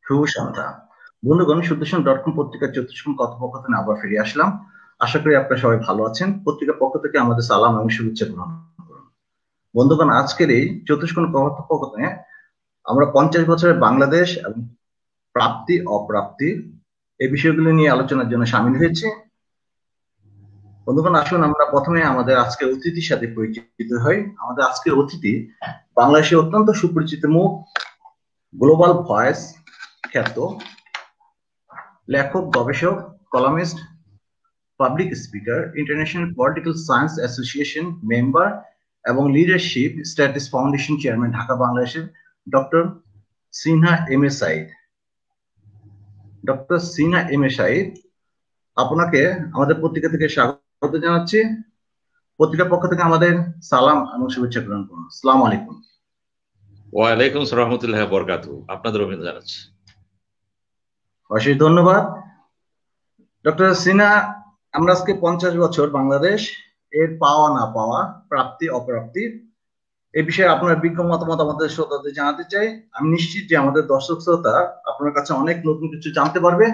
শুভ সন্ধ্যা বন্ধুগণ। শুদ্ধশন.com পত্রিকার চতুষ্কোণ কথোপকথনে আবার ফিরে আসলাম। আশা করি আপনারা সবাই ভালো আছেন। পত্রিকার পক্ষ থেকে আমাদের সালাম এবং শুভেচ্ছা গ্রহণ করুন। বন্ধুগণ, আজকের এই চতুষ্কোণ কথোপকথনে আমরা 50 বছরের বাংলাদেশ এবং প্রাপ্তি অপ্রাপ্তি এই বিষয়গুলো নিয়ে আলোচনার জন্য সামিল হয়েছে। বন্ধুগণ, আসুন আমরা প্রথমে আমাদের আজকের অতিথির সাথে পরিচিত হই। আমাদের আজকের অতিথি বাংলাদেশের অত্যন্ত সুপরিচিত মুখ, গ্লোবাল ভয়েস খ্যাত লেখক, গবেষক, columnist, public speaker, international political science association member এবং leadership status foundation chairman, Dhaka বাংলাদেশের doctor Sinha M A Sayeed. Doctor Sinha M A Sayeed, আপনাকে আমাদের পত্রিকা থেকে স্বাগত জানাচ্ছি। পত্রিকার পক্ষ থেকে আমাদের সালাম এবং শুভেচ্ছা গ্রহণ করুন। আসসালামু আলাইকুম। ওয়ালাইকুম আসসালাম ওয়া রাহমাতুল্লাহি ওয়া বারাকাতুহু। আপনাদের অভিনন্দন জানাচ্ছি। অশেষ ধন্যবাদ ডক্টর সিনহা। আমরা আজকে 50 বছর বাংলাদেশ এর পাওয়া না পাওয়া, প্রাপ্তি অপ্রাপ্তি এই বিষয়ে আপনার বিজ্ঞ মতামত আমাদের শ্রোতাদের জানাতে চাই। আমি নিশ্চিত যে আমাদের দর্শক শ্রোতা আপনার কাছে অনেক নতুন কিছু জানতে পারবে।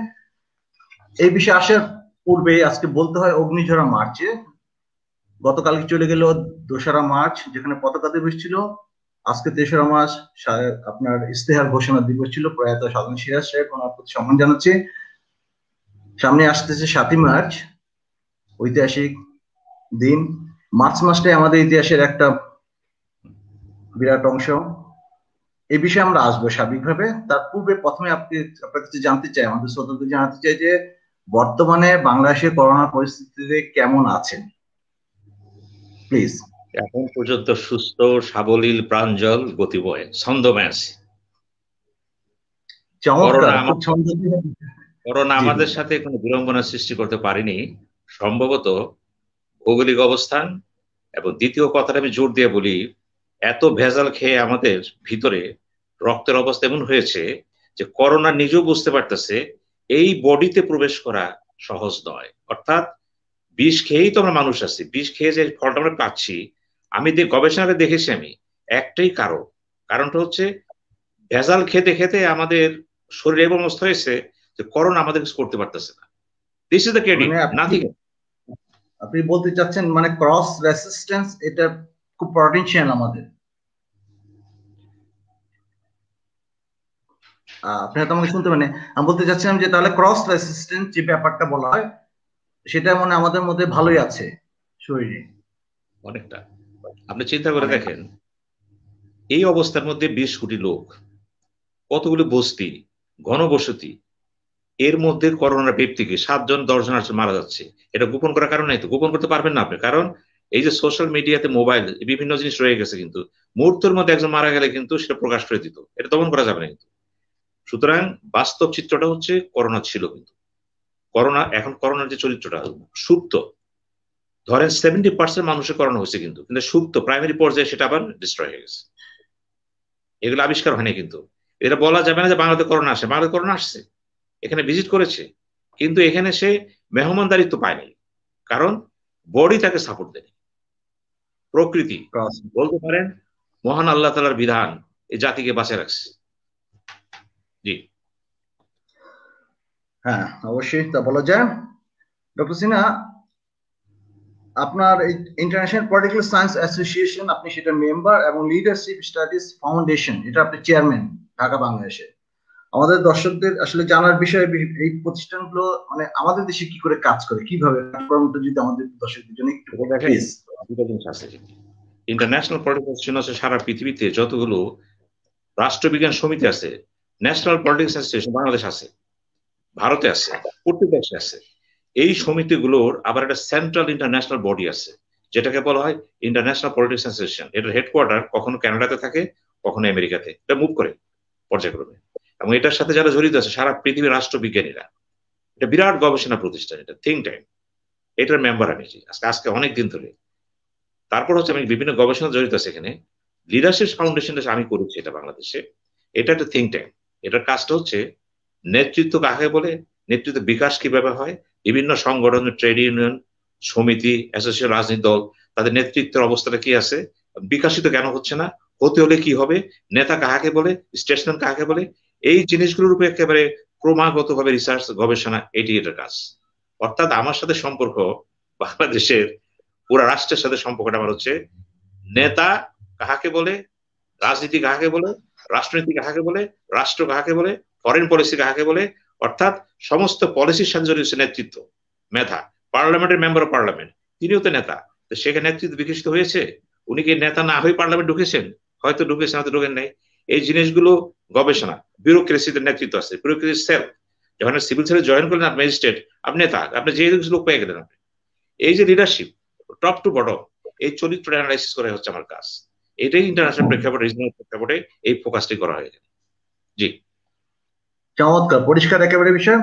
এই বিষয়ে আসার পূর্বে আজকে বলতে হয় অগ্নিঝরা মার্চে গতকালকে চলে গেল 2রা মার্চ, যেখানে পতাকা দিবস ছিল। আজকে 3রা মার্চ আপনার ইস্তেহার ঘোষণা দিবস ছিল। প্রয়াত সাধারণ সিরাজ সাহেব, ওনার প্রতি সম্মান জানাচ্ছি। সামনে আসতেছে 7ই মার্চ, ঐতিহাসিক দিন। মার্চ মাসটাই আমাদের ইতিহাসের একটা বিরাট অংশ। এই বিষয়ে আমরা আসবো স্বাভাবিকভাবে। তার পূর্বে প্রথমে আপনার কাছে জানতে চাই, আমাদের শ্রোতাদের জানাতে চাই যে বর্তমানে বাংলাদেশের করোনা পরিস্থিতিতে কেমন আছেন প্লিজ। এখন পর্যন্ত সুস্থ, সাবলীল, প্রাঞ্জল, গতিময়, ছন্দময় আছি। করোনা আমাদের সাথে কোনো বিড়ম্বনা সৃষ্টি করতে পারেনি, সম্ভবত ভৌগোলিক অবস্থান। এবং দ্বিতীয় কথাটা আমি জোর দিয়ে বলি, এত ভেজাল খেয়ে আমাদের ভিতরে রক্তের অবস্থা এমন হয়েছে যে করোনা নিজেও বুঝতে পারতেছে এই বডিতে প্রবেশ করা সহজ নয়। অর্থাৎ বিষ খেয়েই তো আমরা মানুষ আছি। বিষ খেয়ে যে ফলটা আমরা পাচ্ছি, আমি গবেষণাটা দেখেছি আমি, একটাই কারণটা হচ্ছে ভেজাল খেতে খেতে আমাদের শরীর এমন অবস্থা হয়েছে যে করোনা আমাদের কিছু করতে পারতেছে না। This is the credit, nothing. আপনি বলতে চাচ্ছেন মানে ক্রস রেসিস্টেন্স এটা খুব পটেনশিয়াল আমাদের। আপনি হয়তো আমাকে শুনতে পারেন। আমি বলতে চাচ্ছিলাম যে তাহলে ক্রস রেসিস্টেন্স যে ব্যাপারটা বলা হয় সেটা মানে আমাদের মধ্যে ভালোই আছে শরীরে অনেকটা। আপনি চিন্তা করে দেখেন, এই অবস্থার মধ্যে 20 কোটি লোক, কতগুলো বস্তি, ঘনবসতি, এর মধ্যে করোনার ব্যক্তিকে 7 জন 10 জন মারা যাচ্ছে। এটা গোপন করার কারণ নাই তো, গোপন করতে পারবেন না আপনি। কারণ এই যে সোশ্যাল মিডিয়াতে, মোবাইল, বিভিন্ন জিনিস রয়ে গেছে, কিন্তু মুহূর্তের মধ্যে একজন মারা গেলে কিন্তু সেটা প্রকাশ করে দিত, এটা দমন করা যাবে না কিন্তু। সুতরাং বাস্তব চিত্রটা হচ্ছে করোনা ছিল, কিন্তু এখন করোনার যে চরিত্রটা সুপ্ত, ধরেন 70% মানুষের করোনা হয়েছে, কিন্তু সুপ্ত প্রাইমারি পর্যায়ে সেটা আবার ডিস্ট্রয় হয়ে গেছে। এগুলো আবিষ্কার হয়নি, কিন্তু এটা বলা যাবে না যে বাংলাদেশে করোনা আসে। বাংলাদেশে করোনা আসছে, এখানে ভিজিট করেছে, কিন্তু এখানে সে মেহমানদারিত্ব পায়নি, কারণ বডি তাকে সাপোর্ট দেয়নি। প্রকৃতি বলতে পারেন মহান আল্লাহ তাআলার বিধান এই জাতিকে বাঁচিয়ে রাখছে। জি হ্যাঁ, অবশ্যই তা বলা যায়। ডক্টর সিনহা, আপনার ইন্টারন্যাশনাল পলিটিক্যাল সায়েন্স অ্যাসোসিয়েশন, আপনি সেটা মেম্বার, এবং লিডারশিপ স্টাডিজ ফাউন্ডেশন, এটা আপনি চেয়ারম্যান ঢাকা বাংলাদেশে। আমাদের দর্শকদের আসলে জানার বিষয় এই প্রতিষ্ঠানগুলো মানে আমাদের দেশে কি করে কাজ করে, কিভাবে কাজকর্মটা যদি আমাদের দর্শকদের জন্য একটু প্লিজ। ইন্টারন্যাশনাল পলিটিক্যাল অ্যাসোসিয়েশন আছে সারা পৃথিবীতে, যতগুলো রাষ্ট্রবিজ্ঞান সমিতি আছে, ন্যাশনাল পলিটিক্স অ্যাসোসিয়েশন বাংলাদেশ আছে, ভারতে আছে, প্রত্যেক দেশে আছে। এই সমিতিগুলোর আবার একটা সেন্ট্রাল ইন্টারন্যাশনাল বডি আছে, যেটাকে বলা হয় ইন্টারন্যাশনাল পলিটিক্স অ্যাসোসিয়েশন। এটার হেডকোয়ার্টার কখনো কানাডাতে থাকে, কখনো আমেরিকাতে। এটা মুভ করে পর্যায়ক্রমে, এবং এটার সাথে যারা জড়িত আছে সারা পৃথিবীর রাষ্ট্রবিজ্ঞানীরা। এটা বিরাট গবেষণা প্রতিষ্ঠান, এটা থিঙ্ক ট্যাঙ্ক। এটার মেম্বার আমি আজকে অনেক দিন ধরে। তারপর হচ্ছে আমি বিভিন্ন গবেষণা জড়িত আছে এখানে। লিডারশিপ ফাউন্ডেশনটা আমি করেছি এটা বাংলাদেশে। এটা একটা থিঙ্ক ট্যাঙ্ক। এটার কাজটা হচ্ছে নেতৃত্ব কাকে বলে, নেতৃত্ব বিকাশ কিভাবে হয়, বিভিন্ন সংগঠন, ট্রেড ইউনিয়ন, সমিতি, অ্যাসোসিয়েশন, রাজনৈতিক দল, তাদের নেতৃত্বের অবস্থাটা কি আছে, বিকাশিত কেন হচ্ছে না, হতে হলে কি হবে, নেতা কাহাকে বলে, স্টেটসম্যান কাহাকে বলে, এই জিনিসগুলোর উপরে একেবারে ক্রমাগতভাবে রিসার্চ গবেষণা, এটি এটার কাজ। অর্থাৎ আমার সাথে সম্পর্ক, বাংলাদেশের পুরো রাষ্ট্রের সাথে সম্পর্কটা আমার হচ্ছে নেতা কাহাকে বলে, রাজনীতি কাহাকে বলে, রাষ্ট্রনীতি কাহাকে বলে, রাষ্ট্র কাহাকে বলে, ফরেন পলিসি কাহাকে বলে, অর্থাৎ সমস্ত পলিসির সাথে জড়িত নেতৃত্ব, মেধা। পার্লামেন্টের মেম্বার অফ পার্লামেন্ট, তিনিও তো নেতা, তো সেখানে নেতৃত্ব বিকশিত হয়েছে। উনি কি নেতা না হয়ে পার্লামেন্ট ঢুকেছেন? হয়তো ঢুকেছেন, হয়তো ঢুকেন নাই। এই জিনিসগুলো গবেষণা, ব্যুরোক্রেসিদের নেতৃত্ব আছে, ব্যুরোক্রেসি সেল। যখন সিভিল সেলে জয়েন করলেন আপনি ম্যাজিস্ট্রেট, আপনি নেতা, আপনি যে লোক পেয়ে গেলেন আপনি। এই যে লিডারশিপ, টপ টু বটম, এই চরিত্র অ্যানালাইসিস করা হচ্ছে আমার কাজ। এটাই ইন্টারন্যাশনাল প্রেক্ষাপটে, রিজনাল প্রেক্ষাপটে এই ফোকাসটি করা হয়েছে। জি, চমৎকার, পরিষ্কার একেবারে বিষয়।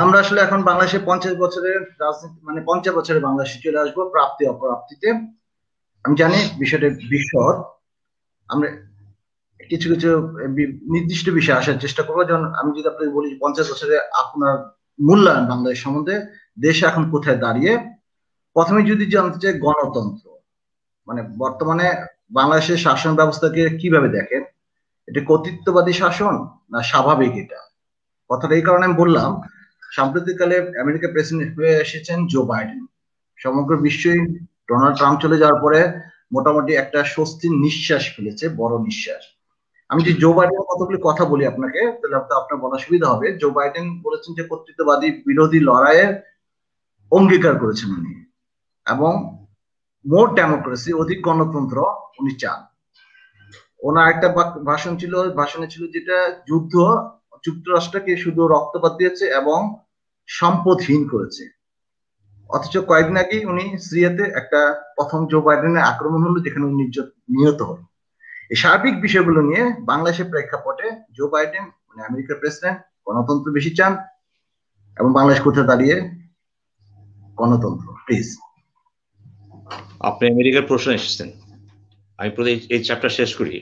আমরা আসলে এখন বাংলাদেশে 50 বছরের রাজনীতি, মানে 50 বছরের বাংলাদেশে চলে আসবো প্রাপ্তি অপ্রাপ্তিতে। আমি জানি বিষয়টা বিশদ, আমরা কিছু কিছু নির্দিষ্ট বিষয়ে আসার চেষ্টা করবো। যেমন আমি যদি আপনাকে বলি 50 বছরে আপনার মূল্যায়ন বাংলাদেশ সম্বন্ধে, দেশে এখন কোথায় দাঁড়িয়ে। প্রথমে যদি জানতে চাই গণতন্ত্র, মানে বর্তমানে বাংলাদেশের শাসন ব্যবস্থাকে কিভাবে দেখেন? এটা কর্তৃত্ববাদী শাসন না স্বাভাবিক? এটা কথাটা এই কারণে আমি বললাম, সাম্প্রতিককালে আমেরিকার প্রেসিডেন্ট হয়ে এসেছেন জো বাইডেন। সমগ্র বিশ্বই ডোনাল্ড ট্রাম্প চলে যাওয়ার পরে মোটামুটি একটা স্বস্তির নিঃশ্বাস ফেলেছে, বড় নিঃশ্বাস। আমি যে জো বাইডেনের কতগুলি কথা বলি আপনাকে, তাহলে আপনার বলা সুবিধা হবে। জো বাইডেন বলেছেন যে কর্তৃত্ববাদী বিরোধী লড়াইয়ের অঙ্গীকার করেছেন উনি, এবং মোর ডেমোক্রেসি, অধিক গণতন্ত্র উনি চান। ওনার একটা ভাষণে ছিল যেটা যুদ্ধ যুক্তরাষ্ট্রকে শুধু রক্তপাত দিয়েছে এবং সম্পদহীন করেছে। অথচ কয়েকদিন আগে উনি সিরিয়াতে একটা প্রথম জো বাইডেনের আক্রমণ হলো, যেখানে উনি নিহত হল। এই সার্বিক বিষয়গুলো নিয়ে বাংলাদেশের প্রেক্ষাপটে জো বাইডেন, মানে আমেরিকার প্রেসিডেন্ট, গণতন্ত্র বেশি চান, এবং বাংলাদেশ কোথায় দাঁড়িয়ে গণতন্ত্র, প্লিজ। আপনি আমেরিকার প্রশ্ন এসেছেন, আমি এই চ্যাপ্টার শেষ করি।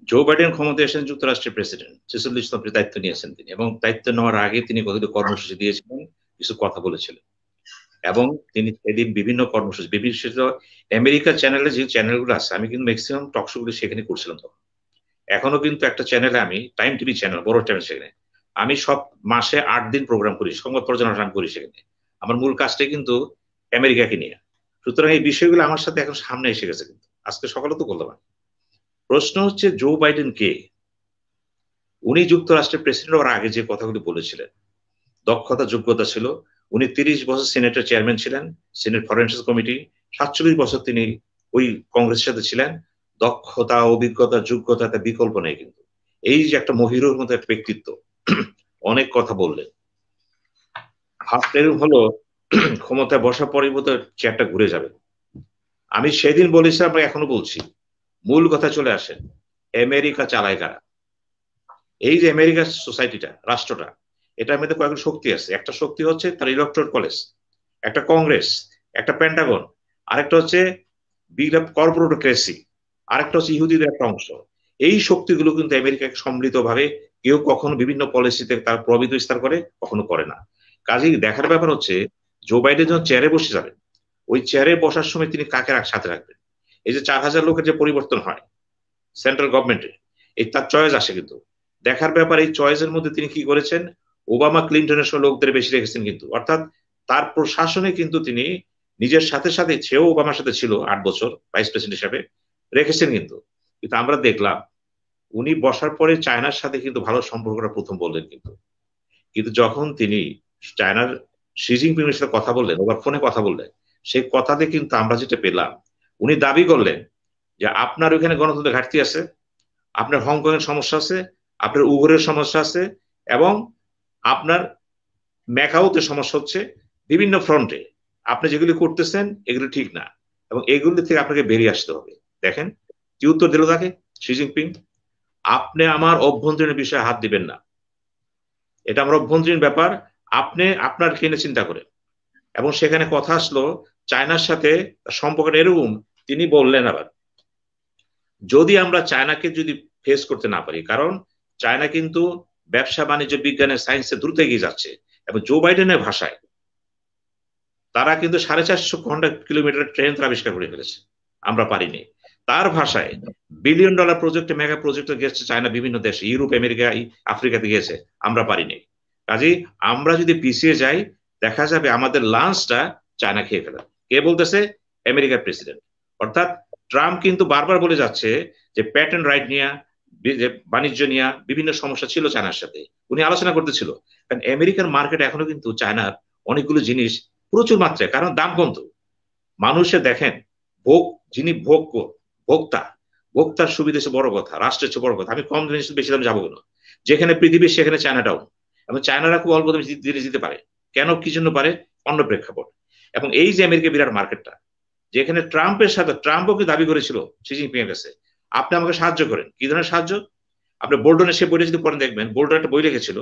জো বাইডেন ক্ষমতায় এসেছেন যুক্তরাষ্ট্রের প্রেসিডেন্ট, 46তম দায়িত্ব নিয়েছেন তিনি, এবং দায়িত্ব নেওয়ার আগে তিনি কতগুলো কর্মসূচি দিয়েছিলেন, কিছু কথা বলেছিলেন, এবং তিনি এদিন বিভিন্ন কর্মসূচি, বিশেষত আমেরিকা চ্যানেলে যে চ্যানেলগুলো আছে, আমি কিন্তু ম্যাক্সিমাম টকশোগুলো সেখানে করছিলাম তখন। এখনো কিন্তু একটা চ্যানেলে, আমি টাইম টিভি চ্যানেল, বড় চ্যানেল, সেখানে আমি সব মাসে 8 দিন প্রোগ্রাম করি, সংবাদ পর্যালোচনা করি সেখানে। আমার মূল কাজটাই কিন্তু আমেরিকাকে নিয়ে। সুতরাং এই বিষয়গুলো আমার সাথে এখন সামনে এসে গেছে, কিন্তু আজকে সকালে তো বললাম। প্রশ্ন হচ্ছে জো বাইডেন কে? উনি যুক্তরাষ্ট্রের প্রেসিডেন্ট হওয়ার আগে যে কথাগুলি বলেছিলেন, দক্ষতা যোগ্যতা ছিল। উনি 30 বছর সিনেটের চেয়ারম্যান ছিলেন, সিনেট ফরেন কমিটি। 47 বছর তিনি ওই কংগ্রেসের সাথে ছিলেন। দক্ষতা, অভিজ্ঞতা, যোগ্যতা, একটা বিকল্প নেই কিন্তু। এই যে একটা মহিরুর মতো একটা ব্যক্তিত্ব, অনেক কথা বললেন। ভাবটা এরকম হলো, ক্ষমতায় বসার পরেই বোধ চেয়ারটা ঘুরে যাবে। আমি সেদিন বলেছিলাম, আমরা এখনো বলছি, মূল কথা চলে আসেন, আমেরিকা চালায় কারা? এই যে আমেরিকার সোসাইটিটা, রাষ্ট্রটা, এটার মধ্যে কয়েকটা শক্তি আছে। একটা শক্তি হচ্ছে তার ইলেকট্রাল কলেজ, একটা কংগ্রেস, একটা পেন্টাগন, আরেকটা হচ্ছে কর্পোরেটক্রেসি, আরেকটা হচ্ছে ইহুদিদের একটা অংশ। এই শক্তিগুলো কিন্তু আমেরিকাকে সম্মিলিতভাবে কেউ কখনো বিভিন্ন পলিসিতে তার প্রভাবিত বিস্তার করে, কখনো করে না। কাজেই দেখার ব্যাপার হচ্ছে, জো বাইডেন যখন চেয়ারে বসে যাবেন, ওই চেয়ারে বসার সময় তিনি কাকে সাথে রাখবেন। এই যে 4000 লোকের যে পরিবর্তন হয় সেন্ট্রাল গভর্নমেন্টে, এই তার চয়েস আসে, কিন্তু দেখার ব্যাপার এই চয়েসের মধ্যে তিনি কি করেছেন। ওবামা ক্লিন্টনের সব লোকদের বেশি রেখেছেন, কিন্তু অর্থাৎ তার প্রশাসনে কিন্তু তিনি নিজের সাথে সাথে, সেও ওবামার সাথে ছিল 8 বছর ভাইস প্রেসিডেন্ট হিসাবে, রেখেছেন। কিন্তু কিন্তু আমরা দেখলাম উনি বসার পরে চায়নার সাথে কিন্তু ভালো সম্পর্কটা প্রথম বললেন, কিন্তু যখন তিনি চায়নার শি জিনপিং এর সাথে কথা বললেন, ওবার ফোনে কথা বললেন, সেই কথাতে কিন্তু আমরা যেটা পেলাম, উনি দাবি করলেন যে আপনার ওখানে গণতন্ত্রের ঘাটতি আছে, আপনার হংকং এর সমস্যা আছে, আপনার উইঘুরের সমস্যা আছে, এবং আপনার ম্যাকাওতে সমস্যা হচ্ছে। বিভিন্ন ফ্রন্টে আপনি যেগুলি করতেছেন এগুলি ঠিক না, এবং এগুলি থেকে আপনাকে বেরিয়ে আসতে হবে। দেখেন কি উত্তর দিল তাকে শি জিনপিং, আপনি আমার অভ্যন্তরীণ বিষয়ে হাত দিবেন না, এটা আমার অভ্যন্তরীণ ব্যাপার, আপনি আপনার কেনে চিন্তা করেন। এবং সেখানে কথা আসলো চায়নার সাথে সম্পর্কটা এরকম, তিনি বললেন আবার, যদি আমরা চায়নাকে যদি ফেস করতে না পারি, কারণ চায়না কিন্তু ব্যবসা, বাণিজ্য, বিজ্ঞানের, সায়েন্সে দ্রুত এগিয়ে যাচ্ছে, এবং জো বাইডেনের ভাষায় তারা কিন্তু 450 কিলোমিটার ট্রেন তারা আবিষ্কার করে ফেলেছে, আমরা পারিনি। তার ভাষায় বিলিয়ন ডলার প্রজেক্টে মেগা প্রজেক্টে গেছে চায়না বিভিন্ন দেশে, ইউরোপ, আমেরিকা, আফ্রিকাতে গেছে, আমরা পারিনি। কাজেই আমরা যদি পিছিয়ে যাই দেখা যাবে আমাদের লাঞ্চটা চায়না খেয়ে ফেলে। কে বলতেছে? আমেরিকার প্রেসিডেন্ট। অর্থাৎ ট্রাম্প কিন্তু বারবার বলে যাচ্ছে যে প্যাটেন্ট রাইট নিয়ে, বাণিজ্য নিয়ে বিভিন্ন সমস্যা ছিল চায়নার সাথে, উনি আলোচনা করতেছিল। কারণ আমেরিকার মার্কেট এখনো কিন্তু চায়নার অনেকগুলো জিনিস প্রচুর মাত্রায়, কারণ দাম কম তো। মানুষে দেখেন ভোগ, যিনি ভোক্তা, ভোক্তার সুবিধা হচ্ছে বড় কথা, রাষ্ট্রের চেয়ে বড় কথা। আমি কম জিনিস বেশি দাম যাবো কেন? যেখানে পৃথিবী সেখানে চায়না ডাউন, এবং চায়নারা খুব অল্প দামে জিনিস দিতে পারে। কেন, কি জন্য পারে? অন্য প্রেক্ষাপট। এবং এই যে আমেরিকা বিরাট মার্কেটটা, যেখানে ট্রাম্পের সাথে, ট্রাম্পও কি দাবি করেছিল শি জিনপিং এর কাছে, আপনি আমাকে সাহায্য করেন। কি ধরনের সাহায্য? আপনি বোল্টনের সে বইটা যদি পড়েন দেখবেন, বোল্টন একটা বই লিখেছিল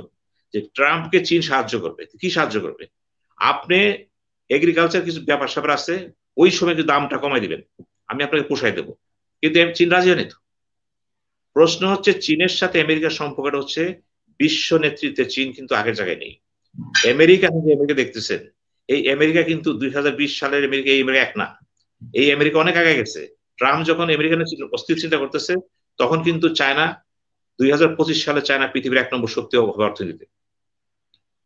যে ট্রাম্পকে চীন সাহায্য করবে। কি সাহায্য করবে? আপনি এগ্রিকালচার কিছু ব্যাপার স্যাপার আছে, ওই সময় কিন্তু দামটা কমাই দিবেন, আমি আপনাকে পোষাই দেবো। কিন্তু চীন রাজি হয়নি তো। প্রশ্ন হচ্ছে চীনের সাথে আমেরিকার সম্পর্কটা হচ্ছে বিশ্ব নেতৃত্বে চীন কিন্তু আগের জায়গায় নেই। আমেরিকা, আমেরিকা দেখতেছেন, এই আমেরিকা কিন্তু 2020 সালের আমেরিকা এই আমেরিকা এক না। এই আমেরিকা অনেক আগে গেছে। ট্রাম্প যখন আমেরিকান অস্থির চিন্তা করতেছে, তখন কিন্তু চায়না 2025 সালে চায়না পৃথিবীর 1 নম্বর শক্তি হবে অর্থনীতিতে,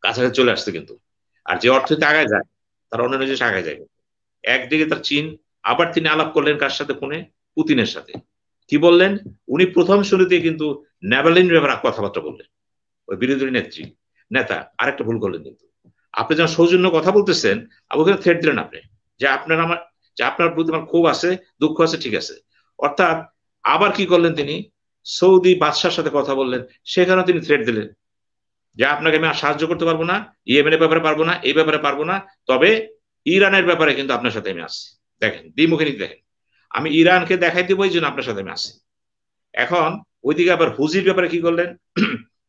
কাছাকাছি চলে আসছে কিন্তু। আর যে অর্থনীতি আগায় যায় তার অন্যান্য জিনিস আগায় যায়। একদিকে তার চীন, আবার তিনি আলাপ করলেন কার সাথে? ফোনে পুতিনের সাথে। কি বললেন? উনি প্রথম শুরুতে কিন্তু নেভালিন ব্যাপারে কথাবার্তা বললেন, ওই বিরোধী নেতা। আরেকটা ভুল করলেন কিন্তু, আপনি যখন সৌজন্য কথা বলতেছেন, ওখানে থ্রেট দিলেন আপনি যে আপনার প্রতি আমার ক্ষোভ আছে, দুঃখ আছে, ঠিক আছে। অর্থাৎ আবার কি করলেন তিনি? সৌদি বাদশার সাথে কথা বললেন, সেখানেও তিনি থ্রেট দিলেন যে আপনাকে আমি আর সাহায্য করতে পারবো না, ইয়েমেনের ব্যাপারে পারবো না, এই ব্যাপারে পারবো না, তবে ইরানের ব্যাপারে কিন্তু আপনার সাথে আমি আসছি। দেখেন দ্বিমুখী নীতি। দেখেন, আমি ইরানকে দেখাই দিব, এই জন্য আপনার সাথে আমি আসছি। এখন ওইদিকে আবার হুজির ব্যাপারে কি করলেন?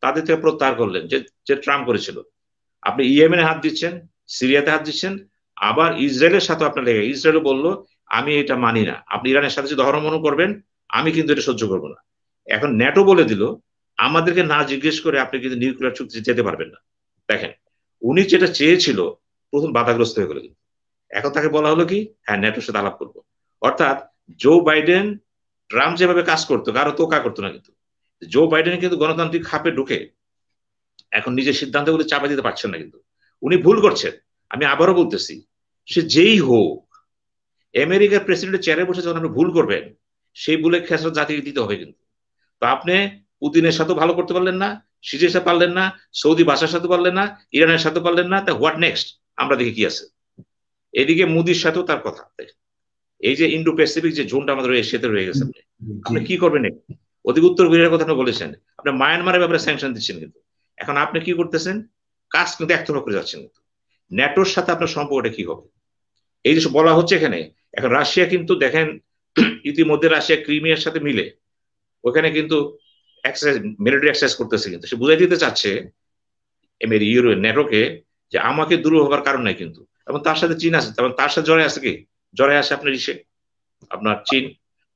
তাদের থেকে প্রত্যাহার করলেন, যে ট্রাম্প করেছিল। আপনি ইয়েমেনে হাত দিচ্ছেন, সিরিয়াতে হাত দিচ্ছেন, আবার ইসরায়েলের সাথে আপনার লেগে, ইসরায়েলও বললো আমি এটা মানি না, আপনি ইরানের সাথে যদি ধর্মমন করবেন আমি কিন্তু এটা সহ্য করবো না। এখন ন্যাটো বলে দিল আমাদেরকে না জিজ্ঞেস করে আপনি কিন্তু নিউক্লিয়ার চুক্তি যেতে পারবেন না। দেখেন, উনি যেটা চেয়েছিল প্রথম বাধাগ্রস্ত হয়ে গেল। এখন তাকে বলা হলো কি, হ্যাঁ ন্যাটোর সাথে আলাপ করবো। অর্থাৎ জো বাইডেন, ট্রাম্প যেভাবে কাজ করতো, কারো তোকা করতো না, কিন্তু জো বাইডেন কিন্তু গণতান্ত্রিক খাপে ঢুকে এখন নিজের সিদ্ধান্তগুলো চাপা দিতে পারছেন না। কিন্তু উনি ভুল করছেন। আমি আবারও বলতেছি, সে যেই হোক, আমেরিকার প্রেসিডেন্টের চেয়ারে বসে যখন আপনি ভুল করবেন, সেই ভুলের খেসারত জাতিকে দিতে হবে। কিন্তু তো আপনি পুতিনের সাথে ভালো করতে পারলেন না, সিজের সাথে পারলেন না, সৌদি বাদশার সাথে পারলেন না, ইরানের সাথে পারলেন না, তা হোয়াট নেক্সট? আমরা দেখি কি আছে। এদিকে মোদির সাথেও তার কথা, এই যে ইন্ডো প্যাসিফিক যে জোনটা আমাদের এশিয়াতে রয়ে গেছে, আপনি কি করবেন? ওদিকে উত্তর কোরিয়ার কথা আপনি বলেছেন, আপনি মায়ানমারের ব্যাপারে স্যাংশন দিচ্ছেন, কিন্তু এখন আপনি কি করতেছেন? কাজ কিন্তু একতরফা করে যাচ্ছেন। কিন্তু ন্যাটোর সাথে আপনার সম্পর্কটা কি হবে? এই যে বলা হচ্ছে এখানে, এখন রাশিয়া কিন্তু দেখেন ইতিমধ্যে রাশিয়া ক্রিমিয়ার সাথে মিলে ওখানে কিন্তু মিলিটারি এক্সারসাইজ করতেছে। কিন্তু সে বুঝাই দিতে চাচ্ছে ইউরো ন্যাটোকে যে আমাকে দূর হবার কারণ নাই কিন্তু। এবং তার সাথে চীন আছে, এবং তার সাথে জড়াই আছে কি? জড়াই আছে আপনার চীন।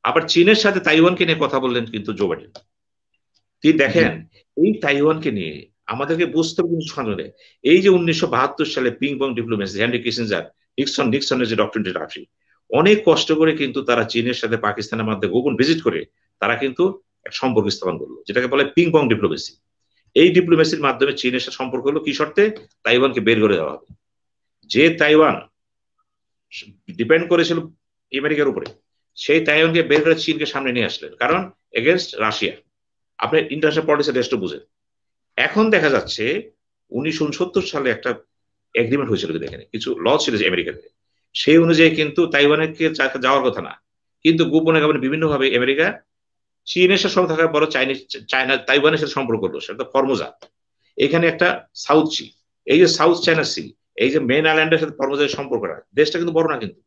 আবার চীনের সাথে তাইওয়ানকে নিয়ে কথা বললেন কিন্তু জো বাইডেন। তিনি দেখেন, এই তাইওয়ানকে নিয়ে আমাদেরকে বুঝতে হবে কিন্তু সন্দেহ। এই যে 1972 সালে ping pong diplomacy, Henry Kissinger, নিক্সনের যে ডক্টরিন আসি, অনেক কষ্ট করে কিন্তু তারা চীনের সাথে পাকিস্তানের মধ্যে গোপন ভিজিট করে তারা কিন্তু এক সম্পর্ক স্থাপন করলো, যেটাকে বলে পিং পং ডিপ্লোমেসি। এই ডিপ্লোমেসির মাধ্যমে চীনের সাথে সম্পর্ক হলো কি শর্তে? তাইওয়ানকে বের করে দেওয়া হবে। যে তাইওয়ান ডিপেন্ড করেছিল আমেরিকার উপরে, সেই তাইওয়ানকে বের করে চীনকে সামনে নিয়ে আসলেন, কারণ এগেনস্ট রাশিয়া। আপনি ইন্টারন্যাশনাল পলিটিক্সের দেশটা বুঝেন। এখন দেখা যাচ্ছে 1969 সালে একটা এগ্রিমেন্ট হয়েছিল, দেখেন কিছু ল ছিল আমেরিকাতে, সেই অনুযায়ী কিন্তু তাইওয়ানকে যাওয়ার কথা না, কিন্তু গোপনে গোপনে বিভিন্নভাবে আমেরিকা চীনের সাথে থাকার বড় চায়না তাইওয়ানের সাথে সম্পর্ক করলো, সেটা ফরমোজা। এখানে একটা সাউথ চি, এই যে সাউথ চায়না সি, এই যে মেন আইল্যান্ডের সাথে ফরমোজার সম্পর্কটা, দেশটা কিন্তু বড় না, কিন্তু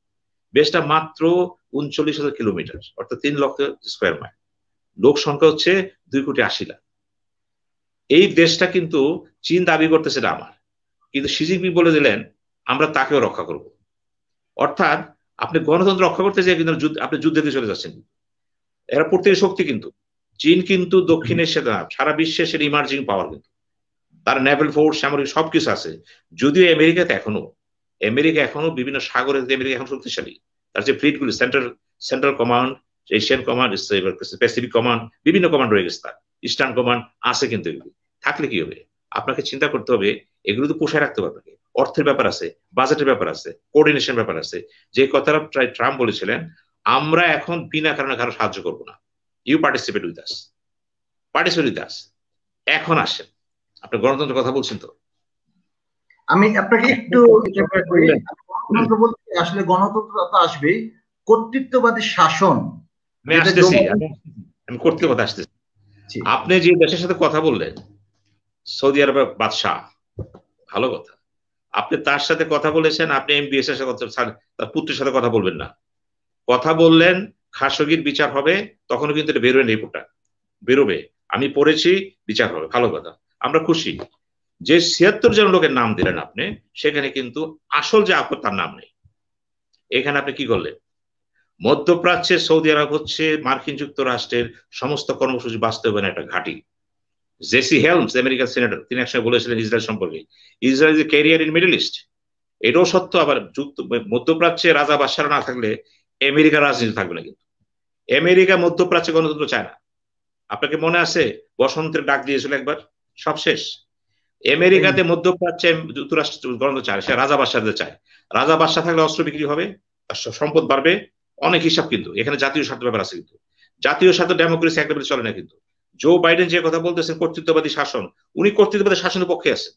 দেশটা মাত্র 39,000 কিলোমিটার, অর্থাৎ 3 লক্ষ স্কোয়ার মাইল। লোক সংখ্যা হচ্ছে 2,80,00,000। এই দেশটা কিন্তু চীন দাবি করতেছে এটা আমার, কিন্তু শি জিনপিং বলে দিলেন আমরা তাকেও রক্ষা করব। অর্থাৎ আপনি গণতন্ত্র রক্ষা করতে চাই, কিন্তু আপনি যুদ্ধে চলে যাচ্ছেন। এরা প্রত্যেক শক্তি, কিন্তু চীন কিন্তু দক্ষিণ এশিয়াতে না, সারা বিশ্বে সেটা ইমার্জিং পাওয়ার। কিন্তু তার নেভেল ফোর্স, সামরিক সবকিছু আছে। যদিও আমেরিকা এখনো বিভিন্ন সাগরে আমেরিকা এখন শক্তিশালী, তার যে ফ্লিট গুলি, central command, Asian command, Pacific command, বিভিন্ন কমান্ড রয়ে গেছে, তার ইস্টার্ন কমান্ড আছে, কিন্তু এগুলি থাকলে কি হবে? আপনাকে চিন্তা করতে হবে, এগুলো তো পোষায় রাখতে পারবে। অর্থের ব্যাপার আছে, বাজেটের ব্যাপার আছে, কোঅর্ডিনেশন ব্যাপার আছে। যে কথাটা ট্রাম্প বলেছিলেন, আমরা এখন বিনা কারণে কারো সাহায্য করবো না, you participate with us, participate with us. এখন আসেন, আপনি গণতন্ত্রের কথা বলছেন তো, আমি আপনাকে একটু গণতন্ত্র বলতে আসলে গণতন্ত্র তো আসবেই, কর্তৃত্ববাদী শাসন। আমি আসতেছি, আমি কর্তৃত্ববাদ আসতেছি। আপনি যে দেশের সাথে কথা বললেন, সৌদি আরবের বাদশাহ, ভালো কথা, আপনি তার সাথে কথা বলেছেন, আপনি এমবিএস এর সাথে, তার পুত্রের সাথে কথা বলবেন না। কথা বললেন খাশোগির বিচার হবে, তখনও কিন্তু এটা বেরোয়, রিপোর্টটা বেরোবে, আমি পড়েছি, বিচার হবে, ভালো কথা, আমরা খুশি। যে ৭৬ জন লোকের নাম দিলেন আপনি, সেখানে কিন্তু আসল যে আপদ তার নাম নেই। এখানে আপনি কি করলেন? মধ্যপ্রাচ্যে সৌদি আরব হচ্ছে মার্কিন যুক্তরাষ্ট্রের সমস্ত কর্মসূচি বাস্তবায়নের একটা ঘাঁটি। জেসি হেলমস, আমেরিকার সিনেটর, তিনি একসময় বলেছিলেন ইসরায়েল সম্পর্কে, Israel is a career in middle east. এটাও সত্য। আবার মধ্যপ্রাচ্যে রাজা বাদশারা না থাকলে আমেরিকার রাজনীতি থাকবে না। কিন্তু আমেরিকা মধ্যপ্রাচ্যে গণতন্ত্র চায় না। আপনাকে মনে আছে বসন্তের ডাক দিয়েছিল একবার, সব শেষ। আমেরিকাতে মধ্যপ্রাচ্যে যুক্তরাষ্ট্র গণতন্ত্র চায়, সে রাজা বাদশাদের চায়। রাজা বাদশা থাকলে অস্ত্র বিক্রি হবে, সম্পদ বাড়বে, অনেক হিসাব। কিন্তু এখানে জাতীয় স্বার্থ ব্যাপার আছে, কিন্তু জাতীয় স্বার্থ ডেমোক্রেসি একেবারে চলে না। কিন্তু জো বাইডেন যে কথা বলতেছেন কর্তৃত্ববাদী শাসন, উনি কর্তৃত্ববাদী শাসনের পক্ষে আছেন।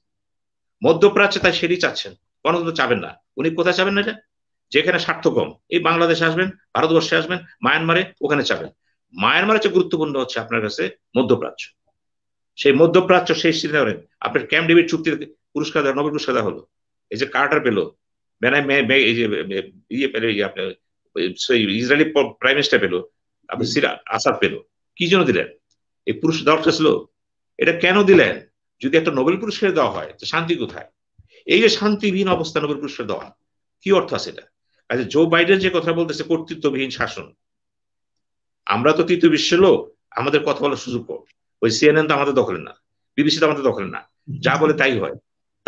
মধ্যপ্রাচ্যে তাই সেটি চাচ্ছেন, গণতন্ত্র চাবেন না। উনি কোথায় চাবেন না? এটা যেখানে স্বার্থ কম, এই বাংলাদেশে আসবেন, ভারতবর্ষে আসবেন, মায়ানমারে, ওখানে চাবেন। মায়ানমারের চেয়ে গুরুত্বপূর্ণ হচ্ছে আপনার কাছে মধ্যপ্রাচ্য। সেই মধ্যপ্রাচ্য সেই সিনেমারে আপনার ক্যাম্প ডেভিড চুক্তির পুরস্কার দেওয়া, নোবেল পুরস্কার দেওয়া হলো। এই যে কার্টার পেলো, এই যে ইয়ে পেলো, আপনার ইসরায়েলি প্রাইম মিনিস্টার পেলো, আপনি আসাদ পেলো, কি জন্য দিলেন? এই পুরস্কার দেওয়ার ছিল। এটা কেন দিলেন? যদি একটা নোবেল পুরস্কার দেওয়া হয়, তো শান্তি কোথায়? এই যে শান্তিবিহীন অবস্থা, নোবেল পুরস্কার দেওয়া কি অর্থ আছে এটা? আচ্ছা, জো বাইডেন যে কথা বলতেছে কর্তৃত্ববিহীন শাসন, আমরা তো তৃতীয় বিশ্বের লোক, আমাদের কথা বলার সুযোগ কম। ওই সিএনএন তো আমাদের দখলে না, বিবিসি তো আমাদের দখলে না, যা বলে তাই হয়।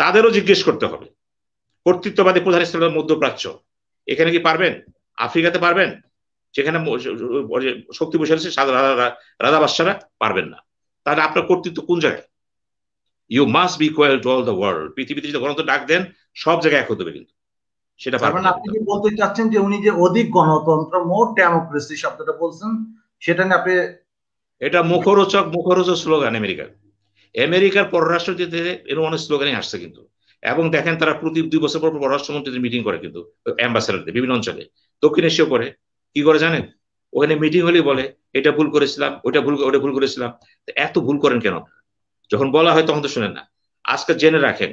তাদেরও জিজ্ঞেস করতে হবে। কর্তৃত্ববাদী প্রধান স্থল মধ্যপ্রাচ্য, এখানে কি পারবেন? আফ্রিকাতে পারবেন, যেখানে শক্তি বসে আছে রাজা বাদশারা, পারবেন না। তাহলে আপনার কর্তৃত্ব কোন জায়গায়? You must be equal to all the world. পৃথিবীতে যদি গণতন্ত্র ডাক দেন, সব জায়গায় এক হতে হবে, কিন্তু সেটা পারবেন না। আপনি কি বলতে চাচ্ছেন যে উনি যে অধিক গণতন্ত্র, মোর ডেমোক্রেসি শব্দটা বলছেন, সেটা নিয়ে আপনি? এটা মুখরোচক স্লোগান আমেরিকার। আমেরিকার পররাষ্ট্রনীতিতে এরকম অনেক স্লোগানই আসছে কিন্তু। এবং দেখেন তারা প্রতি 2 বছর পর পররাষ্ট্রমন্ত্রীদের মিটিং করে, কিন্তু অ্যাম্বাসেডারদের বিভিন্ন অঞ্চলে। দক্ষিণ এশিয়াও করে। কি করে জানেন? ওখানে মিটিং হলেই বলে এটা ভুল করেছিলাম, ওটা ভুল করেছিলাম। এত ভুল করেন কেন? যখন বলা হয় তখন তো শুনেন না। আজকে জেনে রাখেন,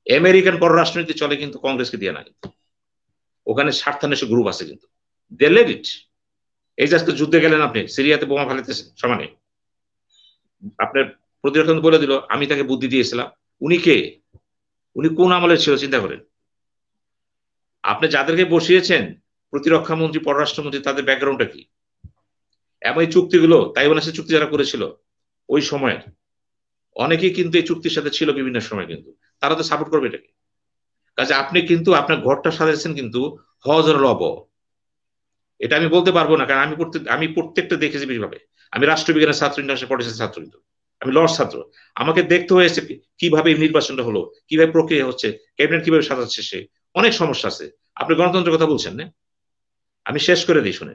আমেরিকান পররাষ্ট্রনীতি চলে কিন্তু কংগ্রেসকে দিয়ে না। ওখানে স্বার্থান্বেষী গ্রুপ আছে, কিন্তু দে লেট ইট। এই যে আজকে যুদ্ধে গেলেন আপনি, সিরিয়াতে বোমা ফেলাইতেছেন সমানে, আপনার প্রতিরক্ষা বলে দিল আমি তাকে বুদ্ধি দিয়েছিলাম। উনি কে? উনি কোন আমলের ছিল চিন্তা করেন। আপনি যাদেরকে বসিয়েছেন প্রতিরক্ষা মন্ত্রী, পররাষ্ট্রমন্ত্রী, তাদের ব্যাকগ্রাউন্ডটা কি? এবং এই চুক্তিগুলো, তাইওয়ানের চুক্তি যারা করেছিল ওই সময়ের, অনেকেই কিন্তু এই চুক্তির সাথে ছিল বিভিন্ন সময়, কিন্তু তারা তো সাপোর্ট করবে এটাকে। কাজে আপনি কিন্তু আপনার ঘরটা সাজাচ্ছেন কিন্তু হজ আর লব। এটা আমি বলতে পারবো না, কারণ আমি প্রত্যেকটা দেখেছি বিশেষভাবে। আমি রাষ্ট্রবিজ্ঞানের ছাত্র, ইন্টারন্যাশনাল পলিটিক্সের ছাত্র, কিন্তু আমি লর ছাত্র। আমাকে দেখতে হয়েছে কিভাবে নির্বাচনটা হলো, কিভাবে প্রক্রিয়া হচ্ছে, ক্যাবিনেট কিভাবে সাজাচ্ছে, সে অনেক সমস্যা আছে। আপনি গণতন্ত্রের কথা বলছেন না? আমি শেষ করে দিই শুনে।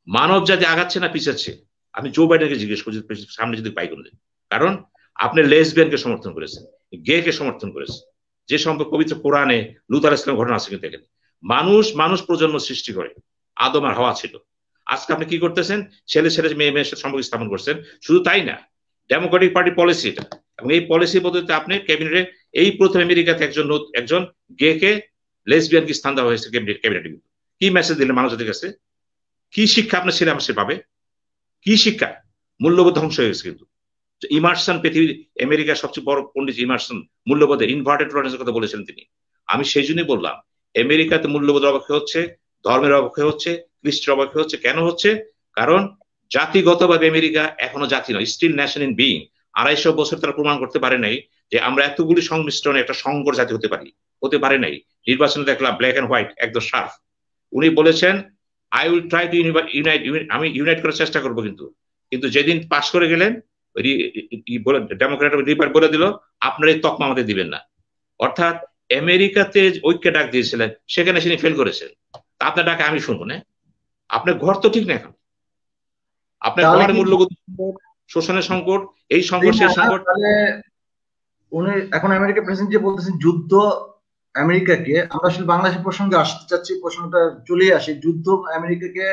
মানব জাতি আগাচ্ছে না পিছাচ্ছে? আমি জো বাইডেনকে জিজ্ঞেস করছি সামনে যদি পাই করলেন। কারণ আপনি লেসবিয়ানকে সমর্থন করেছেন, গে কে সমর্থন করেছেন, যে সম্পর্কে পবিত্র কোরআনে লূত আলাইহিস সালাম ঘটনা আছে। কিন্তু এখানে মানুষ প্রজন্ম সৃষ্টি করে, আদম আর হাওয়া ছিল। আজকে আপনি কি করতেছেন? ছেলে মেয়ের সাথে সম্পর্ক স্থাপন করছেন। শুধু তাই না, ডেমোক্রেটিক পার্টি পলিসি এটা, এবং এই পলিসি পদ্ধতিতে আপনি ক্যাবিনেটে এই প্রথম আমেরিকাতে একজন গে কে, লেসবিয়ানকে স্থান দেওয়া হয়েছে ক্যাবিনেটে। কি মেসেজ দিলেন মানুষ জাতির কাছে? কি শিক্ষা আপনার ছেলে আমার সে পাবে? কি শিক্ষা? মূল্যবোধ ধ্বংস হয়ে গেছে। কিন্তু ইমার্সন, পৃথিবীর আমেরিকার সবচেয়ে বড় পণ্ডিত ইমার্সন, মূল্যবোধের ইনভার্টেড টলারেন্সের কথা বলেছিলেন তিনি। আমি সেই জন্যই বললাম, আমেরিকাতে মূল্যবোধের অবক্ষয় হচ্ছে, ধর্মের অবক্ষয় হচ্ছে, কৃষ্টির অবক্ষয় হচ্ছে। কেন হচ্ছে? কারণ জাতিগতভাবে আমেরিকা এখনো জাতি নয়, স্টিল ন্যাশন ইন বিইং। 250 বছর তারা প্রমাণ করতে পারে নাই যে আমরা এতগুলি সংমিশ্রণে একটা সংকর জাতি হতে পারে নাই। নির্বাচনে দেখলাম ব্ল্যাক এন্ড হোয়াইট, একদম সার্ফ। উনি বলেছেন I will try to unite, আমি ইউনাইট করার চেষ্টা করবো, কিন্তু যেদিন পাশ করে গেলেন ডেমোক্রেট বলে দিল আপনার এই তকমা আমাদের দিবেন না। অর্থাৎ আমেরিকাতে ঐক্য ডাক দিয়েছিলেন, সেখানে তিনি ফেল করেছেন। তা আপনার ডাকে আমি শুনবো না? আপনার ঘর তো ঠিক না, এখন আপনার ঘরের মূল্যবোধ শোষণের সংকট, এই সংকট সেই সংকট। উনি এখন আমেরিকা প্রেসিডেন্ট যে বলতেছেন যুদ্ধ আমেরিকাকে, আমরা আসলে বাংলাদেশের প্রসঙ্গে আসতে চাচ্ছি, প্রশ্নটা চলে আসে। যুদ্ধ আমেরিকাকে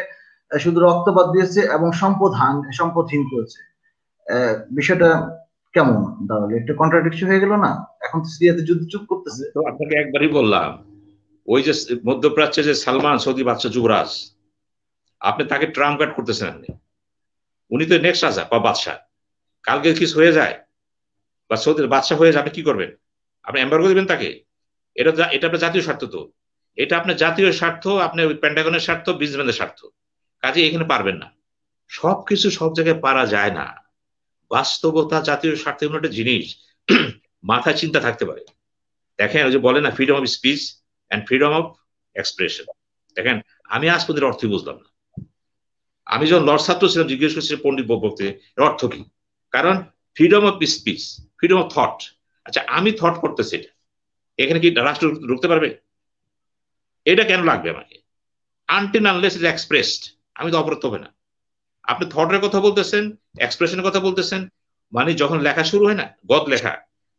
শুধু রক্তপাত দিয়েছে এবং সম্পদহীন করেছে। বিষয়টা কেমন দাঁড়ালো? একটা কন্ট্রাডিকশন হয়ে গেল না? এখন তো সিরিয়াতে যুদ্ধ চুপ করতেছে। তো আপনাকে একবারই বললাম, ওই যে মধ্যপ্রাচ্যে যে সালমান সৌদি বাদশা যুবরাজ, আপনি তাকে ট্রাম্প কার্ড করতেছেন। আপনি, উনি তো নেক্সট রাজা বা বাদশাহ, কালকে কিছু হয়ে যায় বা সৌদির বাদশাহ হয়ে যায়, আপনি কি করবেন? আপনি এম্বার্গো দিবেন তাকে? এটা আপনার জাতীয় স্বার্থ, তো এটা আপনার জাতীয় স্বার্থ, আপনার পেন্টাগনের স্বার্থ, বিজনেসম্যানের স্বার্থ। কাজে এখানে পারবেন না, সবকিছু সব জায়গায় পারা যায় না। বাস্তবতা, জাতীয় স্বার্থ এমন একটা জিনিস মাথায় চিন্তা থাকতে পারে। দেখেন, ওই যে বলে না, freedom of speech and freedom of expression. দেখেন, আমি আজ পর্যন্ত অর্থই বুঝলাম না। আমি যখন লর্ড ছাত্র ছিলাম জিজ্ঞেস করছি পণ্ডিত বক্তব্যে অর্থ কি, কারণ freedom of speech, freedom of thought. আচ্ছা, আমি থট করতেছি, এটা এখানে কি রাষ্ট্র ঢুকতে পারবে? এটা কেন লাগবে আমাকে? আনটিল আনলেস ইজ এক্সপ্রেসড, আমি তো অবরত হবে না। আপনি থটের কথা বলতেছেন, এক্সপ্রেশনের কথা বলতেছেন, মানে যখন লেখা শুরু হয় না, গদ লেখা,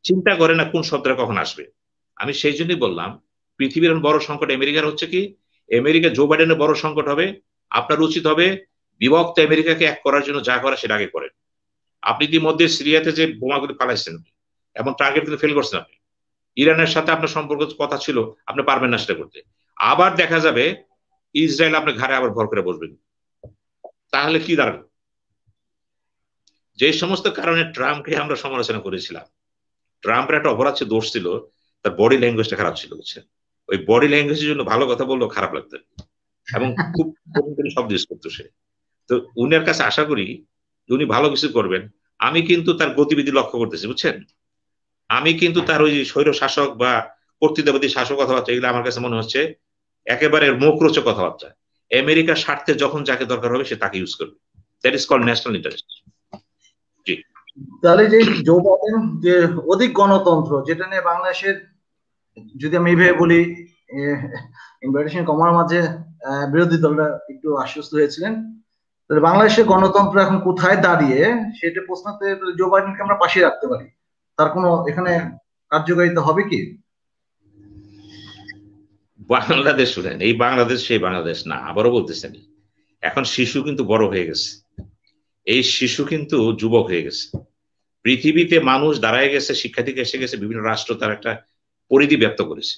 চিন্তা করে না কোন শব্দটা কখন আসবে। আমি সেই জন্যই বললাম, পৃথিবীর বড় সংকট আমেরিকার হচ্ছে কি, আমেরিকা জো বাইডেনের বড় সংকট হবে। আপনার উচিত হবে বিভক্ত আমেরিকাকে এক করার জন্য যা করা সেটা আগে করেন। আপনি ইতিমধ্যে সিরিয়াতে যে বোমাগুলি পালাইছেন এবং টার্গেট কিন্তু ফেল করছেন আপনি। ইরানের সাথে আপনার সম্পর্ক কথা ছিল, আপনি পারবেন না সেটা করতে। আবার দেখা যাবে ইসরায়েল আপনার ঘাড়ে আবার ভর করে বসবেন। তাহলে কি দাঁড়াবে? যে সমস্ত কারণে ট্রাম্পকে আমরা সমালোচনা করেছিলাম, ট্রাম্পের একটা অপরাধ ছিল, দোষ ছিল, তার বডি ল্যাঙ্গুয়েজটা খারাপ ছিল, বুঝছেন? ওই বডি ল্যাঙ্গুয়েজের জন্য ভালো কথা বললেও খারাপ লাগতো এবং খুব শব্দ ইউজ করতো সে। তো উনার কাছে আশা করি উনি ভালো কিছু করবেন। আমি কিন্তু তার গতিবিধি লক্ষ্য করতেছি, বুঝছেন? আমি কিন্তু তার ওই স্বৈর শাসক বা কর্তৃত্ববাদী শাসক কথাবার্তা, এগুলো আমার কাছে মনে হচ্ছে একেবারে মুখরোচক কথাবার্তা। আমেরিকার স্বার্থে যখন যাকে দরকার হবে সে তাকে ইউজ করবে। That is called national interest. জি, তাহলে যে জো বাইডেন যে অধিক গণতন্ত্র, যেটা নিয়ে বাংলাদেশের, যদি আমি এইভাবে বলি, ইনভাইটেশন কমার মাঝে বিরোধী দলরা একটু আশ্বস্ত হয়েছিলেন। তাহলে বাংলাদেশের গণতন্ত্র এখন কোথায় দাঁড়িয়ে, সেটা প্রশ্নতে জো বাইডেনকে আমরা পাশে রাখতে পারি, তার কোনো এখানে কার্যকারিতা হবে কি? বাংলাদেশ শুনেন, এই বাংলাদেশ সেই বাংলাদেশ না। আবারও বলতেছেন, এখন শিশু কিন্তু বড় হয়ে গেছে, এই শিশু কিন্তু যুবক হয়ে গেছে। পৃথিবীতে মানুষ দাঁড়ায় গেছে, শিক্ষা থেকে এসে গেছে, বিভিন্ন রাষ্ট্র তার একটা পরিধি ব্যক্ত করেছে।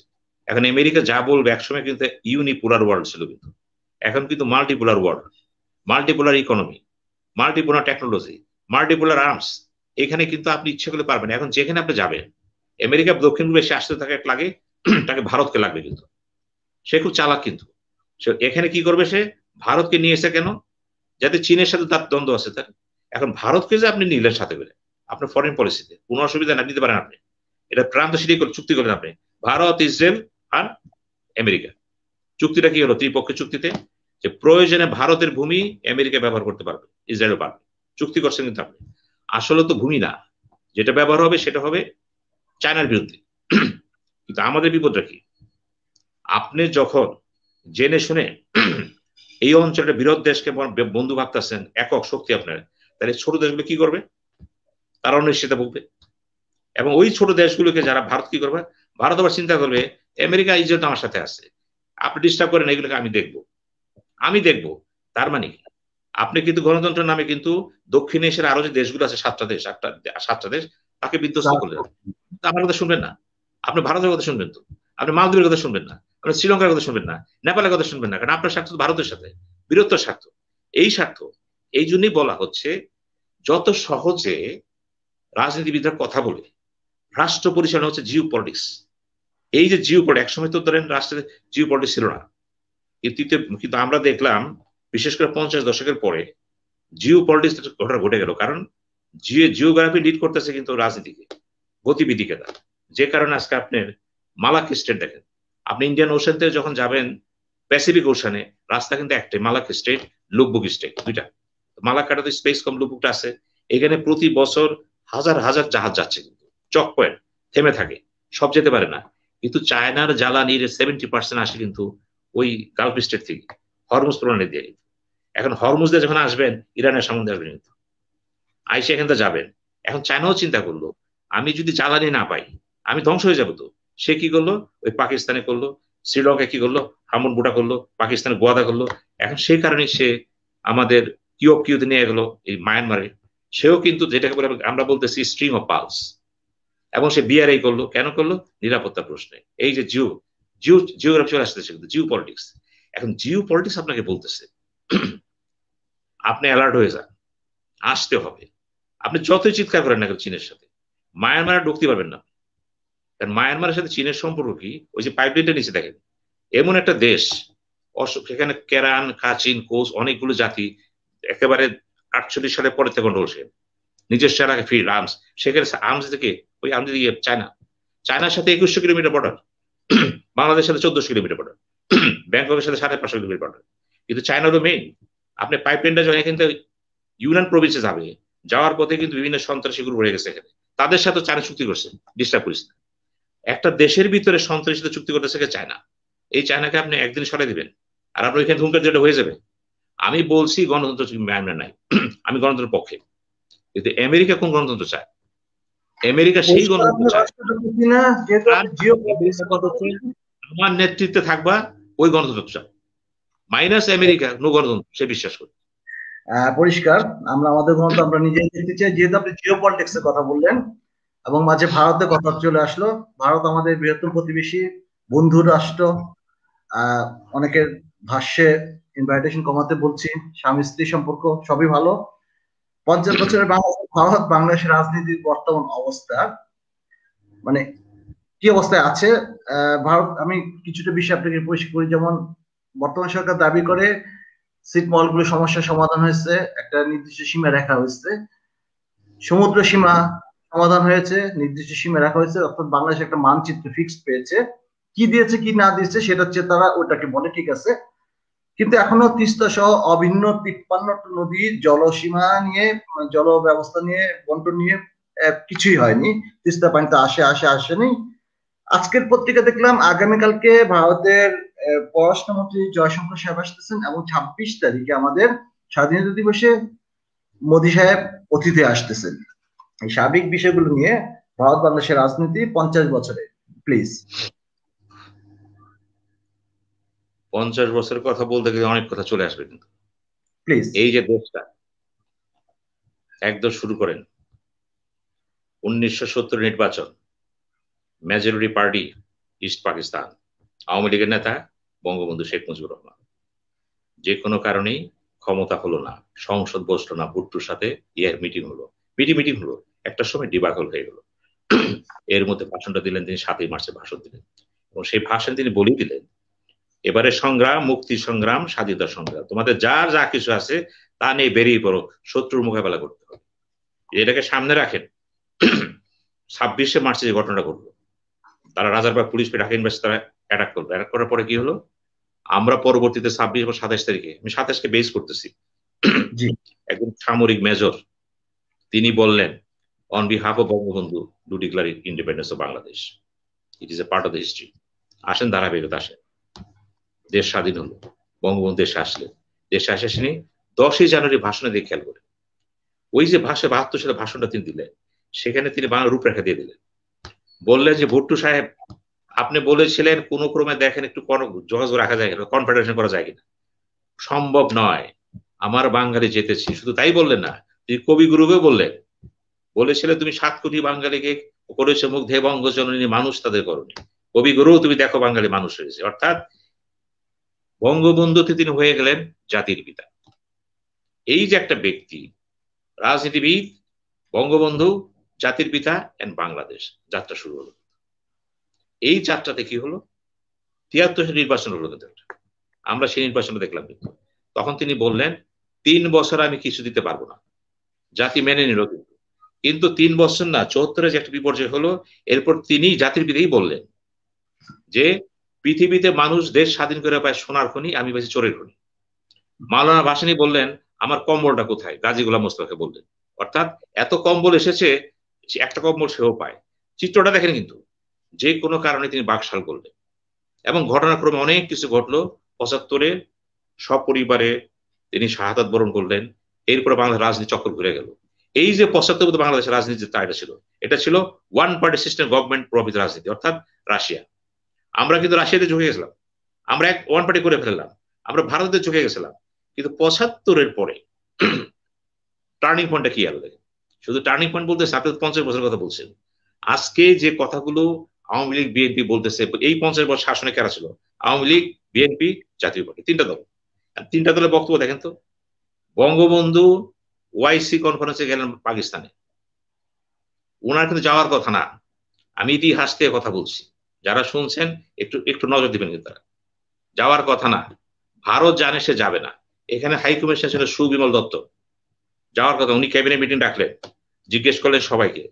এখন আমেরিকা যা বলবে, একসময় কিন্তু ইউনিপোলার ওয়ার্ল্ড ছিল, কিন্তু এখন কিন্তু multipolar world, multipolar economy, multipolar technology, multipolar arms. এখানে কিন্তু আপনি ইচ্ছে করলে পারবেন। এখন যেখানে আপনি যাবেন, আমেরিকা দক্ষিণ পূর্বে এসে আসতে থাকে লাগে, তাকে ভারতকে লাগবে, কিন্তু সে খুব চালাক। কিন্তু এখানে কি করবে, সে ভারতকে নিয়ে এসে কেন, যাতে চীনের সাথে তার দ্বন্দ্ব আছে তার। এখন ভারতকে যে আপনি নিলেন সাথে করে আপনার ফরেন পলিসিতে, কোনো অসুবিধা না, নিতে পারেন আপনি। এটা ট্রাম্প সেটি চুক্তি করেন আপনি, ভারত, ইসরায়েল আর আমেরিকা। চুক্তিটা কি হলো? ত্রিপক্ষীয় চুক্তিতে যে প্রয়োজনে ভারতের ভূমি আমেরিকা ব্যবহার করতে পারবে, ইসরায়েলও পারবে। চুক্তি করছেন কিন্তু আপনি। আসলে তো ভূমি না, যেটা ব্যবহার হবে সেটা হবে চায়নার বিরুদ্ধে। কিন্তু আমাদের বিপদটা কি, আপনি যখন জেনে শুনে এই অঞ্চলের বিরোধ দেশকে বন্ধু ভাবতেছেন, একক শক্তি আপনার, তাহলে ছোট দেশগুলো কি করবে? তারা অনিশ্চিত ভুগবে। এবং ওই ছোট দেশগুলোকে যারা, ভারত কি করবে? ভারত আবার চিন্তা করবে আমেরিকা ইসরায়েল আমার সাথে আছে, আপনি ডিস্টার্ব করেন, এগুলোকে আমি দেখবো। তার মানে কি, আপনি কিন্তু গণতন্ত্রের নামে কিন্তু দক্ষিণ এশিয়ার আরো যে দেশগুলো আছে, সাতটা দেশ, তাকে বিধ্বস্ত করলেন। আমার কথা শুনবেন না, আপনি ভারতের কথা শুনবেন, তো আপনি মালদ্বীপের কথা শুনবেন না, আপনি শ্রীলঙ্কার কথা শুনবেন না, নেপালের কথা শুনবেন না, কারণ আপনার স্বার্থ ভারতের সাথে, বৃহত্তর স্বার্থ। এই স্বার্থ, এই জন্যই বলা হচ্ছে যত সহজে রাজনীতিবিদরা কথা বলে, রাষ্ট্র পরিচালনা হচ্ছে জিও পলিটিক্স। এই যে জিও পলিটিক্স, একসময় তো ধরেন রাষ্ট্রের জিও পলিটিক্স ছিল না, কিন্তু আমরা দেখলাম বিশেষ করে 50 দশকের পরে জিও পলিটিক্স ঘটনা ঘটে গেল। কারণ জিওগ্রাফি লিড করতেছে কিন্তু রাজনীতিকে, গতিবিধিকে। যে কারণে আজকে আপনার মালাক্কি স্ট্রেট দেখেন, আপনি ইন্ডিয়ান ওশেন থেকে যখন যাবেন প্যাসিফিক ওশানে রাস্তা কিন্তু একটাই, মালাক্কা স্ট্রেট, লুকবুক স্ট্রেট, দুইটা। মালাক্কাটাতে স্পেস কম, লুকবুকটা আছে। এখানে প্রতি বছর হাজার হাজার জাহাজ যাচ্ছে, কিন্তু চক পয়েন্ট থেমে থাকে, সব যেতে পারে না। কিন্তু চায়নার জ্বালানির 70% আসে কিন্তু ওই গালফ স্টেট থেকে, হরমুজ প্রণালী দিয়ে। এখন হরমুজ দিয়ে যখন আসবেন, ইরানের সামনে আসবেন কিন্তু, আইসে এখান থেকে যাবেন। এখন চায়নাও চিন্তা করলো, আমি যদি জ্বালানি না পাই আমি ধ্বংস হয়ে যাবো। তো সে কি করলো, ওই পাকিস্তানে করলো, শ্রীলঙ্কা কি করলো, হামুন বুটা করলো, পাকিস্তানে গোয়াদা করলো। এখন সেই কারণে সে আমাদের কিউতে নিয়ে গেলো, এই মায়ানমারে। সেও কিন্তু যেটাকে বলে আমরা বলতেছি স্ট্রিং অফ পালস, এবং সে বিআরআই করলো। কেন করলো? নিরাপত্তা প্রশ্নে। এই যে জিওগ্রাফি চলে আসতেছে, কিন্তু জিও পলিটিক্স। এখন জিও পলিটিক্স আপনাকে বলতেছে আপনি অ্যালার্ট হয়ে যান, আসতে হবে। আপনি যতই চিৎকার করেন না কেন চীনের সাথে, মায়ানমারে ঢুকতে পারবেন না। কারণ মায়ানমারের সাথে চীনের সম্পর্ক কি? ওই যে পাইপলাইনটা নিচে দেখেন, এমন একটা দেশ, সেখানে কেরান, কাচিন, কোচ, অনেকগুলো জাতি একেবারে 48 সালের পরে থেকে কন্ট্রোল, সে নিজস্ব এলাকায় ফিল্ড আর্মস, সেখানে আর্মস থেকে ওই আর্মস দিয়ে চায়নার সাথে 2100 কিলোমিটার বর্ডার, বাংলাদেশের সাথে 1400 কিলোমিটার বর্ডার, ব্যাংককের সাথে 550 কিলোমিটার বর্ডার। কিন্তু চায়না হলো মেইন। আপনি পাইপলাইনটা যখন এখান থেকে ইউনান প্রভিন্সে যাবে, যাওয়ার পথে কিন্তু বিভিন্ন সন্ত্রাসী গ্রুপ রয়ে গেছে এখানে, তাদের সাথে চায়না চুক্তি করছে, ডিস্টার্ব করিস না। একটা দেশের ভিতরে সন্ত্রাসীর সাথে চুক্তি করতেছে চায়না। এই চায়নাকে আপনি একদিন সরাই দিবেন, আর আপনার এখানে হুমকার যেটা হয়ে যাবে। আমি বলছি গণতন্ত্র মায়ানমার নাই, আমি গণতন্ত্রের পক্ষে। কিন্তু আমেরিকা কোন গণতন্ত্র চায়? আমেরিকা সেই গণতন্ত্র চায় আমার নেতৃত্বে থাকবা, ওই গণতন্ত্র চায়। মাইনাস আমেরিকা নো গণতন্ত্র, সে বিশ্বাস করে। পরিষ্কার, আমরা আমাদের গণতন্ত্র আমরা নিজেই দেখতে চাই। যেহেতু আপনি জিও পলিটিক্স এর কথা বললেন এবং মাঝে ভারতের কথা চলে আসলো, ভারত আমাদের বৃহত্তম প্রতিবেশী, বন্ধু রাষ্ট্র। অনেকের ভাষ্যে ইনভাইটেশন কমাতে বলছি, স্বামী স্ত্রী সম্পর্ক সবই ভালো। 50 বছরের ভারত বাংলাদেশের রাজনীতির বর্তমান অবস্থা, মানে কি অবস্থায় আছে ভারত, আমি কিছুটা বিষয় আপনাকে পরিষ্কার করি। যেমন বর্তমান সরকার দাবি করে ছিটমহলগুলো সমস্যার সমাধান হয়েছে, একটা নির্দিষ্ট সীমা রাখা হয়েছে, সমুদ্র সীমা সমাধান হয়েছে, নির্দিষ্ট সীমা রাখা হয়েছে, অর্থাৎ বাংলাদেশ একটা মানচিত্র ফিক্সড পেয়েছে। কি দিয়েছে কি না দিয়েছে সেটা হচ্ছে তারা ওটাকে বলে, ঠিক আছে। কিন্তু এখনো তিস্তা সহ অভিন্ন 53টা নদী জলসীমা নিয়ে, জল ব্যবস্থা নিয়ে, বন্টন নিয়ে কিছুই হয়নি। তিস্তা পানিতে আসেনি। আজকের পত্রিকা দেখলাম আগামীকালকে ভারতের পররাষ্ট্রমন্ত্রী জয়শঙ্কর সাহেব আসতেছেন, এবং 26 তারিখে আমাদের স্বাধীনতা দিবসে মোদী সাহেব অতিথি আসতেছেন। এই সার্বিক বিষয়গুলো নিয়ে ভারত বাংলাদেশের রাজনীতি 50 বছরে, প্লিজ। 50 বছরের কথা বলতে গেলে অনেক কথা চলে আসবে, কিন্তু প্লিজ এই যে দেশটা একদম শুরু করেন 1970 নির্বাচন, majority party east Pakistan, Awami লীগের নেতা বঙ্গবন্ধু শেখ মুজিবুর রহমান। যে কোনো কারণেই ক্ষমতা হলো না, সংসদ বসলো না, ভুট্টোর সাথে মিটিং হলো, একটা সময় ডিবাকল হয়ে গেল। এর মধ্যে ভাষণটা দিলেন তিনি, 7ই মার্চে ভাষণ দিলেন, এবং সেই ভাষণ তিনি বলেই দিলেন এবারে সংগ্রাম, মুক্তি সংগ্রাম, স্বাধীনতা সংগ্রাম, তোমাদের যার যা কিছু আছে তা নিয়ে বেরিয়ে পড়ো, শত্রুর মোকাবেলা করতে হবে। এটাকে সামনে রাখেন। 26শে মার্চে যে ঘটনাটা ঘটলো, তারা রাজারবাগ পুলিশ ঢাকা ইউনিভার্সিটি তারা অ্যাটাক করলো। অ্যাটাক করার পরে কি হলো, আমরা পরবর্তীতে 26 বা 27 তারিখে, আমি 27কে বেস করতেছি, একজন সামরিক মেজর তিনি বললেন, on behalf of Bangabandhu do declare independence of Bangladesh, it is a part of the history. আসেন, ধারাবাহিকতা আসেন। দেশ স্বাধীন হলো, বঙ্গবন্ধু দেশে আসলেন, দেশে আসেনি 10ই জানুয়ারি ভাষণে দিয়ে খেয়াল করে, ওই যে 72 সালে ভাষণটা তিনি দিলেন, সেখানে তিনি বাংলা রূপরেখা দিয়ে দিলেন। বললেন যে ভুট্টো সাহেব, আপনি বলেছিলেন কোন ক্রমে দেখেন একটু যোগাযোগ রাখা যায় কিনা, কনফেডারেশন করা যায় কিনা, সম্ভব নয়, আমার বাঙালি যেতেছি। শুধু তাই বললেন না, তিনি কবিগুরুকে বলেছিলেন তুমি 7 কোটি বাঙালিকে করেছে মুগ্ধে বঙ্গজননী, মানুষ তাদের করণী। কবিগুরু তুমি দেখো বাঙালি মানুষ হয়েছে। অর্থাৎ বঙ্গবন্ধুতে তিনি হয়ে গেলেন জাতির পিতা। এই যে একটা ব্যক্তি, রাজনীতিবিদ, বঙ্গবন্ধু, জাতির পিতা এন্ড বাংলাদেশ, যাত্রা শুরু হলো। এই যাত্রাতে কি হলো, 73 নির্বাচন হলো, আমরা সেই নির্বাচনে দেখলাম। কিন্তু তখন তিনি বললেন 3 বছর আমি কিছু দিতে পারবো না, জাতি মেনে নিল। কিন্তু 3 বছর না, 74-এ যে একটা বিপর্যয় হলো, এরপর তিনি জাতির পিতাই বললেন যে পৃথিবীতে মানুষ দেশ স্বাধীন করে পায় সোনার খনি, আমি পাইছি চোরের খনি। মাওলানা ভাসানী বললেন আমার কম্বলটা কোথায়, গাজী গোলাম মোস্তফাকে বললেন। অর্থাৎ এত কম্বল এসেছে, একটা কম্বল সেও পায়। চিত্রটা দেখেন কিন্তু, যে কোনো কারণে তিনি বাকশাল করলেন এবং ঘটনাক্রমে অনেক কিছু ঘটলো। 75-এ সপরিবারে তিনি শাহাদাত বরণ করলেন। এরপরে বাংলাদেশ রাজনীতি চক্র ঘুরে গেল। এই যে 75 বাংলাদেশের রাজনীতি এটা ছিল ওয়ান পার্টি সিস্টেম গভর্নমেন্ট প্রভাবিত রাজনীতি, অর্থাৎ রাশিয়া। আমরা কিন্তু রাশিয়াতে ঝুঁকে গেছিলাম, আমরা ওয়ান পার্টি করে ফেললাম, আমরা ভারতে ঝুঁকে গেছিলাম। কিন্তু 75-এর পরে টার্নিং পয়েন্টটা কি আলো দেখেন। শুধু টার্নিং পয়েন্ট বলতেছে, আপনি 50 বছরের কথা বলছেন। আজকে যে কথাগুলো আওয়ামী লীগ বিএনপি বলতেছে, এই 50 বছর শাসনে কারা ছিল? আওয়ামী লীগ, বিএনপি, জাতীয় পার্টি, তিনটা দল। তিনটা দলের বক্তব্য দেখেন তো। বঙ্গবন্ধু ওয়াইসি কনফারেন্সে গেলেন পাকিস্তানে, ওনার কিন্তু যাওয়ার কথা না। আমি ইতিহাস থেকে কথা বলছি, যারা শুনছেন একটু একটু নজর দিবেন। কিন্তু তারা যাওয়ার কথা না, ভারত জানে সে যাবে না। এখানে হাই কমিশনার ছিল সুবিমল দত্ত, যাওয়ার কথা। উনি ক্যাবিনেট মিটিং ডাকলেন, জিজ্ঞেস করলেন সবাইকে।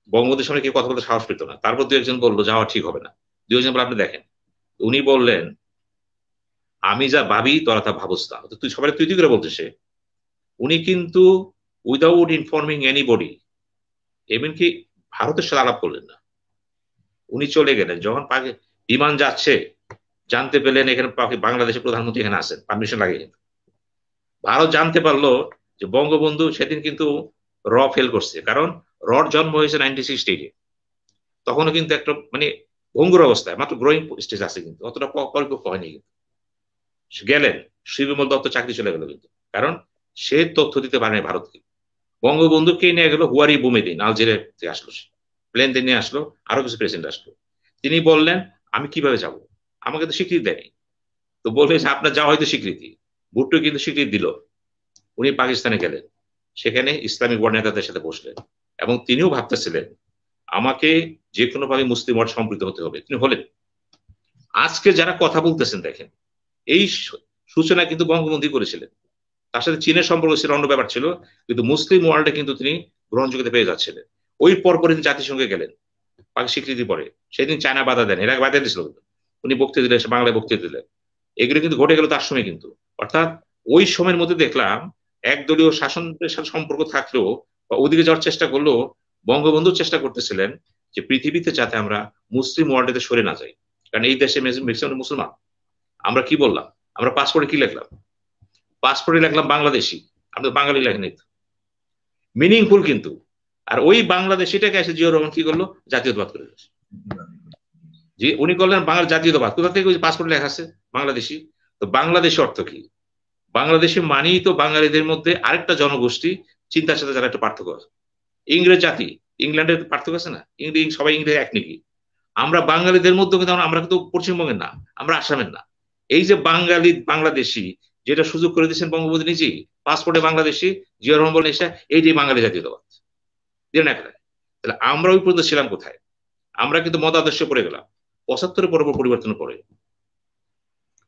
বঙ্গবন্ধুর সামনে কেউ কথা বলতে সাহস পেত না। তারপর দু একজন বললো যাওয়া ঠিক হবে না। দু একজন বলে আপনি দেখেন, উনি বললেন আমি যা ভাবি তোরা তা ভাবস না। তুই সবাই তুই তুই করে বলতে সে। উনি কিন্তু উইদাউট ইনফর্মিং এনিবডি, এমনকি ভারতের সাথে আলাপ করলেন না, উনি চলে গেলেন। যখন বিমান যাচ্ছে জানতে পেলেন এখানে বাংলাদেশের প্রধানমন্ত্রী এখানে আছেন, পারমিশন লাগে। কিন্তু ভারত জানতে পারলো যে বঙ্গবন্ধু সেদিন কিন্তু ফেল করছে, কারণ রড জন্ম হয়েছে 1968-এ। তখনও কিন্তু একটা মানে ভঙ্গুর অবস্থায়, মাত্র গ্রোয়িং স্টেজ আছে, কিন্তু অতটা পরিপক্ক হয়নি। কিন্তু গেলেন, সুবিমল দত্ত চাকরি চলে গেল কিন্তু, কারণ সে তথ্য দিতে পারেনি ভারতকে। বঙ্গবন্ধুকে নিয়ে গেল হুয়ারি বুমেদিন, আলজেরিয়া থেকে আসলো, সে প্লেন দিয়ে নিয়ে আসলো, আরো কিছু প্রেসিডেন্ট আসলো। তিনি বললেন আমি কিভাবে যাব, আমাকে তো স্বীকৃতি দেয়নি। তো বললেন আপনার যাওয়া হয়তো স্বীকৃতি। ভুট্টো কিন্তু স্বীকৃতি দিল। উনি পাকিস্তানে গেলেন, সেখানে ইসলামিক ওয়ার্ড নেতাদের সাথে বসলেন এবং তিনিও ভাবতেছিলেন আমাকে যে কোনো ভাবে মুসলিম ওয়ার্ড সম্পৃক্ত হতে হবে। তিনি হলেন। আজকে যারা কথা বলতেছেন দেখেন, এই সূচনা কিন্তু বঙ্গবন্ধু করেছিলেন। তার সাথে চীনের সম্পর্ক ছিল, অন্য ব্যাপার ছিল, কিন্তু মুসলিম ওয়ার্ল্ডে কিন্তু তিনি গ্রহণযোগ্যতা পেয়ে যাচ্ছিলেন। ওই পরপরই তিনি জাতিসংঘে গেলেন, পাকি স্বীকৃতি পরে। সেদিন চায়না বাধা দেন, এর আগে বাধা দিয়েছিল, উনি বক্তৃতা দিলেন, বাংলায় বক্তৃতা দিলেন। এগুলো কিন্তু ঘটে গেল তার সময় কিন্তু। অর্থাৎ ওই সময়ের মধ্যে দেখলাম একদলীয় শাসনের সাথে সম্পর্ক থাকলেও বা ওদিকে যাওয়ার চেষ্টা করলেও বঙ্গবন্ধু চেষ্টা করতেছিলেন যে পৃথিবীতে যাতে আমরা মুসলিম ওয়ার্ল্ডে সরে না যাই। কারণ এই দেশে ম্যাক্সিমাম মুসলমান। আমরা কি বললাম, আমরা পাসপোর্টে কি লিখলাম? পাসপোর্টে লিখলাম বাংলাদেশি, আমরা বাঙালি লেখেনি। মিনিংফুল কিন্তু। আর ওই বাংলাদেশিটাকে এসে জিয়াউর রহমান কি করলো, জাতীয়তাবাদ করে দিয়েছে। যে উনি করলেন বাংলার জাতীয়তাবাদ। কোথা থেকে পাসপোর্ট লেখা আছে বাংলাদেশি? তো বাংলাদেশি অর্থ কি? বাংলাদেশি মানেই তো বাঙালিদের মধ্যে আরেকটা জনগোষ্ঠী, চিন্তার সাথে যারা একটা পার্থক্য আছে। ইংরেজ জাতি, ইংল্যান্ডের পার্থক্য আছে না, ইংরেজ সবাই ইংরেজ এক নাকি? আমরা বাঙালিদের মধ্যে কিন্তু আমরা কিন্তু পশ্চিমবঙ্গের না, আমরা আসামের না। এই যে বাঙালি বাংলাদেশি, যেটা সুযোগ করে দিয়েছেন বঙ্গবন্ধু নিজেই, পাসপোর্টে বাংলাদেশি, জিয়াউর রহমান বলেন এইটাই বাঙালি জাতীয়তাবাদ। তাহলে আমরা ওই পর্যন্ত ছিলাম কোথায়? আমরা কিন্তু মতাদর্শে পড়ে গেলাম 75-এর পর পরিবর্তন করে,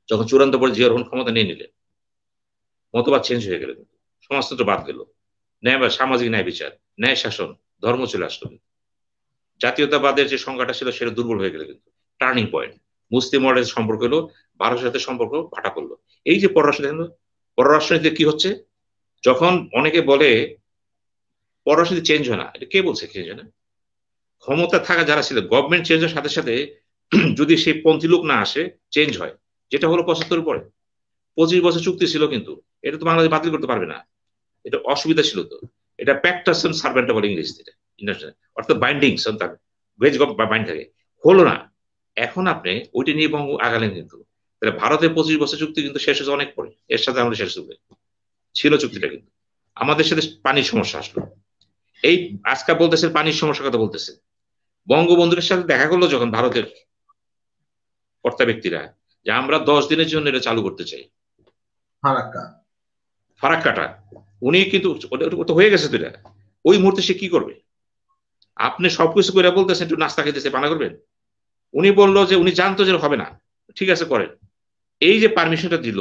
যখন চূড়ান্ত পরে জিয়াউর রহমান ক্ষমতা নিয়ে নিলেন, মতবাদ চেঞ্জ হয়ে গেল, সমাজতন্ত্র বাদ গেল, সামাজিক ন্যায় বিচার, ন্যায় শাসন, ধর্ম চলে আসলো। জাতীয়তাবাদের যে সংজ্ঞাটা ছিল সেটা দুর্বল হয়ে গেল। কিন্তু টার্নিং পয়েন্ট, মুসলিম ওয়ার্ল্ডের সম্পর্ক হলো, ভারতের সাথে সম্পর্ক ভাটা পড়লো। এই যে পররাষ্ট্রনীতিতে কি হচ্ছে, যখন অনেকে বলে পররাষ্ট্রনীতি চেঞ্জ হয় না, এটা কে বলছে চেঞ্জ হয় না? ক্ষমতা থাকা যারা ছিল, গভর্নমেন্ট চেঞ্জের সাথে সাথে যদি সেই পন্থী লোক না আসে, চেঞ্জ হয়। যেটা হলো 75-এর পরে 25 বছর চুক্তি ছিল, কিন্তু এটা তো বাংলাদেশ বাতিল করতে পারবে না। এটা অসুবিধা ছিল তো। এটা প্যাক্টাস এন্ড সার্ভেন্ট বলে ইংরেজিতে, ইন্টারন্যাশনাল, অর্থাৎ বাইন্ডিং বাইন্ড থাকে, হলো না। এখন আপনি ওইটা নিয়ে বঙ্গ আগালেন, কিন্তু তাহলে ভারতের 25 বছর চুক্তি কিন্তু শেষ হয়েছে অনেক পরে। এর সাথে আমাদের শেষ ছিল চুক্তিটা, কিন্তু আমাদের সাথে পানির সমস্যা আসলো। এই আজকে বলতেছে পানির সমস্যার কথা বলতেছে। বঙ্গবন্ধুর সাথে দেখা করলো যখন ভারতের কর্তা ব্যক্তিরা, যে আমরা 10 দিনের জন্য এটা চালু করতে চাই, ফারাক্কাটা, উনি কিন্তু তো হয়ে গেছে। তো ওই মুহূর্তে সে কি করবে? আপনি সবকিছু করে বলতেছেন একটু নাস্তা খেতেছে, পানা করবেন। উনি বললো যে উনি জানতো যে হবে না, ঠিক আছে করেন। এই যে পারমিশনটা দিল,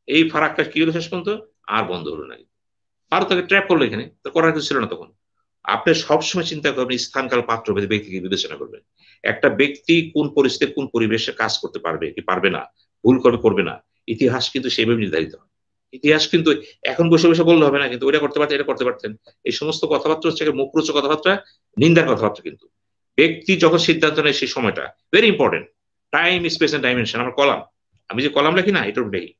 এই ফারাক্কা কি হলো শেষ পর্যন্ত? আর বন্ধ হলো না। ভারত তাকে ট্র্যাপ করলো, এখানে তো করার কিছু ছিল না তখন। আপনি সবসময় চিন্তা করবেন স্থানকাল পাত্র ভেদে ব্যক্তিকে বিবেচনা করবেন। একটা ব্যক্তি কোন পরিস্থিতিতে কোন পরিবেশে কাজ করতে পারবে কি পারবে না, ভুল করবে করবে না, ইতিহাস কিন্তু সেভাবে নির্ধারিত হয়। ইতিহাস কিন্তু এখন বসে বসে বললে হবে না, কিন্তু ওইটা করতে পারতেন, এটা করতে পারতেন, এই সমস্ত কথাবার্তা হচ্ছে মুখরোচক কথাবার্তা, নিন্দার কথাবার্তা। কিন্তু ব্যক্তি যখন সিদ্ধান্ত নেয় সেই সময়টা very important. Time, space and dimension, আমার কলাম, আমি যে কলাম লেখি না, এটার দেখি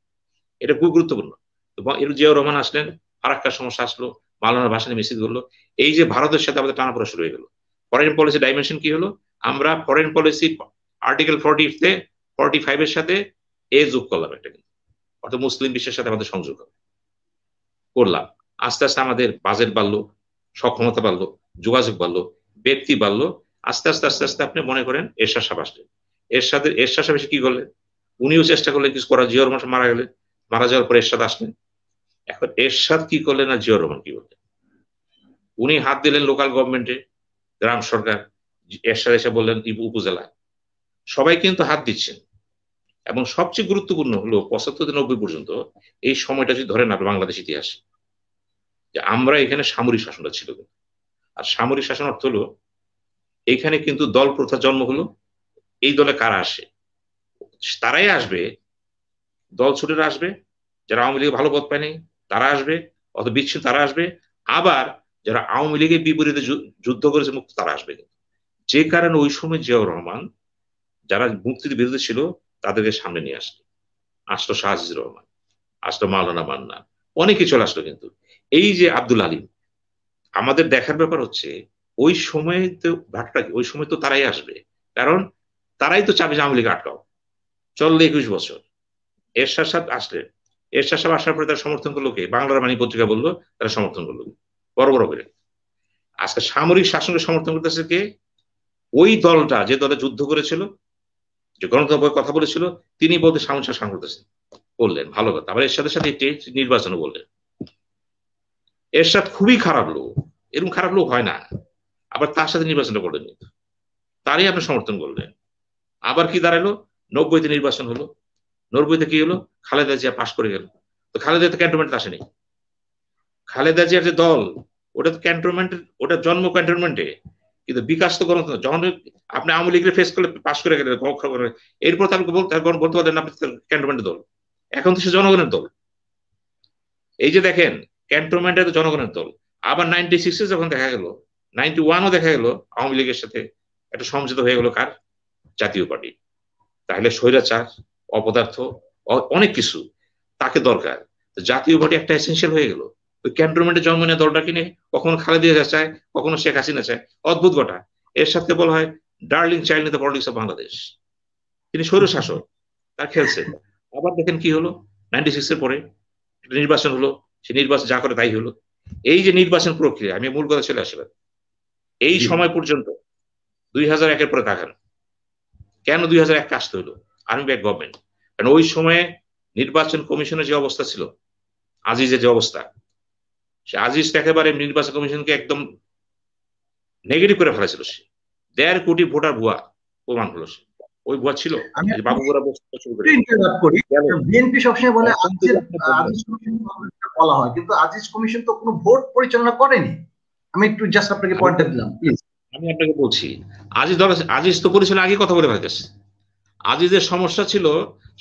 এটা খুব গুরুত্বপূর্ণ। এর জিয়াউর রহমান আসলেন, ফারাক্কার সমস্যা আসলো, মাওলানা ভাসানী মিছিল করলো, এই যে ভারতের সাথে আমাদের টানাপোড়া শুরু হয়ে গেল। ফরেন পলিসি ডাইমেনশন কি হলো? আমরা ফরেন পলিসি আর্টিকেল 45 এর সাথে এ যোগ করলাম একটা, কিন্তু অর্থাৎ মুসলিম বিশ্বের সাথে আমাদের সংযোগ করলাম। আস্তে আস্তে আমাদের বাজেট বাড়লো, সক্ষমতা বাড়লো, যোগাযোগ বাড়লো, ব্যক্তি বাড়লো। আস্তে আস্তে আস্তে আস্তে আপনি মনে করেন এরশাদ সাহেব আসলেন। এরশাদ সাহেব এসে কি করলেন? উনিও চেষ্টা করলেন কিছু করার, জিয়াউর রহমান মারা গেলেন, মারা যাওয়ার পর এরশাদ আসলেন। এখন এরশাদ কি করলেন আর জিয়াউর রহমান কি করলেন? উনি হাত দিলেন লোকাল গভর্নমেন্টে, গ্রাম সরকার। এরশাদ এসে বললেন উপজেলা। সবাই কিন্তু হাত দিচ্ছেন। এবং সবচেয়ে গুরুত্বপূর্ণ হলো 75-90 পর্যন্ত এই সময়টা যদি ধরেন আপনি বাংলাদেশ ইতিহাসে, যে আমরা এখানে সামরিক শাসনটা ছিল। আর সামরিক শাসন অর্থ হলো এখানে কিন্তু দল প্রথা জন্ম হলো। এই দলে কারা আসে? তারাই আসবে, দল ছুটেরা আসবে, যারা আওয়ামী লীগে ভালো পদ পায়নি তারা আসবে, অত বিচ্ছিন্ন তারা আসবে, আবার যারা আওয়ামী লীগের বিপরীতে যুদ্ধ করেছে মুক্ত তারা আসবে। যে কারণে ওই সময় জিয়াউর রহমান যারা মুক্তির বিরোধী ছিল তাদেরকে সামনে নিয়ে আসলো শাহ আজিজুর রহমান, আসলো মাওলানা মান্নান, অনেকে চলে আসলো। কিন্তু এই যে আব্দুল আলীম, আমাদের দেখার ব্যাপার হচ্ছে ওই সময় তো ভাটটা, ওই সময় তো তারাই আসবে, কারণ তারাই তো চাবে আওয়ামী লীগ আটকাও। চললে 21 বছর। এরশাদ সাহেব আসলেন, এরশাদ সাহেব আসার পরে তারা সমর্থন করলো কে? বাংলার বাণী পত্রিকা বললো তারা সমর্থন করলো বড় বড় করে। আজকে সামরিক শাসনকে সমর্থন করতেছে কে? ওই দলটা যে দলে যুদ্ধ করেছিল, যে গণতন্ত্রের কথা বলেছিল, তিনি বলতে সামরিক শাসন করতেছেন, বললেন ভালো কথা। আবার এর সাথে সাথে নির্বাচনও বললেন। এরশাদ খুবই খারাপ লোক, এরকম খারাপ লোক হয় না। আবার তার সাথে নির্বাচনটা করলেন, তারই আপনি সমর্থন করলেন। আবার কি দাঁড়ালো? 90-তে নির্বাচন হলো। 90-তে কি হলো? খালেদা জিয়া পাশ করে গেল। তো খালেদা তো ক্যান্টনমেন্ট আসেনি। খালেদা জিয়ার যে দল, ওটা তো ক্যান্টনমেন্ট, ওটা জন্ম ক্যান্টনমেন্টে, কিন্তু বিকাশ তো গণতন্ত্র। যখন আপনি আওয়ামী লীগের ফেস করলে পাশ করে গেলেন, এরপর তাকে বলতে পারলেন আপনি ক্যান্টনমেন্টের দল। এখন তো সে জনগণের দল। এই যে দেখেন, ক্যান্টনমেন্টে তো জনগণের দল। আবার 96-এ যখন দেখা গেল, 91-ও দেখা গেল আওয়ামী লীগের সাথে একটা সমঝোতা হয়ে গেল কার? জাতীয় পার্টি। তাহলে স্বৈরাচার, অপদার্থ, অনেক কিছু তাকে দরকার। জাতীয় পার্টি একটা এসেনশিয়াল হয়ে গেল। ওই ক্যান্টনমেন্টে জন্ম নেওয়া দলটা কিনে কখনো খালেদা জিয়া চায়, কখনো শেখ হাসিনা চায়। অদ্ভুত ঘটা। এর সাথে বলা হয় darling child in the politics of Bangladesh. তিনি স্বৈরশাসক, তার খেলছেন। আবার দেখেন কি হলো, 96-এর পরে নির্বাচন হলো, সে নির্বাচন যা করে তাই হলো। এই যে নির্বাচন প্রক্রিয়া, আমি মূল কথা চলে আসলাম। এই সময় পর্যন্ত 2001-এর পরে তাকান, কেন 2001 আসতে হলো? Army back government. কারণ ওই সময়ে নির্বাচন কমিশনের যে অবস্থা ছিল, আজিজের যে অবস্থা, সে আজিজ একেবারে নির্বাচন কমিশনকে একদম নেগেটিভ করে ফেলেছিল। সে 1.5 কোটি ভোটার ভুয়া প্রমাণ হলো। সে ওই ভুয়া ছিল। বাবু ভুয়া বিএনপি সবসময় বলে আজিজ কমিশন বলা হয়, কিন্তু আজিজ কমিশন তো কোনো ভোট পরিচালনা করেনি। আমি একটু জাস্ট আপনাকে পয়েন্টটা দিলাম, প্লিজ। আমি আপনাকে বলছি, আজিজ তো পরিচালনা আগে কথা বলে ফেলেছে। আজিজের সমস্যা ছিল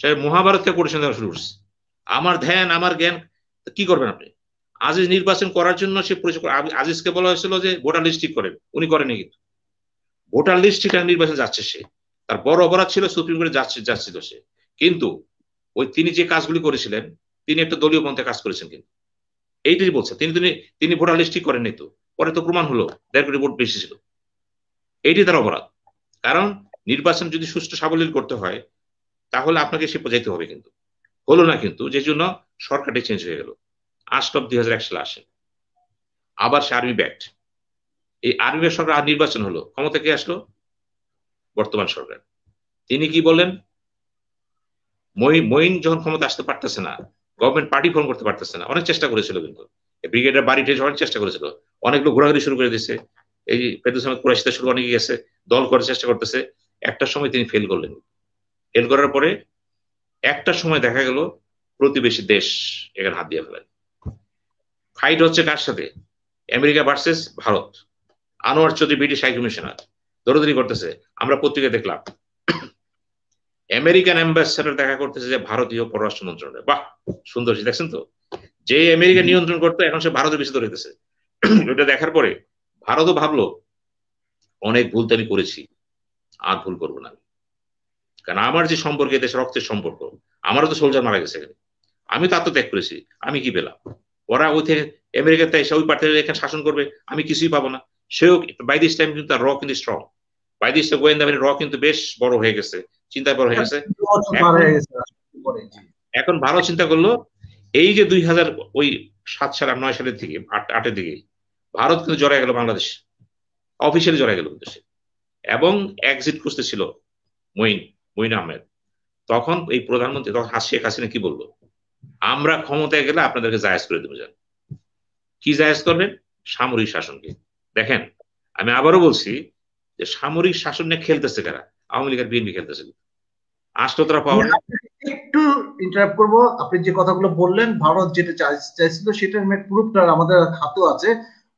সে মহাভারতকে পরিচালনা দেওয়া শুরু করছে। আমার ধ্যান আমার জ্ঞান, কি করবেন আপনি? আজিজ নির্বাচন করার জন্য সে আজিজকে বলা হয়েছিল যে ভোটার লিস্ট ঠিক করেন, উনি করেনি। কিন্তু ভোটার লিস্ট ঠিক নির্বাচন যাচ্ছে সে, তার বড় অপরাধ ছিল সুপ্রিম কোর্টে যাচ্ছিল সে। কিন্তু ওই তিনি যে কাজগুলি করেছিলেন, তিনি একটা দলীয় পন্থে কাজ করেছেন। কিন্তু এইটাই বলছে, তিনি ভোটার লিস্ট ঠিক করেননি। তো পরে তো প্রমাণ হলো 1.5 কোটি ভোট বেশি ছিল। এইটি তার অপরাধ। কারণ নির্বাচন যদি সুষ্ঠু সাবলীল করতে হয় তাহলে আপনাকে সে যেতে হবে, কিন্তু হলো না। কিন্তু যে জন্য সরকারটি চেঞ্জ হয়ে গেল। আসলো 2001 সালে আসে, আবার সে আর্মি ব্যাক্ট। এই আর্মি ব্যাক্ট সরকার নির্বাচন হলো, ক্ষমতা কে আসলো? বর্তমান সরকার। তিনি কি বলেন? মঈন যখন ক্ষমতা আসতে পারতেছে না, গভর্নমেন্ট পার্টি ফর্ম করতে পারতেছে না, অনেক চেষ্টা করেছিল। কিন্তু ব্রিগেডের বাড়িতে অনেক চেষ্টা করেছিল, অনেক লোক ঘোরাঘুরি শুরু করে দিয়েছে। এই ফেরদৌস আহমেদ কুরাইশিতে শুরু অনেকে গেছে, দল করার চেষ্টা করতেছে। একটা সময় তিনি ফেল করলেন। ফেল করার পরে একটা সময় দেখা গেল প্রতিবেশী দেশ এখানে হাত দিয়ে ফেলেন। ফাইট হচ্ছে কার সাথে? America versus Bharat. Anwar Chowdhury British high commissioner দৌড়দৌড়ি করতেছে, আমরা পত্রিকায় দেখলাম। আমেরিকান অ্যাম্বাসেডর দেখা করতেছে যে ভারতীয় পররাষ্ট্র মন্ত্রণালয়। বাহ, সুন্দর, দেখছেন তো, যে আমেরিকা নিয়ন্ত্রণ করতো এখন সে ভারতের বেশি ধরেছে। এটা দেখার পরে ভারতও ভাবলো অনেক ভুল তো আমি করেছি, আর ভুল করবো না। কারণ আমার যে সম্পর্ক, দেশের রক্তের সম্পর্ক, আমারও তো সোলজার মারা গেছে এখানে, আমি তো আত্মত্যাগ করেছি, আমি কি পেলাম? ওরা ওই থেকে আমেরিকাতে এসে ওই পার্টি এখানে শাসন করবে, আমি কিছুই পাবো না। সেও বাই দিস টাইম কিন্তু র কিন্তু স্ট্রং, বাই দিস গোয়েন্দা বাহিনী র কিন্তু বেশ বড় হয়ে গেছে, চিন্তা বড় হয়ে গেছে। এখন ভারত চিন্তা করলো এই যে 2007 সাল 9 সালের দিকে 8-এর দিকে ভারত কিন্তু জড়াই গেল বাংলাদেশ, অফিসিয়ালি জড়াই গেল দেশে, এবং এক্সিট খুঁজতেছিল মঈন আহমেদ। তখন এই প্রধানমন্ত্রী, তখন শেখ হাসিনা কি বললো, আমরা ক্ষমতায় গেলে আপনাদেরকে জায়েজ করে দেবো। যান, কি জায়েজ করবেন? সামরিক শাসনকে। দেখেন, আমি আবারও বলছি যে সামরিক শাসন নিয়ে খেলতেছে কারা? আওয়ামী লীগ আর বিএনপি খেলতেছে। আসলে তারা পাওয়ার একটু ইন্টারাপ্ট করবো, আপনি যে কথাগুলো বললেন ভারত যেটা চাইছিল সেটার প্রুফটা আমাদের হাতেও আছে।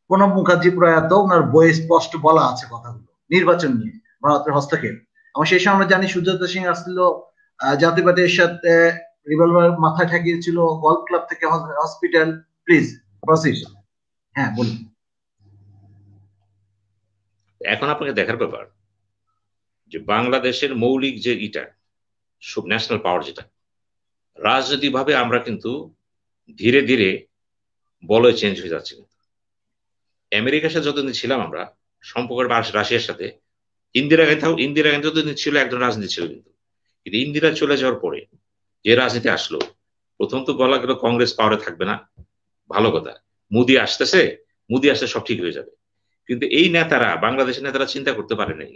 প্রণব মুখার্জি প্রয়াত, ওনার বইয়ে স্পষ্ট বলা আছে কথাগুলো নির্বাচন নিয়ে ভারতের হস্তক্ষেপ। এবং সেই সময় আমরা জানি সুজাতা সিং আসছিল জাতীয় পার্টির সাথে, রিভলভার মাথায় ঠেকিয়েছিল, গল্ফ ক্লাব থেকে হসপিটাল। Please proceed. হ্যাঁ বলুন। এখন আপনাকে দেখার ব্যাপার যে বাংলাদেশের মৌলিক যে ন্যাশনাল পাওয়ার, যেটা রাজনৈতিক ভাবে আমরা কিন্তু ধীরে ধীরে বলয় চেঞ্জ হয়ে যাচ্ছে। কিন্তু আমেরিকার সাথে যতদিন ছিলাম আমরা সম্পর্ক, রাশিয়ার সাথে, ইন্দিরা গান্ধী যতদিন ছিল একজন রাজনীতি ছিল, কিন্তু ইন্দিরা চলে যাওয়ার পরে যে রাজনীতি আসলো, প্রথম তো বলা গেল কংগ্রেস পাওয়ারে থাকবে না, ভালো কথা, মোদি আসতেছে, মোদি আসলে সব ঠিক হয়ে যাবে। কিন্তু এই নেতারা, বাংলাদেশের নেতারা চিন্তা করতে পারে নাই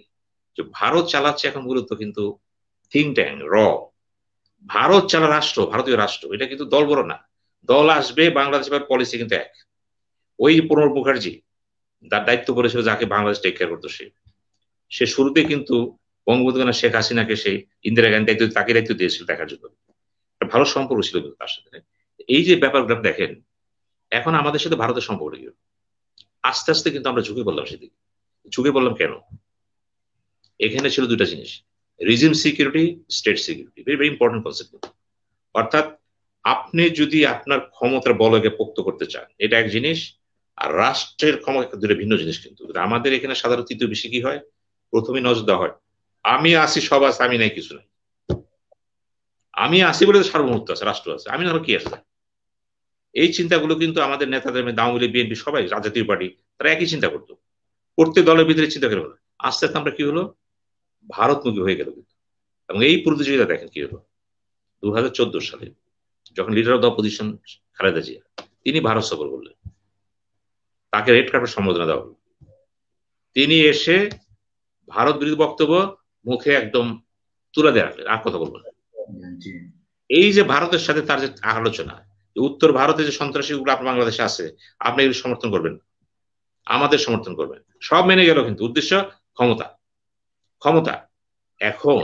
যে ভারত চালাচ্ছে এখন মূলত কিন্তু থিঙ্ক ট্যাঙ্ক ভারত চালা রাষ্ট্র, ভারতীয় রাষ্ট্র, এটা কিন্তু দল বড় না। দল আসবে, বাংলাদেশের পলিসি কিন্তু এক। ওই প্রণব মুখার্জি তার দায়িত্ব করেছিল, যাকে বাংলাদেশ টেক কেয়ার করতো, সে শুরুতে কিন্তু বঙ্গবন্ধু শেখ হাসিনাকে সেই ইন্দিরা গান্ধী তাকে দায়িত্ব দিয়েছিল দেখার জন্য। ভালো সম্পর্ক ছিল কিন্তু তার সাথে। এই যে ব্যাপারগুলো দেখেন, এখন আমাদের সাথে ভারতের সম্পর্ক কি, আস্তে আস্তে কিন্তু আমরা ঝুঁকে পড়লাম সেদিকে। ঝুঁকে পড়লাম কেন? এখানে ছিল দুটা জিনিস, regime security, state security, very very important concept. অর্থাৎ আপনি যদি আপনার ক্ষমতার বলকে পোক্ত করতে চান, এটা এক জিনিস, আর রাষ্ট্রের ক্ষমতা দুটো ভিন্ন জিনিস। কিন্তু আমাদের এখানে সাধারণত তৃতীয় বেশি কি হয়, প্রথমে নজর দেওয়া হয় আমি আসি, সব আছে, আমি নাই, কিছু নাই। আমি আসি বলে সার্বভৌমত্ব আছে, রাষ্ট্র আছে, আমি না কি আছে। এই চিন্তাগুলো কিন্তু আমাদের নেতাদের, আওয়ামী লীগ, বিএনপি, সবাই জাতীয় পার্টি, তারা একই চিন্তা করতো। প্রত্যেক দলের ভিতরে চিন্তা করে হলো। আস্তে আস্তে আমরা কি হলো, ভারতমুখী হয়ে গেল। এবং এই প্রতিযোগিতা দেখেন কি হলো 2014 সালে, যখন leader of the opposition Khaleda Zia, তিনি ভারত সফর করলেন, তাকে রেড কার্পেট সম্বোধনা দেওয়া হলো। তিনি এসে ভারত বিরোধী বক্তব্য মুখে একদম তুলে দেওয়া, আর কথা বলবো না। এই যে ভারতের সাথে তার যে আলোচনা, উত্তর ভারতে যে সন্ত্রাসীগুলো আপনার বাংলাদেশে আছে, আপনি এগুলো সমর্থন করবেন, আমাদের সমর্থন করবেন, সব মেনে গেল। কিন্তু উদ্দেশ্য ক্ষমতা, ক্ষমতা। এখন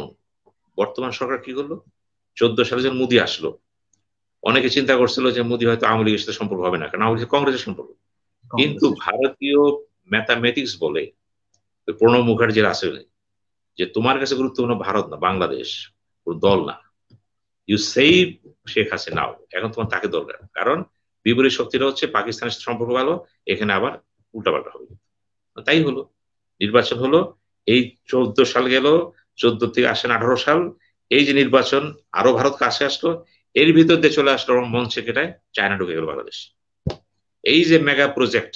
বর্তমান সরকার কি করলো, 14 সালে যখন মোদি আসলো, অনেকে চিন্তা করছিল যে মোদি হয়তো আওয়ামী লীগের সাথে সম্পর্ক হবে না, কারণ আওয়ামী লীগ কংগ্রেসের সম্পর্ক। কিন্তু ভারতীয় ম্যাথামেটিক্স বলে, প্রণব মুখার্জির আসলে, যে তোমার কাছে গুরুত্বপূর্ণ ভারত না, বাংলাদেশ, দল না। ইউ সেভ শেখ হাসিনাও, এখন তোমার তাকে দরকার। কারণ বিপরীত শক্তিটা হচ্ছে পাকিস্তানের সাথে সম্পর্ক ভালো, এখানে আবার উল্টাপাল্টা হবে। তাই হলো, নির্বাচন হলো। এই 14 সাল গেল, 14 থেকে আসেন 18 সাল, এই যে নির্বাচন, আরো ভারত কাছে আসলো, এর ভিতর দিয়ে চলে আসলো মঞ্চে কেটায় চায়না ঢুকে গেল বাংলাদেশ। এই যে মেগা প্রজেক্ট,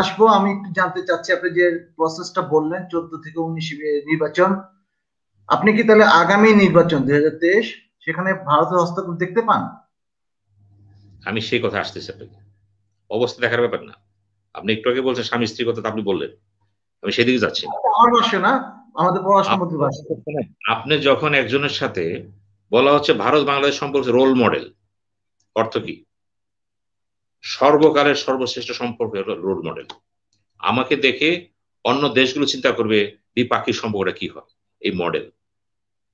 আসবো। আমি একটু জানতে চাচ্ছি, আপনি যে প্রসেসটা বললেন 14 থেকে 19 নির্বাচন, আপনি কি তাহলে আগামী নির্বাচন 2023 সেখানে ভারতের হস্তক্ষেপ দেখতে পান? আমি সেই কথা আসতেছি, আপনাকে অবস্থা দেখার ব্যাপার না। আপনি একটু আগে বলছেন স্বামী স্ত্রীর কথা, আপনি বললেন, আমি সেদিকে যাচ্ছি না। আমার ভাষ্য না, আমাদের পররাষ্ট্রমন্ত্রীর ভাষ্য। আপনি যখন একজনের সাথে বলা হচ্ছে ভারত বাংলাদেশ সম্পর্কে রোল মডেল, অর্থ কি? সর্বকালের সর্বশ্রেষ্ঠ সম্পর্ক রোল মডেল। আমাকে দেখে অন্য দেশগুলো চিন্তা করবে দ্বিপাক্ষিক সম্পর্কটা কি হয়, এই মডেল।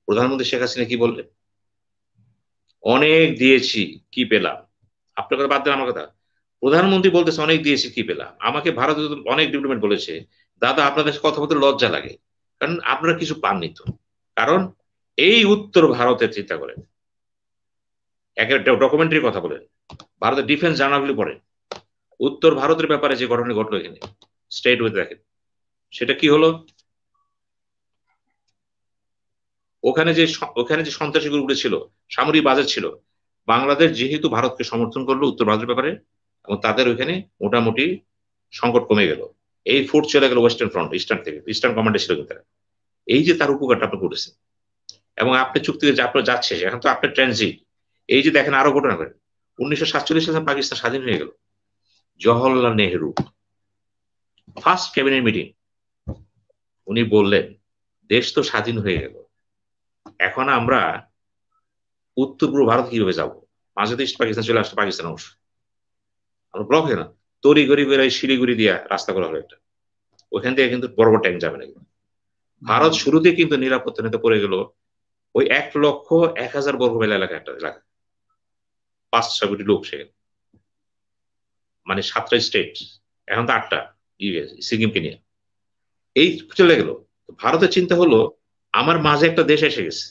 প্রধানমন্ত্রী শেখ হাসিনা কি বললেন, অনেক দিয়েছি, কি পেলাম? আপনার কথা বাদ দেন, আমার কথা, প্রধানমন্ত্রী বলতেছে অনেক দিয়েছি কি পেলাম, আমাকে ভারত অনেক ডিপ্লোমেট বলেছে দাদা আপনাদের সাথে কথা বলতে লজ্জা লাগে, কারণ আপনারা কিছু পাননি তো। কারণ এই উত্তর ভারতের চিন্তা করেন, একটা ডকুমেন্টারি কথা বলেন, ভারতের ডিফেন্স জার্নালগুলি পড়েন, উত্তর ভারতের ব্যাপারে যে ঘটনা ঘটলো এখানে স্ট্রেট ওয়ে দেখেন সেটা কি হলো। ওখানে যে সন্ত্রাসী গ্রুপগুলো ছিল, সামরিক বাজেট ছিল, বাংলাদেশ যেহেতু ভারতকে সমর্থন করলো উত্তর ভারতের ব্যাপারে, এবং তাদের ওইখানে মোটামুটি সংকট কমে গেল। এই ফোর্স চলে গেল ওয়েস্টার্ন ফ্রন্ট, ইস্টার্ন থেকে, ইস্টার্ন কমান্ডে ছিল কিন্তু তারা। এই যে তার উপকারটা আপনি করেছেন, এবং আপনি চুক্তিতে আপনার যাচ্ছে এখন তো আপনার ট্রানজিট। এই যে দেখেন আরো ঘটনা করেন, 1947 সালে পাকিস্তান স্বাধীন হয়ে গেল, Jawaharlal Nehru first cabinet meeting, উনি বললেন দেশ তো স্বাধীন হয়ে গেল, এখন আমরা উত্তর পূর্ব ভারত কিভাবে যাবো, মাঝে তো ইস্ট পাকিস্তান চলে আসতো, পাকিস্তান অংশ আমরা ব্লক হয়ে না, তরি গড়ি করে শিলিগুড়ি দিয়া রাস্তা করা হলো একটা, ওইখান থেকে কিন্তু বড় বড় ট্যাঙ্ক যাবে না। ভারত শুরুতে কিন্তু নিরাপত্তা নিতে পড়ে গেল ওই 1,01,000 বর্গ মাইল এলাকা, একটা এলাকা 5-6 কোটি লোক সেখানে, মানে 7টা স্টেট, এখন তো 8টা সিকিমকে নিয়ে এই চলে গেল। ভারতের চিন্তা হলো আমার মাঝে একটা দেশ এসে গেছে,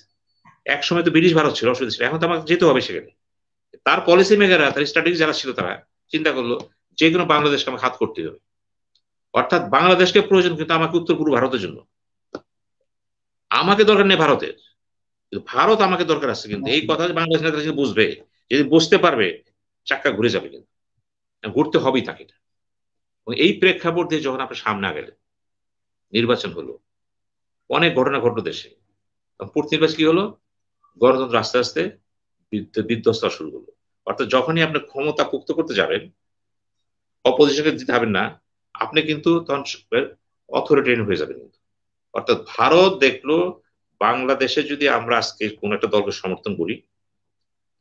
এক সময় তো ব্রিটিশ ভারত ছিল, অসুবিধা ছিল, এখন তো আমাকে যেতে হবে সেখানে। তার পলিসি মেকাররা, তার স্ট্র্যাটেজি যারা ছিল, তারা চিন্তা করলো যে কোনো বাংলাদেশকে আমাকে হাত করতে হবে, অর্থাৎ বাংলাদেশকে প্রয়োজন কিন্তু আমাকে উত্তর পূর্ব ভারতের জন্য, আমাকে দরকার নেই ভারতের, কিন্তু ভারত আমাকে দরকার আছে। কিন্তু এই কথা বাংলাদেশ নেতারা যদি বুঝবে, যদি বুঝতে পারবে, চাক্কা ঘুরে যাবে, কিন্তু ঘুরতে হবেই তাকে। এই প্রেক্ষাপট দিয়ে যখন আপনার সামনে গেলেন, নির্বাচন হলো, অনেক ঘটনা ঘটলো দেশে, পূর্তি নির্বাচন কি হলো, গণতন্ত্র আস্তে আস্তে বিধ্বস্ত শুরু হলো। অর্থাৎ যখনই আপনি ক্ষমতা পুক্ত করতে যাবেন, অপোজিশনকে দিতে হবেন না, আপনি কিন্তু তখন অথরিটেরিয়ান হয়ে যাবেন কিন্তু। অর্থাৎ ভারত দেখলো বাংলাদেশে যদি আমরা আজকে কোন একটা দলকে সমর্থন করি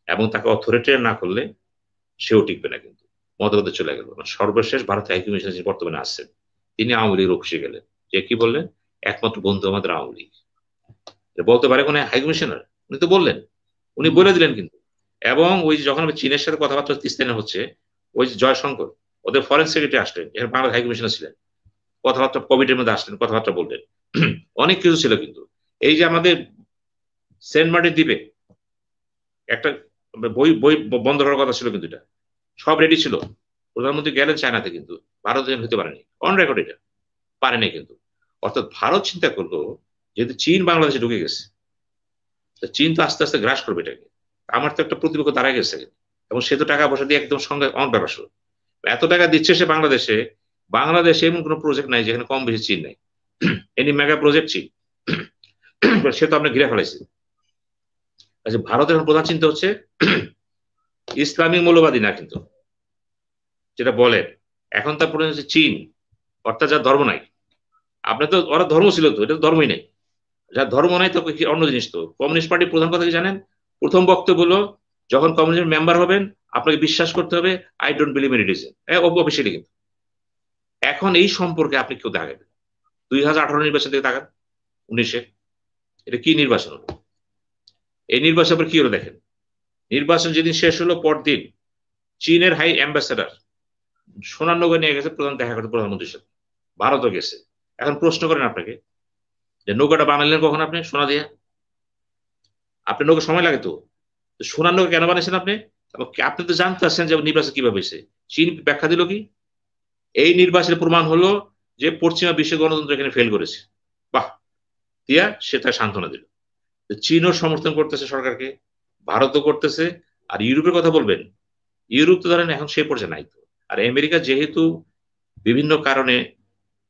এবং তাকে অথরিটেরিয়ান না করলে সেও টিকবে না, কিন্তু মতবাদে চলে গেল। সর্বশেষ ভারত হাইকমিশন যিনি বর্তমানে আসছেন, তিনি আওয়ামী লীগ রক্ষে গেলেন, যে কি বললেন, একমাত্র বন্ধু আমাদের আওয়ামী লীগ। বলতে পারে কোন হাইকমিশনার, উনি তো বললেন, উনি বলে দিলেন কিন্তু। এবং ওই যখন চীনের সাথে কথাবার্তা তিস্তানে হচ্ছে, ওই জয়শঙ্কর ওদের ফরেন সেক্রেটারি আসলেন, এর বাংলা হাইকমিশনার ছিলেন, কথাবার্তা কোভিডের মধ্যে আসলেন, কথাবার্তা বললেন, অনেক কিছু ছিল কিন্তু। এই যে আমাদের সেন্ট মার্টিন দ্বীপে একটা বই বই বন্ধ করার কথা ছিল, কিন্তু এটা সব রেডি ছিল, প্রধানমন্ত্রী গেলেন চায়নাতে, কিন্তু ভারত হতে পারেনি, অন রেকর্ড এটা পারেনি কিন্তু। অর্থাৎ ভারত চিন্তা করলো যেহেতু চীন বাংলাদেশে ঢুকে গেছে, চীন তো আস্তে আস্তে গ্রাস করবে এটাকে, আমার তো একটা প্রতিপক্ষ দাঁড়া গেছে, এবং সে তো টাকা পয়সা দিয়ে একদম সঙ্গে অন ব্যাপার শুরু, এত টাকা দিচ্ছে সে বাংলাদেশে। বাংলাদেশে এমন কোনো প্রজেক্ট নাই যেখানে কম বেশি চীন নাই, এনি মেগা প্রজেক্ট চীন, সে তো আপনি ঘিরে ফেলাইছে। আচ্ছা, ভারতের প্রধান চিন্তা হচ্ছে ইসলামিক মৌলবাদী না, কিন্তু যেটা বলেন এখন তার প্রধান হচ্ছে চীন, অর্থাৎ যার ধর্ম নাই। আপনার তো ওরা ধর্ম ছিল, তো এটা তো ধর্মই নেই, যার ধর্ম নাই তো অন্য জিনিস। তো কমিউনিস্ট পার্টির প্রধান কথা কি জানেন, প্রথম বক্তব্য হলো যখন কমিউনিস্ট মেম্বার হবেন আপনাকে বিশ্বাস করতে হবে I don't believe in religion, officially. কিন্তু এখন এই সম্পর্কে আপনি কেউ দেখাবেন, 2018 নির্বাচন থেকে তাকান, 19-এ এটা কি নির্বাচন হলো, এই নির্বাচন কি হলো দেখেন। নির্বাচন যেদিন শেষ হলো পরদিন চীনের হাই অ্যাম্বাসেডার সোনার নৌকা নিয়ে গেছে প্রধান দেখা করতে প্রধানমন্ত্রীর সাথে, ভারতও গেছে। এখন প্রশ্ন করেন আপনাকে যে নৌকাটা বানালেন কখন আপনি সোনা দিয়ে, আপনার নৌকা সময় লাগে তো, সোনার নৌকা কেন বানিয়েছেন আপনি? আপনি তো জানতে আসছেন যে নির্বাচন কিভাবে হয়েছে, চীন ব্যাখ্যা দিল কি, এই নির্বাচনের প্রমাণ হলো যে পশ্চিমা বিশ্ব গণতন্ত্র এখানে ফেল করেছে, বাহ দিয়া সে তার সান্ত্বনা দিল। চীনও সমর্থন করতেছে সরকারকে, ভারতও করতেছে, আর ইউরোপের কথা বলবেন, ইউরোপ তো ধরেন এখন সে পর্যায়ে নাই তো। আর আমেরিকা যেহেতু বিভিন্ন কারণে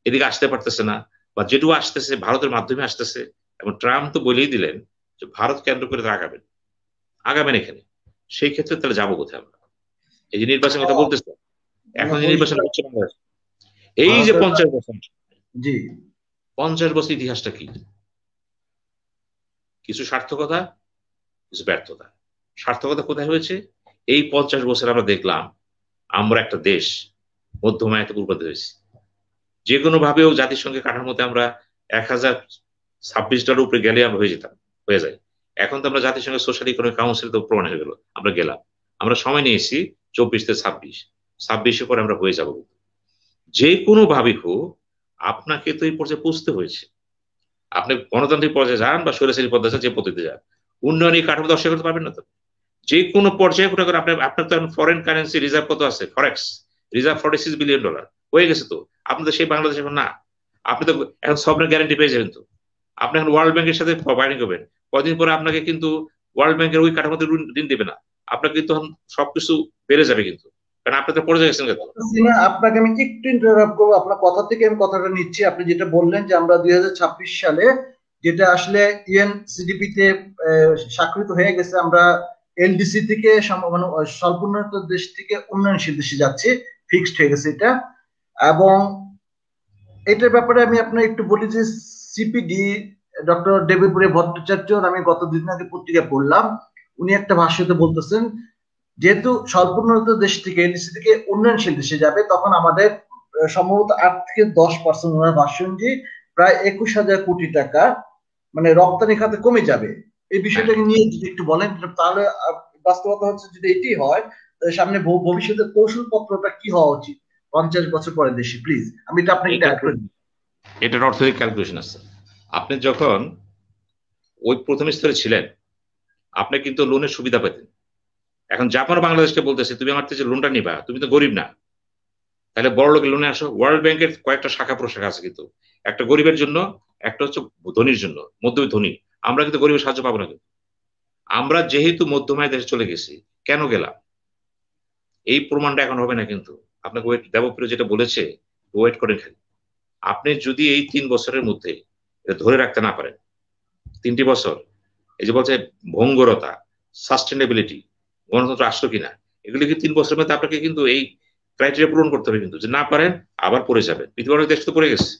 এদিকে আসতে পারতেছে না, বা যেটুকু আসতেছে ভারতের মাধ্যমে আসতেছে, এবং ট্রাম্প তো বলেই দিলেন যে ভারত কেন্দ্র করে তারা আগাবেন এখানে, সেই ক্ষেত্রে তাহলে যাবো কোথায় আমরা? এই যে নির্বাচনের কথা বলতেছে, এখন যে নির্বাচন হচ্ছে বাংলাদেশ, এই যে 50 বছর, জি 50 বছর ইতিহাসটা কি, কিছু সার্থকতা, কিছু ব্যর্থতা। সার্থকতা কোথায় হয়েছে, এই 50 বছর আমরা দেখলাম আমরা একটা দেশ মধ্যমায়িত পূর্বাতে হয়েছি, যে কোনো ভাবেও জাতিসংঘের কাঠামোতে আমরা 1026টার উপরে গেলে আমরা হয়ে যাই। এখন তো আমরা জাতিসংঘের সোশ্যাল ইকোনমিক কাউন্সিল তো প্রমাণ হয়ে গেল, আমরা গেলাম, আমরা সময় নিয়েছি 24 থেকে 26, 26-এ পরে আমরা হয়ে যাব। যে কোনো ভাবে হোক আপনাকে তো এই পর্যায়ে পৌঁছতে হয়েছে। আপনি গণতান্ত্রিক পর্যায়ে যান বা স্বৈরাচারী পর্যায়ে যে পদ্ধতিতে যান, উন্নয়নী কাঠামো দর্শক করতে পারবেন না তো। যে কোনো পর্যায়ে কোটা করে আপনার তো ফরেন কারেন্সি রিজার্ভ কত আছে, ফরেক্স রিজার্ভ $46 বিলিয়ন হয়ে গেছে তো। আপনি তো সেই বাংলাদেশ এখন না, আপনি তো এখন সবরেন গ্যারান্টি পেয়ে যাবেন তো। আপনি এখন ওয়ার্ল্ড ব্যাংকের সাথে বাইন্ডিং করবেন, কদিন পরে আপনাকে কিন্তু ওয়ার্ল্ড ব্যাংকের ওই কাঠামোতে ঋণ দেবে না, আপনাকে কিন্তু সবকিছু বেড়ে যাবে কিন্তু, কারণ আপনি তো পড়ে গেছেন। আপনাকে আমি একটু ইন্টারাপ্ট করবো, আপনার কথা থেকে আমি কথাটা নিচ্ছি। আপনি যেটা বললেন যে আমরা 2026 সালে যেটা আসলে ইউএনসিডিপি তে স্বাক্ষরিত হয়ে গেছে, আমরা এলডিসি থেকে মানে স্বল্প উন্নত দেশ থেকে উন্নয়নশীল দেশে যাচ্ছি, ফিক্সড হয়ে গেছে এটা। এবং এটার ব্যাপারে আমি আপনার একটু বলি যে সিপিডি ডক্টর দেবপুরে ভট্টাচার্য, আমি গত দুদিন আগে পত্রিকায় পড়লাম, উনি একটা ভাষ্যতে বলতেছেন যেহেতু স্বল্প উন্নত দেশ থেকে এলডিসি থেকে উন্নয়নশীল দেশে যাবে, তখন আমাদের সম্ভবত 8 থেকে 10% ওনার ভাষ্য অনুযায়ী প্রায় 21,000 কোটি টাকা মানে রপ্তানি খাতে কমে যাবে। এই বিষয়টাকে নিয়ে যদি একটু বলেন, তাহলে বাস্তবতা হচ্ছে যদি এটি হয়, সামনে ভবিষ্যতে কৌশলপত্রটা কি হওয়া উচিত 50 বছর পরে দেশে, প্লিজ। আমি এটা আপনাকে এটার অর্থনৈতিক ক্যালকুলেশন আছে। আপনি যখন ওই প্রথম স্তরে ছিলেন, আপনি কিন্তু লোনের সুবিধা পেতেন। এখন জাপান বাংলাদেশকে বলতেছে তুমি আমার থেকে লোনটা নিবা, তুমি তো গরিব না, তাহলে বড় লোকের লোনে আসো। ওয়ার্ল্ড ব্যাংকের কয়েকটা শাখা প্রশাখা আছে কিন্তু, একটা গরিবের জন্য, একটা হচ্ছে ধনীর জন্য, মধ্যবিত্ত ধনী। আমরা কিন্তু গরিবের সাহায্য পাবো না কিন্তু। আমরা যেহেতু মধ্যমায় দেশে চলে গেছি, কেন গেলাম এই প্রমাণটা এখন হবে না কিন্তু। আপনাকে ওয়েট, দেবপ্রিয় যেটা বলেছে, ওয়েট করেন খালি। আপনি যদি এই 3 বছরের মধ্যে ধরে রাখতে না পারেন, 3টি বছর, এই যে বলছে ভঙ্গুরতা, সাস্টেনেবিলিটি, গণতন্ত্র আসলো কিনা, এগুলি কি 3 বছরের মধ্যে আপনাকে কিন্তু এই ক্রাইটেরিয়া পূরণ করতে হবে কিন্তু। যে না পারেন আবার পড়ে যাবেন। পৃথিবীর অনেক দেশ তো পড়ে গেছে।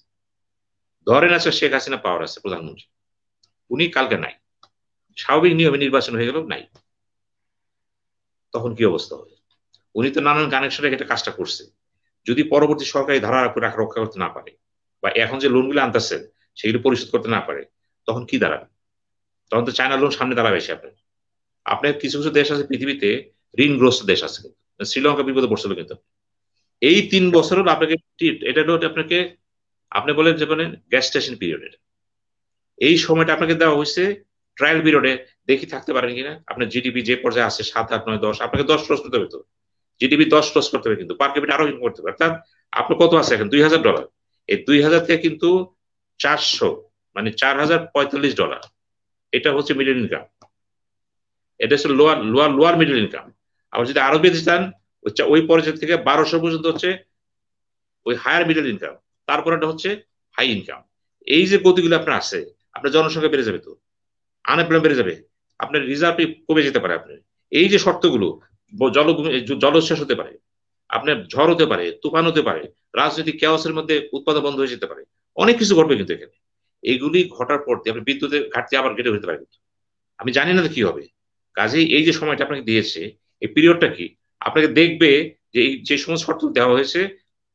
ধরেন আছে শেখ হাসিনা পাওয়ার আছে প্রধানমন্ত্রী, উনি কালকে নাই, স্বাভাবিক নিয়মে নির্বাচন হয়ে গেল নাই, তখন কি অবস্থা হবে? উনি তো নানান কানেকশন রেখে এটা কাজটা করছে। যদি পরবর্তী সরকারি ধারা রক্ষা করতে না পারে, বা এখন যে লোনগুলো আনতেছেন সেগুলো পরিশোধ করতে না পারে, তখন কি দাঁড়াবে? তখন তো চায়না লোন সামনে দাঁড়াবে এসে। আপনার কিছু কিছু দেশ আছে পৃথিবীতে ঋণগ্রস্ত দেশ আছে, শ্রীলঙ্কা বিপদে পড়ছিল কিন্তু। এই 3 বছর হলো আপনাকে, এটা হলো আপনাকে, আপনি বলেন যে বলেন গ্যাস স্টেশন পিরিয়ডের এই সময়টা আপনাকে দেওয়া হয়েছে ট্রায়াল পিরিয়ডে, দেখি থাকতে পারেন কিনা। আপনার জিডিপি যে পর্যায়ে আছে 7, 8, 9, 10, আপনাকে 10 ক্রস করতে হবে তো। জিডিপি 10 ক্রস করতে হবে কিন্তু, পার ক্যাপিটা আরো ইনকাম করতে হবে। অর্থাৎ আপনার কত আছে এখন? $2,000। এই 2,000 থেকে কিন্তু 400 মানে $4,045, এটা হচ্ছে মিডল ইনকাম। এটা হচ্ছে লোয়ার মিডল ইনকাম। আবার যদি আরো বেশি চান, ওই পর্যায় থেকে 1200 পর্যন্ত হচ্ছে ওই হায়ার মিডল ইনকাম, তারপর এটা হচ্ছে হাই ইনকাম। এই যে গতিগুলো আপনার আছে, আপনার জনসংখ্যা বেড়ে যাবে তো, আনএমপ্লয়মেন্ট বেড়ে যাবে, আপনার রিজার্ভ কমে যেতে পারে। আপনার এই যে শর্তগুলো, জলোচ্ছ্বাস হতে পারে, আপনার ঝড় হতে পারে, তুফান হতে পারে, রাজনৈতিক কেওয়াসের মধ্যে উৎপাদন বন্ধ হয়ে যেতে পারে, অনেক কিছু ঘটবে কিন্তু এখানে। এইগুলি ঘটার পর আপনি বিদ্যুতের ঘাটতি আবার কেটে হতে পারে কিন্তু, আমি জানি না কি হবে। কাজেই এই যে সময়টা আপনাকে দিয়েছে, এই পিরিয়ডটা কি আপনাকে দেখবে যে এই যে সমস্ত শর্ত দেওয়া হয়েছে,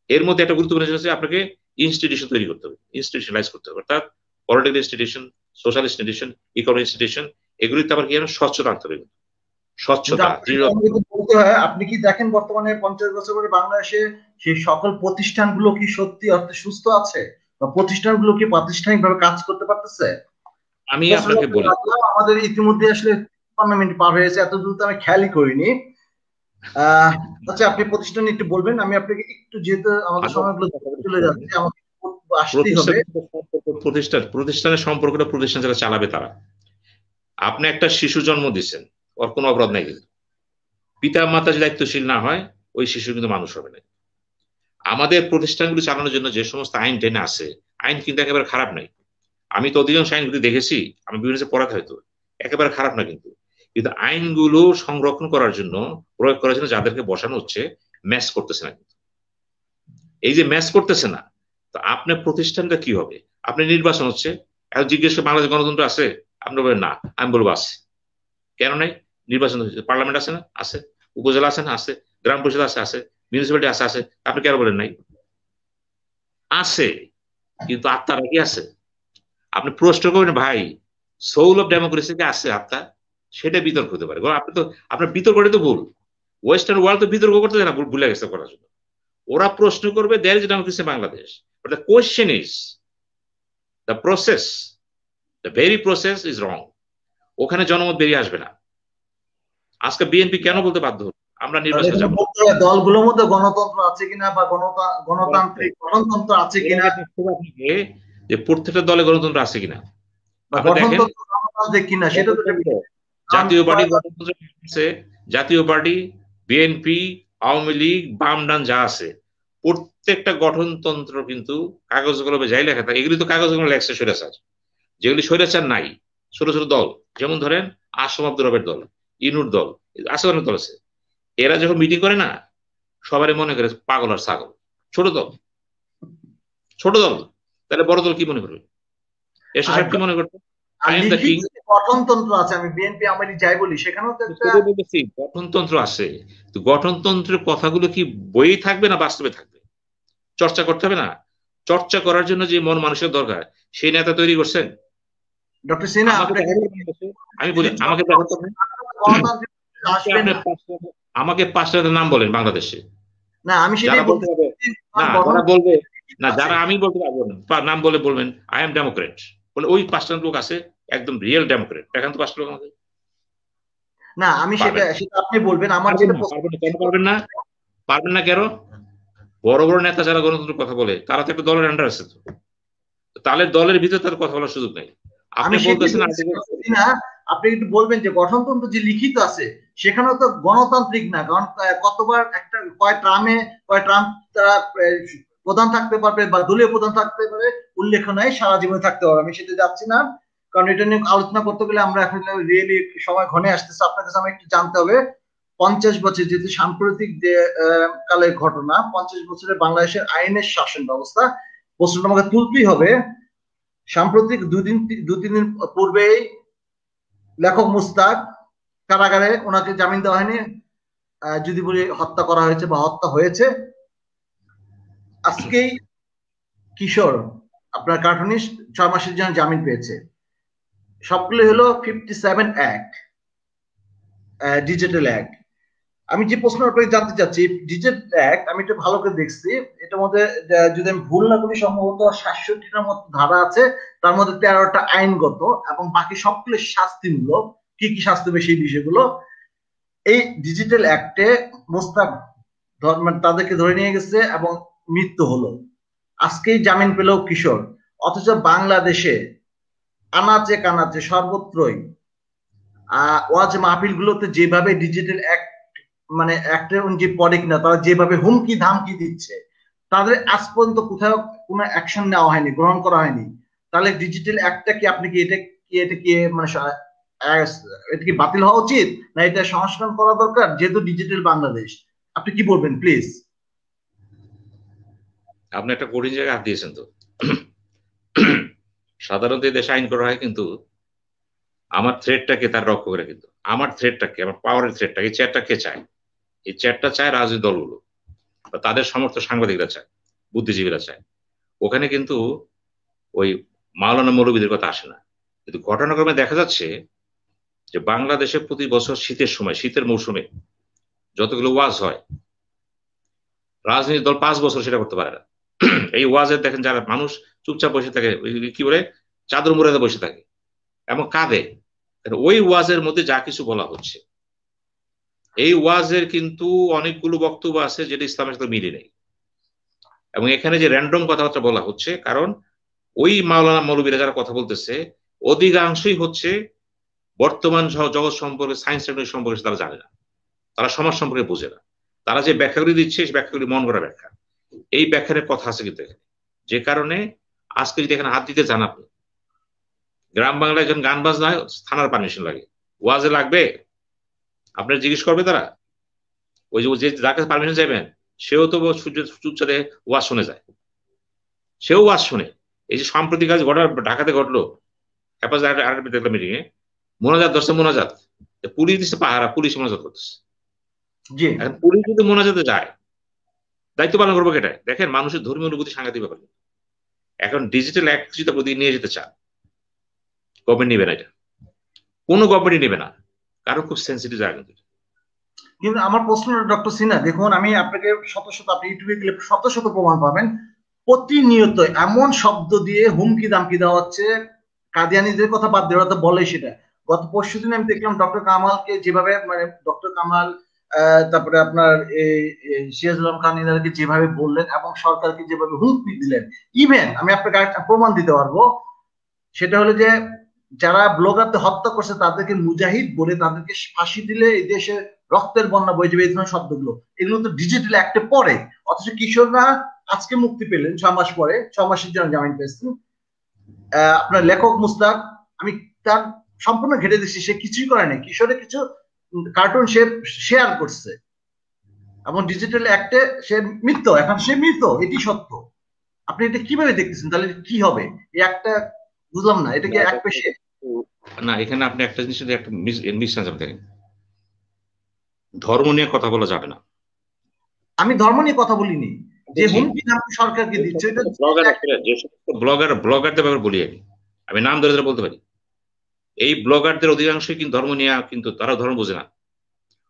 এর মধ্যে একটা গুরুত্বপূর্ণ জিনিস হচ্ছে আপনাকে ইনস্টিটিউশন তৈরি করতে হবে, ইনস্টিটিউশনালাইজ করতে হবে। অর্থাৎ political institution, social institution, economic institution, এগুলিতে আবার কি স্বচ্ছতা আনতে হবে। স্বচ্ছতা, বলতে হয়, আপনি কি দেখেন বর্তমানে 50 বছর পরে বাংলাদেশে সেই সকল প্রতিষ্ঠানগুলো কি সত্যি অর্থে সুস্থ আছে, বা প্রতিষ্ঠানগুলো কি প্রাতিষ্ঠানিকভাবে কাজ করতে পারতেছে? আমি আপনাকে বলি, আমাদের ইতিমধ্যে আসলে 55 মিনিট পার হয়েছে, এত দ্রুত আমি খেয়ালই করিনি। আচ্ছা, আপনি প্রতিষ্ঠান একটু বলবেন, আমি আপনাকে একটু, যেহেতু আমাদের সময়গুলো চলে যাচ্ছে, আমাকে আসতেই হবে। প্রতিষ্ঠানের সম্পর্কটা প্রতিষ্ঠান যারা চালাবে তারা। আপনি একটা শিশু জন্ম দিচ্ছেন, ওর কোনো অপরাধ নাই, কিন্তু পিতা মাতা যদি দায়িত্বশীল না হয়, ওই শিশু কিন্তু মানুষ হবে না। আমাদের প্রতিষ্ঠানগুলো চালানোর জন্য যে সমস্ত আইন টেনে আছে, আইন কিন্তু একেবারে খারাপ নাই। আমি তো অধিকাংশ আইনগুলি দেখেছি, আমি বিভিন্ন পড়াতে হয়তো একেবারে খারাপ না, কিন্তু কিন্তু আইনগুলো সংরক্ষণ করার জন্য, প্রয়োগ করার জন্য যাদেরকে বসানো হচ্ছে, ম্যাচ করতেছে না। কিন্তু এই যে ম্যাচ করতেছে না, তো আপনার প্রতিষ্ঠানটা কি হবে? আপনার নির্বাচন হচ্ছে, এখন জিজ্ঞেস করে বাংলাদেশ গণতন্ত্র আছে, আপনি বলবেন না, আমি বলবো আছে। কেন নাই? নির্বাচন হচ্ছে, পার্লামেন্ট আছে না? আছে। উপজেলা আছে না? আছে। গ্রাম পরিষদ আছে? আছে। মিউনিসিপ্যালিটি আছে? আছে। আপনি কেন বলেন নাই? আছে, কিন্তু আত্মারা কি আছে? আপনি প্রশ্ন করবেন ভাই, সোল অফ ডেমোক্রেসি কি আছে আত্মা? সেটা বিতর্ক হতে পারে। আপনি তো, আপনার বিতর্কটা তো ভুল। ওয়েস্টার্ন ওয়ার্ল্ড তো বিতর্ক করতে না, ভুলে গেছে করার জন্য। ওরা প্রশ্ন করবে there is democracy in Bangladesh, but the question is the process, the very process is wrong. ওখানে জনমত বেরিয়ে আসবে না। আজকে বিএনপি কেন বলতে বাধ্য হল আমরা নির্বাচনে যাব? দলগুলোর মধ্যে গণতন্ত্র আছে কিনা বা গণতান্ত্রিক গণতন্ত্র আছে কিনা, যে প্রত্যেকটা দলে গণতন্ত্র আছে কিনা, কিনা সেটা তো জাতীয় পার্টি গণতন্ত্র আছে, জাতীয় পার্টি, বিএনপি, আওয়ামী লীগ, বাম ডান যা আছে প্রত্যেকটা গঠনতন্ত্র কিন্তু কাগজ কলমে যাই লেখা থাকে। এগুলি তো কাগজ কলমে লেখছে স্বৈরাচার। যেগুলি স্বৈরাচার নাই, ছোট ছোট দল, যেমন ধরেন আসম আব্দুর রবের দল, ইনুর দল, আছে অনেক দল আছে। এরা যখন মিটিং করে না, সবারই মনে করে পাগল আর ছাগল। ছোট দল, ছোট দল, তাহলে বড় দল কি মনে করবে? এরশাদ সাহেব কি মনে করতো? গঠনতন্ত্র আছে, আমি বিএনপি আমি যাই বলি, সেখানেও তো গঠনতন্ত্র আছে। তো গঠনতন্ত্রের কথাগুলো কি বই থাকবে না বাস্তবে থাকবে? চর্চা করতে হবে না? চর্চা করার জন্য যে মন মানুষের দরকার, সেই নেতা তৈরি করছেন ডক্টর সিনহা। আমি বলি, আমাকে 5টা নাম বলেন বাংলাদেশে। না, আমি সেটাই বলতে হবে না, যারা বলবে না, যারা আমি বলতে পারবো না, নাম বলে বলবেন আই এম ডেমোক্রেট, বলে ওই 5টা লোক আছে একদম রিয়েল ডেমোক্রেট, দেখান তো 5টা লোক আমাকে। না, আমি সেটা আপনি বলবেন। আমার কেন পারবেন না? পারবেন না কেন? বড় বড় নেতা যারা গণতন্ত্রের কথা বলে, তারা তো একটা দলের আন্ডার আছে, তো তাহলে দলের ভিতরে তার কথা বলার সুযোগ নেই। আপনি বলতেছেন না, আপনি একটু বলবেন যে গঠনতন্ত্র যে লিখিত আছে সেখানেও তো গণতান্ত্রিক না, কারণ কতবার একটা কয় ট্রাম্প তারা প্রধান থাকতে পারবে বা দলীয় প্রধান থাকতে পারে উল্লেখ নাই, সারা জীবনে থাকতে পারবে। আমি সেটা যাচ্ছি না, কারণ এটা নিয়ে আলোচনা করতে গেলে আমরা এখন রিয়েলি সময় ঘনে আসতেছে। আপনার কাছে আমি একটু জানতে হবে, 50 বছর যেহেতু সাম্প্রতিক যে কালের ঘটনা, 50 বছরের বাংলাদেশের আইনের শাসন ব্যবস্থা, প্রশ্নটা আমাকে তুলতেই হবে। সাম্প্রতিক দুদিন পূর্বেই লেখক মুস্তাক কারাগারে, ওনাকে জামিন দেওয়া হয়নি, যদি বলি হত্যা করা হয়েছে বা হত্যা হয়েছে। আজকেই কিশোর আপনার কার্টুনিস্ট 6 মাসের জন্য জামিন পেয়েছে। সবগুলো হলো 57 অ্যাক্ট, ডিজিটাল অ্যাক্ট। আমি যে প্রশ্ন আপনাকে জানতে চাচ্ছি, ডিজিটাল অ্যাক্ট আমি একটু ভালো করে দেখছি, এটার মধ্যে যদি আমি ভুল না করি সম্ভবত 67টার মতো ধারা আছে, তার মধ্যে 13টা আইনগত এবং বাকি সবগুলো শাস্তিমূলক। কি কি শাস্তি হবে সেই বিষয়গুলো এই ডিজিটাল অ্যাক্টে মোস্তাক তাদেরকে ধরে নিয়ে গেছে এবং মৃত্যু হলো। আজকেই জামিন পেল কিশোর, অথচ বাংলাদেশে আনাচে কানাচে সর্বত্রই ওয়াজ মাহফিল গুলোতে যেভাবে ডিজিটাল অ্যাক্ট মানে অ্যাক্টের যে পড়ে কিনা, তারা যেভাবে হুমকি ধামকি দিচ্ছে, তাদের আজ পর্যন্ত কোথাও কোনো অ্যাকশন নেওয়া হয়নি, গ্রহণ করা হয়নি। তাহলে ডিজিটাল অ্যাক্টটা কি আপনি কি এটা কি মানে এটা কি বাতিল হওয়া উচিত, না এটা সংস্করণ করা দরকার, যেহেতু ডিজিটাল বাংলাদেশ? আপনি কি বলবেন প্লিজ? আপনি একটা কঠিন জায়গায় হাত দিয়েছেন। তো সাধারণত এই দেশে আইন করা হয় কিন্তু আমার থ্রেডটাকে তার রক্ষা করে, কিন্তু আমার থ্রেডটাকে, আমার পাওয়ারের থ্রেডটাকে, এই চেয়ারটা কে চায়? এই চেয়ারটা চায় রাজনৈতিক দলগুলো, তাদের সমর্থ সাংবাদিকরা চায়, বুদ্ধিজীবীরা চায়। ওখানে কিন্তু ওই মাওলানা মৌলবীদের কথা আসে না। কিন্তু ঘটনাক্রমে দেখা যাচ্ছে যে বাংলাদেশে প্রতি বছর শীতের সময়, শীতের মৌসুমে যতগুলো ওয়াজ হয়, রাজনৈতিক দল 5 বছর সেটা করতে পারে না। এই ওয়াজের দেখেন যারা মানুষ চুপচাপ বসে থাকে, কি বলে চাদর মুড়াতে বসে থাকে এবং কাঁদে। ওই ওয়াজের মধ্যে যা কিছু বলা হচ্ছে, এই ওয়াজের কিন্তু অনেকগুলো বক্তব্য আছে যেটা ইসলামের সাথে মিলে নেই। এবং এখানে যে র্যান্ডম কথাবার্তা বলা হচ্ছে, কারণ ওই মাওলানা মৌলবীরা যারা কথা বলতেছে অধিকাংশই হচ্ছে বর্তমান জগৎ সম্পর্কে, সায়েন্স টেকনোলজি সম্পর্কে তারা জানে না, তারা সমাজ সম্পর্কে বোঝে না। তারা যে ব্যাখ্যাগুলি দিচ্ছে সেই ব্যাখ্যাগুলি মন করা ব্যাখ্যা। এই ব্যাখ্যার কথা আছে কিন্তু এখানে, যে কারণে আজকে যদি এখানে হাত দিতে চান আপনি, গ্রাম বাংলায় যখন গান বাজনা হয় থানার পারমিশন লাগে, ওয়াজে লাগবে আপনার জিজ্ঞেস করবে তারা। ওই যে যার কাছে পারমিশন চাইবেন সেও তো চুপচাপে ওয়াজ শুনে যায়, সেও ওয়াজ শুনে। এই যে সাম্প্রতিক কাজ ঘটনা ঢাকাতে ঘটলো, হেফাজত দেখলাম মিটিং এ মোনাজাত ধরছে, মোনাজাত পুলিশ দিচ্ছে পাহারা, পুলিশ মোনাজাত করতেছে। এখন পুলিশ যদি মোনাজাতে যায়, দায়িত্ব পালন করবো কেটায়? দেখেন মানুষের ধর্মীয় অনুভূতি সাংঘাতিক ব্যাপার। এখন ডিজিটাল অ্যাক্ট যদি নিয়ে যেতে চান, গভর্নমেন্ট নিবে না, এটা কোনো গভর্নমেন্টই নেবে না, কারণ খুব সেন্সিটিভ জায়গা। কিন্তু কিন্তু আমার প্রশ্ন, ডক্টর সিনহা দেখুন, আমি আপনাকে শত শত, আপনি ইউটিউবে গেলে শত শত প্রমাণ পাবেন, প্রতিনিয়ত এমন শব্দ দিয়ে হুমকি দামকি দেওয়া হচ্ছে। কাদিয়ানিদের কথা বাদ দিয়ে, ওরা তো বলে সেটা। গত পরশুদিন আমি দেখলাম ডক্টর কামালকে যেভাবে, মানে ডক্টর কামাল, তারপরে আপনার এই সিরাজুল আলম খান এনাদেরকে যেভাবে বললেন এবং সরকারকে যেভাবে হুমকি দিলেন, ইভেন আমি আপনাকে একটা প্রমাণ দিতে পারবো, সেটা হলো যে যারা ব্লগারদের হত্যা করছে তাদেরকে মুজাহিদ বলে তাদেরকে ফাঁসি দিলে এই দেশে রক্তের বন্যা বয়ে যাবে, এই ধরনের শব্দগুলো, এগুলো তো ডিজিটাল অ্যাক্টে পড়ে। অথচ কিশোররা আজকে মুক্তি পেলেন 6 মাস পরে, 6 মাসের জন্য জামিন পেয়েছেন। আপনার লেখক মুস্তাক, আমি তার সম্পূর্ণ ঘেটে দিচ্ছি, সে কিছুই করে নাই, কিশোরে কিছু কার্টুন সে শেয়ার করছে এবং ডিজিটাল অ্যাক্টে সে মৃত, এখন সে মৃত, এটি সত্য। আপনি এটা কিভাবে দেখতেছেন? তাহলে কি হবে এই একটা, বুঝলাম না, এটা কি এক পেশে? না, এখানে আপনি একটা জিনিস, একটা মিসআন্ডারস্ট্যান্ডিং দেখেন, ধর্ম নিয়ে কথা বলা যাবে না। আমি ধর্ম নিয়ে কথা বলিনি, যে হুমকি সরকারকে দিচ্ছে ব্লগারদের ব্যাপারে বলি। আমি নাম ধরে বলতে পারি, এই ব্লগারদের অধিকাংশই কিন্তু ধর্ম নিয়ে, কিন্তু তারা ধর্ম বোঝে না,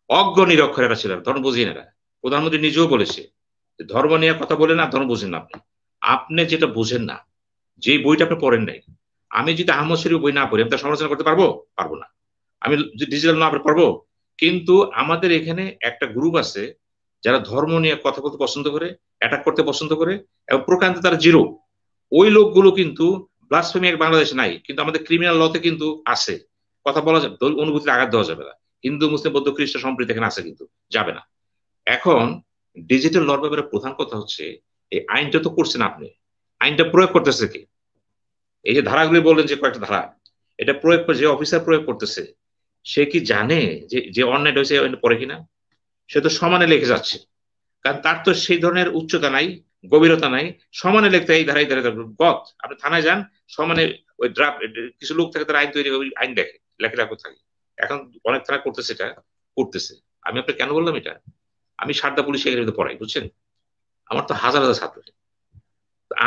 অজ্ঞ নিরক্ষর এরা ছিল, ধর্ম বোঝেন এরা। প্রধানমন্ত্রী নিজেও বলেছে ধর্ম নিয়ে কথা বলে না, ধর্ম বোঝেন না। আপনি যেটা বোঝেন না, যে বইটা আপনি পড়েন নাই, আমি যদি আহমদ শরীফ বই না পড়ি, আমি তার সমালোচনা করতে পারবো? পারবো না। আমি ডিজিটাল না পারবো। কিন্তু আমাদের এখানে একটা গ্রুপ আছে যারা ধর্ম নিয়ে কথা বলতে পছন্দ করে, অ্যাটাক করতে পছন্দ করে, এবং প্রকান্তে তারা জিরো। ওই লোকগুলো কিন্তু ব্লাসফেমি এক বাংলাদেশে নাই, কিন্তু আমাদের ক্রিমিনাল লতে কিন্তু আছে। কথা বলা যাবে, অনুভূতিতে আঘাত দেওয়া যাবে না। হিন্দু মুসলিম বৌদ্ধ খ্রিস্ট সম্প্রীতি এখানে আছে, কিন্তু যাবে না। এখন ডিজিটাল লর ব্যাপারে প্রধান কথা হচ্ছে, এই আইনটা তো করছেন আপনি, আইনটা প্রয়োগ করতেছে কি? এই যে ধারাগুলি বললেন, যে কয়েকটা ধারা, এটা প্রয়োগ করে যে অফিসার প্রয়োগ করতেছে, সে কি জানে যে যে অন্যায় হয়েছে পরে কিনা? সে তো সমানে লিখে যাচ্ছে, কারণ তার তো সেই ধরনের উচ্চতা নাই, গভীরতা নাই। সমানে লিখতে এই ধারাই ধারে গত, আপনি থানায় যান, সমানে ওই ড্রাফট, কিছু লোক থাকে তারা আইন তৈরি, ওই আইন দেখে লেখে রাখতে থাকে। এখন অনেক থানা করতেছে, এটা করতেছে। আমি আপনাকে কেন বললাম এটা? আমি সারদা পুলিশ এখানে পড়াই, বুঝছেন? আমার তো হাজার হাজার ছাত্র,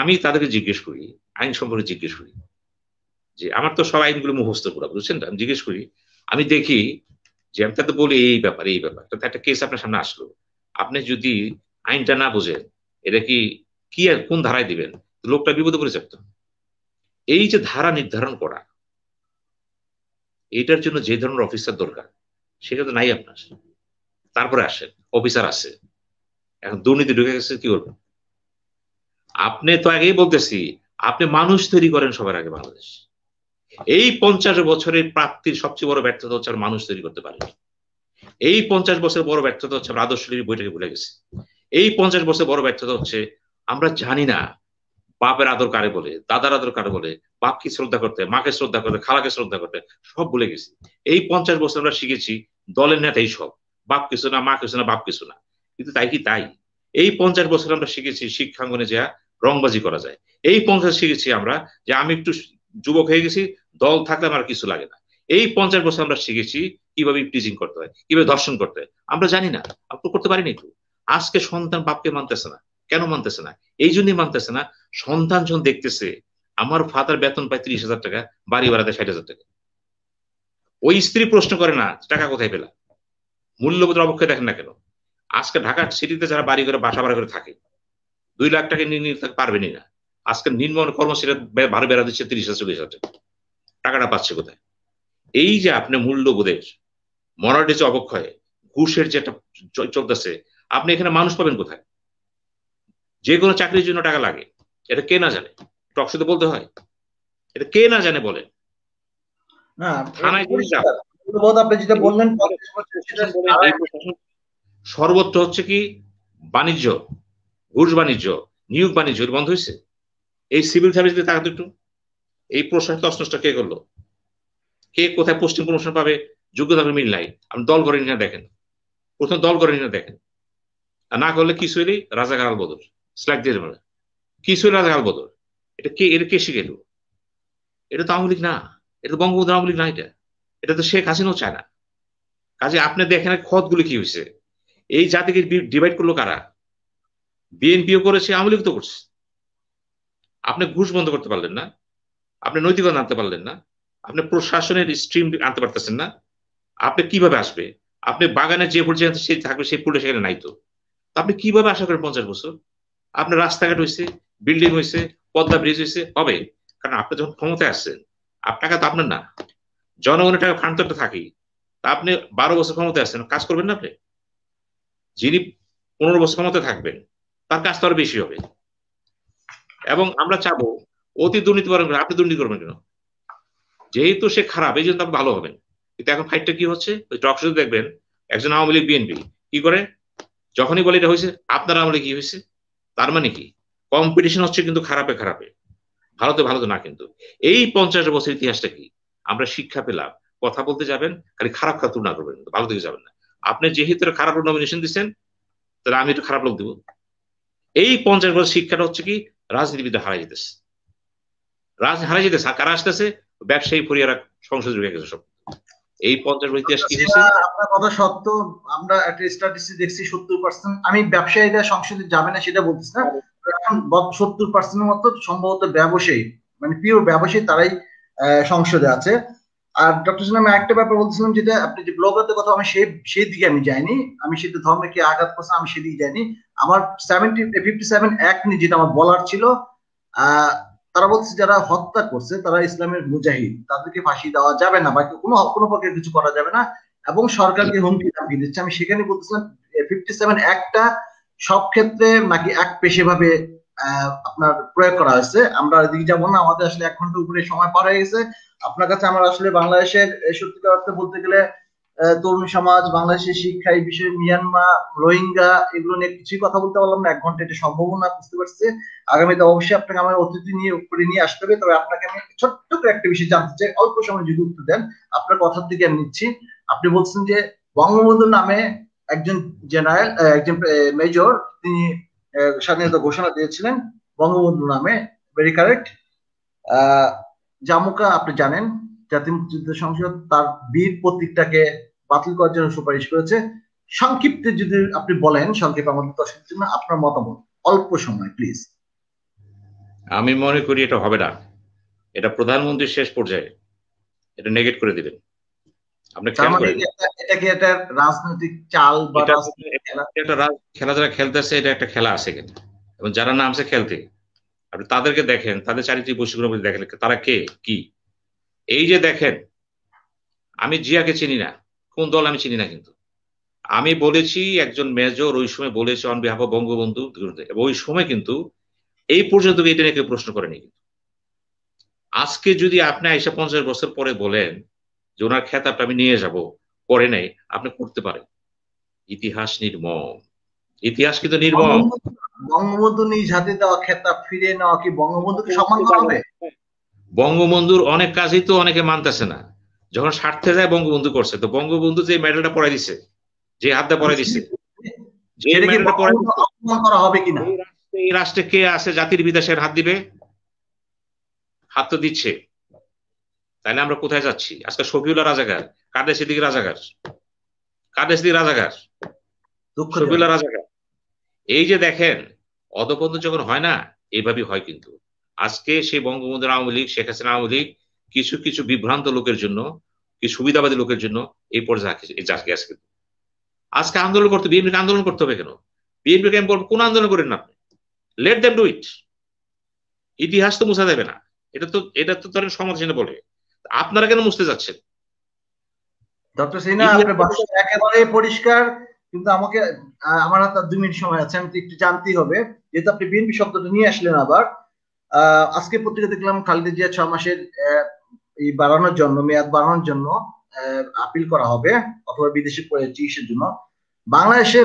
আমি তাদেরকে জিজ্ঞেস করি, আইন সম্পর্কে জিজ্ঞেস করি, যে আমার তো সব আইনগুলো মুখস্থ করা, বুঝছেন? আমি জিজ্ঞেস করি, আমি দেখি যে আমি তাদের বলি এই ব্যাপার এই ব্যাপার, তো একটা কেস আপনার সামনে আসলো, আপনি যদি আইনটা না বোঝেন, এটা কি কি কোন ধারায় দিবেন, লোকটা বিপদে পড়ে যাবে। এই যে ধারা নির্ধারণ করা, এইটার জন্য যে ধরনের অফিসার দরকার, সেটা তো নাই আপনার। তারপরে আসেন, অফিসার আছে, এখন দুর্নীতি ঢুকে গেছে, কি করবেন? আপনি তো আগেই বলতেছি, আপনি মানুষ তৈরি করেন সবার আগে। বাংলাদেশ এই 50 বছরের প্রাপ্তির সবচেয়ে বড় ব্যর্থতা হচ্ছে আমরা মানুষ তৈরি করতে পারিনি। এই 50 বছরের বড় ব্যর্থতা হচ্ছে আমরা আদর্শ বইটাকে ভুলে গেছি। এই 50 বছর বড় ব্যর্থতা হচ্ছে আমরা জানি না বাপের আদর কারে বলে, দাদার আদর কারে বলে, বাপকে শ্রদ্ধা করতে, মাকে শ্রদ্ধা করতে, খালাকে শ্রদ্ধা করতে, সব ভুলে গেছি। এই 50 বছর আমরা শিখেছি দলের নেতাই সব, বাপ কিছু না, মা কিছু না, বাপ কিছু না। কিন্তু তাই কি তাই? এই 50 বছর আমরা শিখেছি শিক্ষাঙ্গনে যা রংবাজি করা যায়। এই 50 শিখেছি আমরা যে আমি একটু যুবক হয়ে গেছি, দল থাকলে আমার কিছু লাগে না। এই 50 বছর আমরা শিখেছি কিভাবে টিচিং করতে হয়, কিভাবে দর্শন করতে হয়, আমরা জানি না, আপনি করতে পারিনি তো। আজকে সন্তান বাপকে মানতেছে না, কেন মানতেছে না? এই জন্যই মানতেছে না, সন্তান যখন দেখতেছে আমার ফাদার বেতন পায় 30,000 টাকা, বাড়ি ভাড়াতে 60,000 টাকা, ওই স্ত্রী প্রশ্ন করে না টাকা কোথায় পেলা। মূল্যবোধের অবক্ষয় দেখেন না কেন? আজকে ঢাকা সিটিতে যারা বাড়ি করে বাসা ভাড়া করে থাকে, 2 লাখ টাকা নিয়ে নিতে পারবেনই না। আজকে নিম্ন কর্মচারী ভাড়া বেড়া দিচ্ছে 30,000 40,000 টাকা, টাকাটা পাচ্ছে কোথায়? এই যে আপনি মূল্যবোধের মরার যে অবক্ষয়, ঘুষের যে একটা চলতেছে, আপনি এখানে মানুষ পাবেন কোথায়? যে কোনো চাকরির জন্য টাকা লাগে, এটা কে না জানে? টকশোতে বলতে হয়, এটা কে না জানে বলেন? না, থানায় আপনি যেটা বললেন, সর্বত্র হচ্ছে কি বাণিজ্য, ঘুষ বাণিজ্য, নিয়োগ বাণিজ্য বন্ধ হয়েছে। এই সিভিল সার্ভিস দিয়ে তাকাতো একটু, এই প্রশাসন তছনছটা কে করলো? কে কোথায় পোস্টিং প্রমোশন পাবে, যোগ্যতা মিল নাই। আপনি দল করেন কিনা দেখেন, প্রথম দল করেন কিনা দেখেন। আর না করলে কিছু হইলেই রাজাকার আল বদর, স্ল্যাক দিয়ে দেবে, কিছু হইলে রাজাকার আল বদর। এটা কে শিখেল? এটা তো আওয়ামী লীগ না, এটা তো বঙ্গবন্ধু আওয়ামী লীগ না, এটা তো শেখ হাসিনাও চায় না। কাজে আপনি দেখেন খতগুলি কি হয়েছে। এই জাতিকে ডিভাইড করলো কারা? বিএনপিও করেছে, আওয়ামী লীগ তো করছে। আপনি ঘুষ বন্ধ করতে পারলেন না, আপনি নৈতিকতা আনতে পারলেন না, আপনি প্রশাসনের স্ট্রিম আনতে পারতেছেন না। আপনি কিভাবে আসবে? আপনি বাগানে যে ফুল চাইছেন সেই থাকবে, সেই ফুলটা সেখানে নাই তো। আপনি কিভাবে আশা করেন 50 বছর? আপনার রাস্তাঘাট হয়েছে, বিল্ডিং হয়েছে, পদ্মা ব্রিজ হয়েছে, হবে? কারণ আপনি যখন ক্ষমতায় আসছেন, টাকা তো আপনার না, জনগণের টাকা ফান্ড তো থাকেই। তা আপনি 12 বছর ক্ষমতায় আসছেন, কাজ করবেন না আপনি? যিনি 15 বছর ক্ষমতায় থাকবেন তার কাজ তো আরো বেশি হবে। এবং আমরা চাবো অতি দুর্নীতি করেন, আপনি দুর্নীতি করবেন কেন? যেহেতু সে খারাপ এই জন্য আপনি ভালো হবেন। কিন্তু এখন ফাইটটা কি হচ্ছে, ওই টক শোতে দেখবেন একজন আওয়ামী লীগ বিএনপি কি করে, যখনই বলে এটা হয়েছে আপনার আমলে কি হয়েছে, তার মানে কি কম্পিটিশন হচ্ছে কিন্তু খারাপে খারাপে, ভালোতে ভালোতে না। কিন্তু এই 50 বছর ইতিহাসটা কি আমরা শিক্ষা পেলাম? কথা বলতে যাবেন খালি খারাপ খারাপ তুলনা করবেন, ভালো দিকে যাবেন না। আপনি যেহেতু খারাপ নমিনেশন দিচ্ছেন, তাহলে আমি একটু খারাপ লোক দিব। এই 50 বছর শিক্ষাটা হচ্ছে কি, রাজনীতিবিদ হারাই যেতেছে, হারাই যেতেছে। কারা আসতেছে? ব্যবসায়ী পরিয়ারা সংসদ ঢুকে গেছে সব। এই 50 বছর ইতিহাস কি হয়েছে? আপনার কথা সত্য। আমরা একটা স্ট্যাটিস্টিক্স দেখছি 70%। আমি ব্যবসায়ীরা সংসদে যাবে না সেটা বলতেছি না, এখন 70%-এর মতো সম্ভবত ব্যবসায়ী, মানে পিওর ব্যবসায়ী, তারাই সংসদে আছে। আর ডক্টর সিনহা, আমি একটা ব্যাপার বলছিলাম, যেটা আপনি যে ব্লগারদের কথা, আমি সেই দিকে আমি যাইনি, আমি সেটা ধর্মে কি আঘাত করছে আমি সেদিকে যাইনি। আমার 57 অ্যাক্ট নিয়ে যেটা আমার বলার ছিল, তারা বলছে যারা হত্যা করছে তারা ইসলামের মুজাহিদ, তাদেরকে ফাঁসি দেওয়া যাবে না বা কোনো প্রকার কিছু করা যাবে না, এবং সরকারকে হুমকি ধামকি দিচ্ছে। আমি সেখানে বলতেছিলাম 57 অ্যাক্টটা সব ক্ষেত্রে নাকি এক পেশে ভাবে আপনার প্রয়োগ করা হয়েছে। আমরা এদিকে যাবো না, আমাদের আসলে 1 ঘন্টা উপরে সময় পার হয়ে গেছে। আপনার কাছে আমার আসলে বাংলাদেশের সত্যিকার অর্থে বলতে গেলে তরুণ সমাজ, বাংলাদেশের শিক্ষা, এই বিষয়ে মিয়ানমার, রোহিঙ্গা, এগুলো নিয়ে কিছুই কথা বলতে পারলাম না। 1 ঘন্টা এটা সম্ভব না, বুঝতে পারছি। আগামীতে অবশ্যই আপনাকে আমার অতিথি নিয়ে উপরে নিয়ে আসতে হবে। তবে আপনাকে আমি ছোট্ট করে একটা বিষয় জানতে চাই, অল্প সময় যদি উত্তর দেন। আপনার কথার থেকে আমি নিচ্ছি, আপনি বলছেন যে বঙ্গবন্ধুর নামে একজন জেনারেল, একজন মেজর, তিনি স্বাধীনতা ঘোষণা দিয়েছিলেন বঙ্গবন্ধু নামে। Very correct. জামুকা আপনি জানেন, জাতীয় মুক্তিযুদ্ধ সংসদ তার বীর প্রতীকটাকে বাতিল করার জন্য সুপারিশ করেছে। সংক্ষিপ্তে যদি আপনি বলেন, সংক্ষেপে আমাদের দর্শকের জন্য আপনার মতামত, অল্প সময় প্লিজ। আমি মনে করি এটা হবে না, এটা প্রধানমন্ত্রীর শেষ পর্যায়ে এটা নেগেট করে দিবেন। আপনি খেয়াল করেন, এটা কি একটা রাজনৈতিক চাল বা এটা রাজনৈতিক খেলা? একটা খেলা যারা খেলতেছে, এটা একটা খেলা আছে কিন্তু। এবং যারা নামছে খেলতে, আপনি তাদেরকে দেখেন, তাদের চারিত্রিক বৈশিষ্ট্যের মধ্যে দেখেন তারা কে কি। এই যে দেখেন, আমি জিয়াকে চিনি না, কোন দল আমি চিনি না, কিন্তু আমি বলেছি একজন মেজর ওই সময় বলেছে অন বিহাফ অফ বঙ্গবন্ধু, ওই সময় কিন্তু এই পর্যন্ত এটা নিয়ে কেউ প্রশ্ন করেনি। কিন্তু আজকে যদি আপনি আইসা 50 বছর পরে বলেন যে ওনার খেতাবটা আমি নিয়ে যাব, করে নেই, আপনি করতে পারেন। ইতিহাস নির্মম, ইতিহাস কিন্তু নির্মম। বঙ্গবন্ধু নিজ হাতে দেওয়া খেতাব ফিরিয়ে নেওয়া কি বঙ্গবন্ধুকে সম্মান করা হবে? বঙ্গবন্ধুর অনেক কাজই তো অনেকে মানতেছে না। যখন স্বার্থে যায় বঙ্গবন্ধু করছে, তো বঙ্গবন্ধু যে মেডেলটা পরাই দিছে, যে হাতটা পরাই দিছে, যে মেডেলটা পরাই দিছে, অপমান করা হবে কিনা? এই রাষ্ট্রে কে আছে জাতির বিদেশের হাত দিবে? হাত তো দিচ্ছে। তাইলে আমরা কোথায় যাচ্ছি? আজকে শফিউল্লাহ রাজাকার, কাদের সিদ্দিকী রাজাকার, কাদের সিদ্দিকী রাজাকার, শফিউল্লাহ রাজাকার। এই যে দেখেন, অধপতন যখন হয় না, এইভাবেই হয়। কিন্তু আজকে সেই বঙ্গবন্ধুর আওয়ামী লীগ, শেখ হাসিনা আওয়ামী লীগ কিছু কিছু বিভ্রান্ত লোকের জন্য, কি সুবিধাবাদী লোকের জন্য এই পর্যায়ে গেছে। কিন্তু আজকে আন্দোলন করতে, বিএনপিকে আন্দোলন করতে হবে কেন? বিএনপিকে আমি বলবো কোন আন্দোলন করেন না আপনি, লেট দেম ডু ইট। ইতিহাস তো মুছা যাবে না, এটা তো ধরেন সমালোচনা বলে, আপনারা কেন মুছতে যাচ্ছেন? ডক্টর সিনহা, আপনার বাক্য একেবারে পরিষ্কার, কিন্তু আমাকে আমার হাতে 2 মিনিট সময় আছে, আমি একটু জানতেই হবে, যেহেতু আপনি বিএনপি শব্দটা নিয়ে আসলেন আবার। আজকে পত্রিকা দেখলাম খালেদা জিয়া 6 মাসের এই বাড়ানোর জন্য, মেয়াদ বাড়ানোর জন্য আপিল করা হবে, অথবা বিদেশে চিকিৎসার জন্য। বাংলাদেশে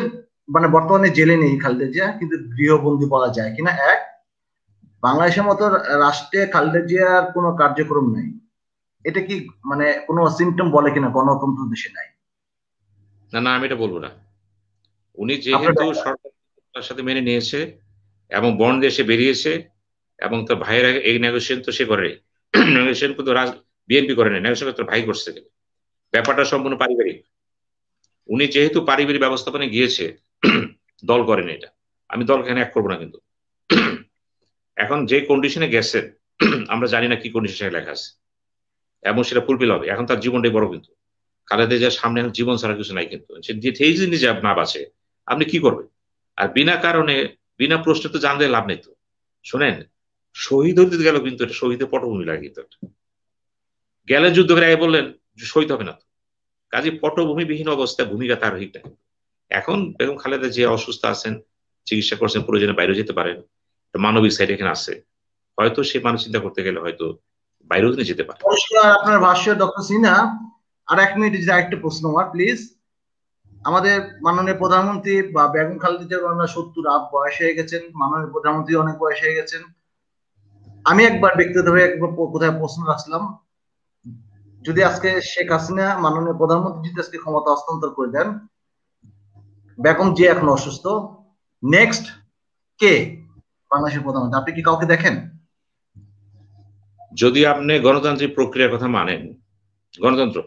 মানে বর্তমানে জেলে নেই খালেদা জিয়া, কিন্তু গৃহবন্দী বলা যায় কিনা? বাংলাদেশের মতো রাষ্ট্রে খালেদা জিয়ার কোনো কার্যক্রম নেই, এটা কি মানে কোনো সিমটম বলে কিনা গণতন্ত্র দেশে নাই? না না, আমি এটা বলবো না। উনি যেহেতু সরকার সাথে মেনে নিয়েছে এবং বন্ড দেশে বেরিয়েছে, এবং তার ভাইয়ের এই নেগোসিয়েশন তো সে করে, নেগোসিয়েশন কিন্তু বিএনপি করে নাই, নেগোসিয়েশন তার ভাই করছে। ব্যাপারটা সম্পূর্ণ পারিবারিক। উনি যেহেতু পারিবারিক ব্যবস্থাপনায় গিয়েছে, দল করেন এটা, আমি দল এখানে এক করবো না। কিন্তু এখন যে কন্ডিশনে গেছে, আমরা জানি না কি কন্ডিশনে লেখা আছে, এবং সেটা ফুলফিল হবে। এখন তার জীবনটাই বড়। কিন্তু খালেদা জিয়ার সামনে জীবন ছাড়া কিছু নাই, কিন্তু সেই জিনিস না বাঁচে আপনি কি করবেন? আর বিনা কারণে বিনা প্রশ্নে তো জানলে লাভ নেই তো। শোনেন, শহীদ হতে গেল কিন্তু এটা শহীদের পটভূমি লাগে, কিন্তু গেলে যুদ্ধ করে আগে বললেন শহীদ হবে না তো। কাজে পটভূমিবিহীন অবস্থায় ভূমিকা তার ঠিক না। এখন বেগম খালেদা জিয়া অসুস্থ আছেন, চিকিৎসা করছেন, প্রয়োজনে বাইরে যেতে পারেন, মানবিক সাইড এখানে আছে, হয়তো সে মানুষ চিন্তা করতে গেলে হয়তো বাইরেও তিনি যেতে পারে। আপনার ভাষ্য ডক্টর সিনহা। আর 1 মিনিট একটা প্রশ্ন আমার প্লিজ। আমাদের মাননীয় প্রধানমন্ত্রী বা বেগম খালেদা জিয়া 70 বয়স হয়ে গেছেন, মাননীয় প্রধানমন্ত্রী অনেক বয়স হয়ে গেছেন। আমি একবার ব্যক্তিগতভাবে কোথায় প্রশ্ন রাখছিলাম, যদি আজকে শেখ হাসিনা মাননীয় প্রধানমন্ত্রী যদি আজকে ক্ষমতা হস্তান্তর করে দেন, বেগম জিয়া এখন অসুস্থ, নেক্সট কে বাংলাদেশের প্রধানমন্ত্রী? আপনি কি কাউকে দেখেন? যদি আপনি গণতান্ত্রিক প্রক্রিয়ার কথা মানেন, গণতন্ত্র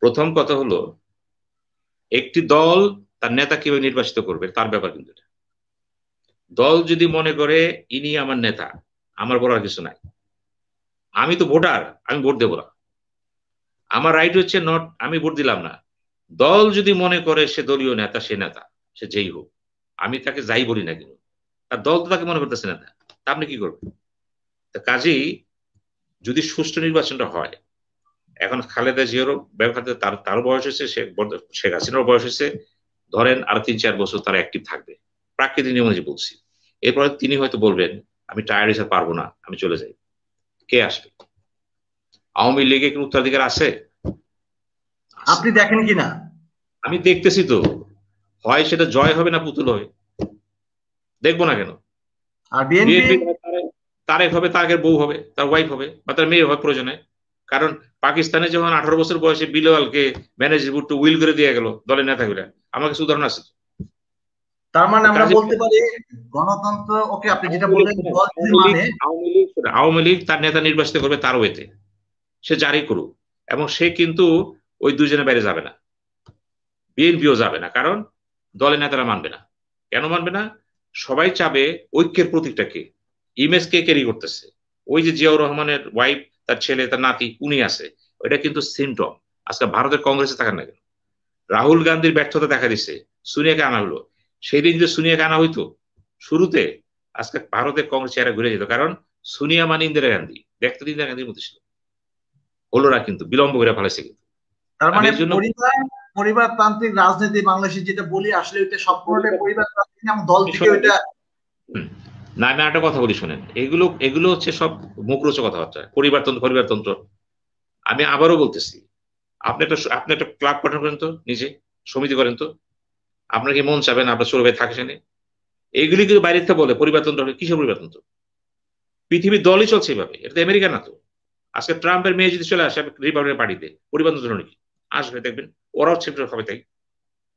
প্রথম কথা হলো একটি দল তার নেতা কিভাবে নির্বাচিত করবে তার ব্যাপার, কিন্তু দল যদি মনে করে ইনি আমার নেতা, আমার বলার কিছু নাই, আমি তো ভোটার, আমি ভোট দেবো না, আমার রাইট হচ্ছে নট, আমি ভোট দিলাম না। দল যদি মনে করে সে দলীয় নেতা, সে নেতা, সে যেই হোক, আমি তাকে যাই বলি না কেন, তার দল তো তাকে মনে করতেছে নেতা, তা আপনি কি করবেন? কাজেই যদি সুষ্ঠু নির্বাচনটা হয়, এখন খালেদা জিয়ারও তার বয়স হয়েছে, শেখ হাসিনারও বয়স হয়েছে, ধরেন আর 3-4 বছর তারা অ্যাক্টিভ থাকবে, প্রাকৃতিক নিয়ম অনুযায়ী বলছি। এরপরে তিনি হয়তো বলবেন আমি টায়ার্ড হিসেবে পারবো না, আমি চলে যাই। কে আসবে? আওয়ামী লীগে কি উত্তরাধিকার আছে? আপনি দেখেন কিনা? আমি দেখতেছি তো, হয় সেটা জয় হবে না পুতুল হবে, দেখবো না কেন? আর বিএনপি তারেক হবে, তারেকের বউ হবে, তার ওয়াইফ হবে, বা তার মেয়ে হবে প্রয়োজনে। কারণ পাকিস্তানে যখন 18 বছর বয়সে বিলওয়ালকে ম্যানেজার বুট্টু উইল করে দিয়ে গেল দলের নেতা গুলা, আমার কাছে উদাহরণ আছে। তার মানে আমরা বলতে পারি গণতন্ত্র, ওকে আপনি যেটা বললেন, আওয়ামী লীগ তার নেতা নির্বাচিত করবে তার ওয়েতে, সে জারি করুক, এবং সে কিন্তু ওই দুজনের বাইরে যাবে না, বিএনপিও যাবে না, কারণ দলের নেতারা মানবে না। কেন মানবে না? সবাই চাবে ঐক্যের প্রতীকটা কে, ইমেজ কে ক্যারি করতেছে। ওই যে জিয়াউর রহমানের ওয়াইফ, তার ছেলে, তার নাতি, উনি আছে, ওইটা কিন্তু সিমটম। আজকে ভারতের কংগ্রেসে থাকেন না কেন? রাহুল গান্ধীর ব্যর্থতা দেখা দিচ্ছে, সোনিয়াকে আনা হলো, সেই দিন যদি সোনিয়াকে আনা হইতো শুরুতে, আজকে ভারতের কংগ্রেস চেহারা ঘুরে যেত। কারণ সোনিয়া মানে ইন্দিরা গান্ধী, দেখতে ইন্দিরা গান্ধীর মতো ছিল, হলো না, কিন্তু বিলম্ব করে ফেলেছে। কিন্তু তার মানে পরিবারতান্ত্রিক রাজনীতি বাংলাদেশে যেটা বলি, আসলে এটা সম্পূর্ণটাই পরিবারতান্ত্রিক, দল থেকে ওইটা না। আমি একটা কথা বলি শোনেন, এগুলো হচ্ছে সব মুখরোচক কথাবার্তা, পরিবারতন্ত্র। আমি আবারও বলতেছি, আপনি একটা ক্লাব গঠন করেন তো, নিজে সমিতি করেন তো, আপনার কি মন চাবেন আপনার ছোট ভাই থাকে সেখানে? এগুলি কিন্তু বাইরে থেকে বলে পরিবারতন্ত্র, কিসের পরিবারতন্ত্র? পৃথিবীর দলই চলছে এভাবে, এটা তো আমেরিকা না তো। আজকে ট্রাম্পের মেয়ে যদি চলে আসে রিপাবলিকের পার্টিতে, পরিবারতন্ত্র নাকি? আসবে, দেখবেন ওরাও ছেলে হবে। তাই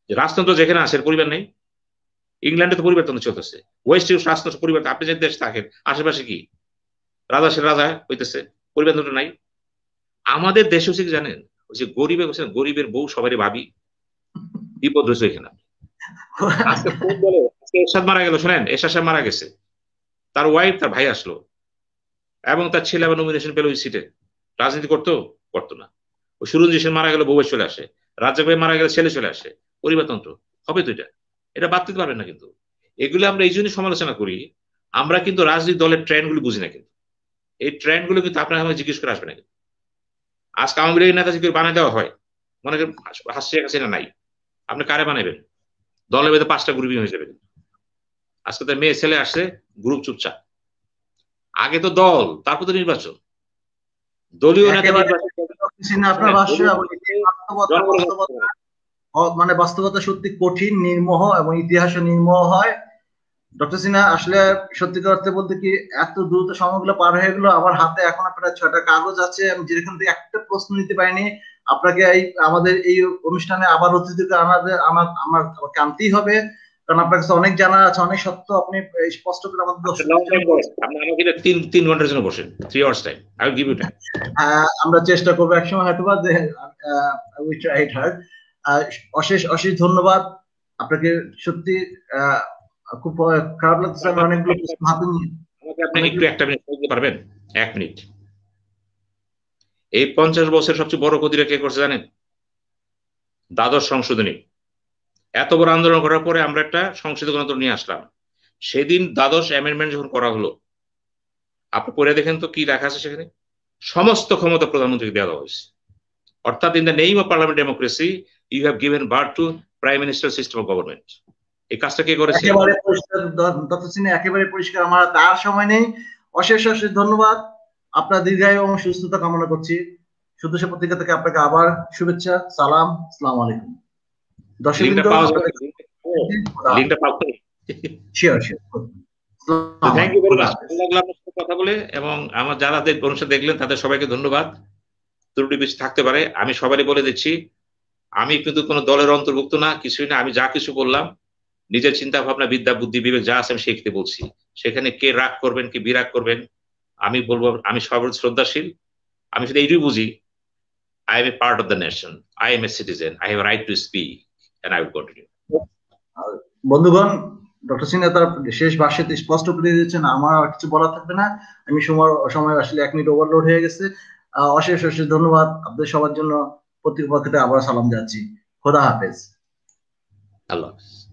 রাজতন্ত্র যেখানে আসে পরিবার নেই। ইংল্যান্ডে তো পরিবারতন্ত্র চলতেছে, ওয়েস্ট ইউরোপ রাজতন্ত্র পরিবার। আপনি যে দেশে থাকেন আশেপাশে কি রাজা, সে রাজা হইতেছে, পরিবারতন্ত্র নাই। আমাদের দেশে হচ্ছে জানেন, ওই যে গরিবের বউ সবারই ভাবি, বিপদ রয়েছে এখানে। আজকে কোন বলে এরশাদ মারা গেল, শোনেন, এরশাদ সাহেব মারা গেছে, তার ওয়াইফ, তার ভাই আসলো, এবং তার ছেলে আবার নমিনেশন পেল ওই সিটে। রাজনীতি করতো না। ওই সুরঞ্জিত সেন মারা গেল, বউ চলে আসে, রাজ্জাক ভাই মারা গেলে ছেলে চলে আসে। পরিবারতন্ত্র হবে তো? এটা বাদ দিতে পারবেন না। কিন্তু এগুলো আমরা এই জন্যই সমালোচনা করি, আমরা কিন্তু রাজনৈতিক দলের ট্রেন্ড গুলি বুঝি না। কিন্তু এই ট্রেন্ড গুলো কিন্তু আপনার আমাকে জিজ্ঞেস করে আসবে না। কিন্তু আজকে আওয়ামী লীগের নেতা যদি বানায় দেওয়া হয়, মনে করেন হাসির কাছে না নাই, আপনি কারে বানাবেন? দলের ভেতরে 5টা গ্রুপিং হয়ে যাবে। আজকে তার মেয়ে ছেলে আসছে, গ্রুপ চুপচাপ। আগে তো দল, তারপর তো নির্বাচন, দলীয় নেতা মানে বাস্তবতা সত্যি কঠিন, নির্মোহ, এবং ইতিহাসও নির্মোহ হয়। ডক্টর সিনহা, আসলে সত্যিকার অর্থে বলতে কি, এত দ্রুত সময়গুলো পার হয়ে গেলো, আমার হাতে এখন প্রায় 6টা কাগজ আছে, আমি যেখান থেকে একটা প্রশ্ন নিতে পারিনি। আপনাকে আমাদের এই অনুষ্ঠানে আবার অতিথিকে আমাকে আনতেই হবে, কারণ আপনার কাছে অনেক জানা আছে, অনেক সত্য আপনি স্পষ্ট করে আমাদের আমাকে 3 ঘন্টার জন্য বসেন, 3 hours time, I will give you time. আমরা চেষ্টা করবো একসময় হয়তো বা যে উই ট্রাই ইট হার্ড। অশেষ ধন্যবাদ আপনাকে। সত্যি খুব খারাপ লাগছে, আমি অনেকগুলো প্রশ্ন হাতে নিয়ে। আপনি একটু 1 মিনিট বলতে পারবেন? 1 মিনিট। এই 50 বছর সবচেয়ে বড় ক্ষতিটা কে করছে জানেন? দ্বাদশ সংশোধনী, এত বড় আন্দোলন করার পরে আমরা একটা সংশোধন আন্দোলন নিয়ে আসলাম। সেদিন দ্বাদশ অ্যামেন্ডমেন্ট যখন করা হলো, আপনি পড়ে দেখেন তো কি লেখা আছে সেখানে, সমস্ত ক্ষমতা প্রধানমন্ত্রীকে দেওয়া হয়েছে। অর্থাৎ in the name of parliament democracy you have given birth to prime minister system of government. এই কাজটা কে করেছে? একেবারে পরিষ্কার ডক্টর সিনহা, একেবারে পরিষ্কার। আমার তার সময় নেই। অশেষ অশেষ ধন্যবাদ। আপনার দীর্ঘায়ু এবং সুস্থতা কামনা করছি। সুদর্শন পত্রিকা থেকে আপনাকে আবার শুভেচ্ছা, সালাম, আসসালামু আলাইকুম। লিংকটা পাওয়া যাবে, লিংকটা পাওয়া যাবে। Sure sure. Thank you very much. ভালো লাগলো আপনার সাথে কথা বলে, এবং আমার যারা অনুষ্ঠান দেখলেন তাদের সবাইকে ধন্যবাদ। ত্রুটি বেশি থাকতে পারে, আমি সবারই বলে দিচ্ছি, আমি কিন্তু কোনো দলের অন্তর্ভুক্ত না, কিছুই না। আমি যা কিছু বললাম নিজের চিন্তা ভাবনা, বিদ্যা, বুদ্ধি, বিবেক যা আছে আমি শিখতে বলছি। সেখানে কে রাগ করবেন, কে বিরাগ করবেন, আমি বলবো আমি সবার শ্রদ্ধাশীল। আমি শুধু এইটুকু বুঝি, I am a part of the nation. I am a citizen. I have a right to speak, and I will continue. বন্ধুগণ, ডক্টর সিনহা তার শেষ ভাষ্যতে স্পষ্ট করে দিয়েছেন, আমার আর কিছু বলা থাকবে না। আমি সময় আসলে 1 মিনিট ওভারলোড হয়ে গেছে। অশেষ অশেষ ধন্যবাদ আপনাদের সবার জন্য। পত্রিকা পক্ষে আবার সালাম যাচ্ছি। খোদা হাফেজ। আল্লাহ হাফেজ।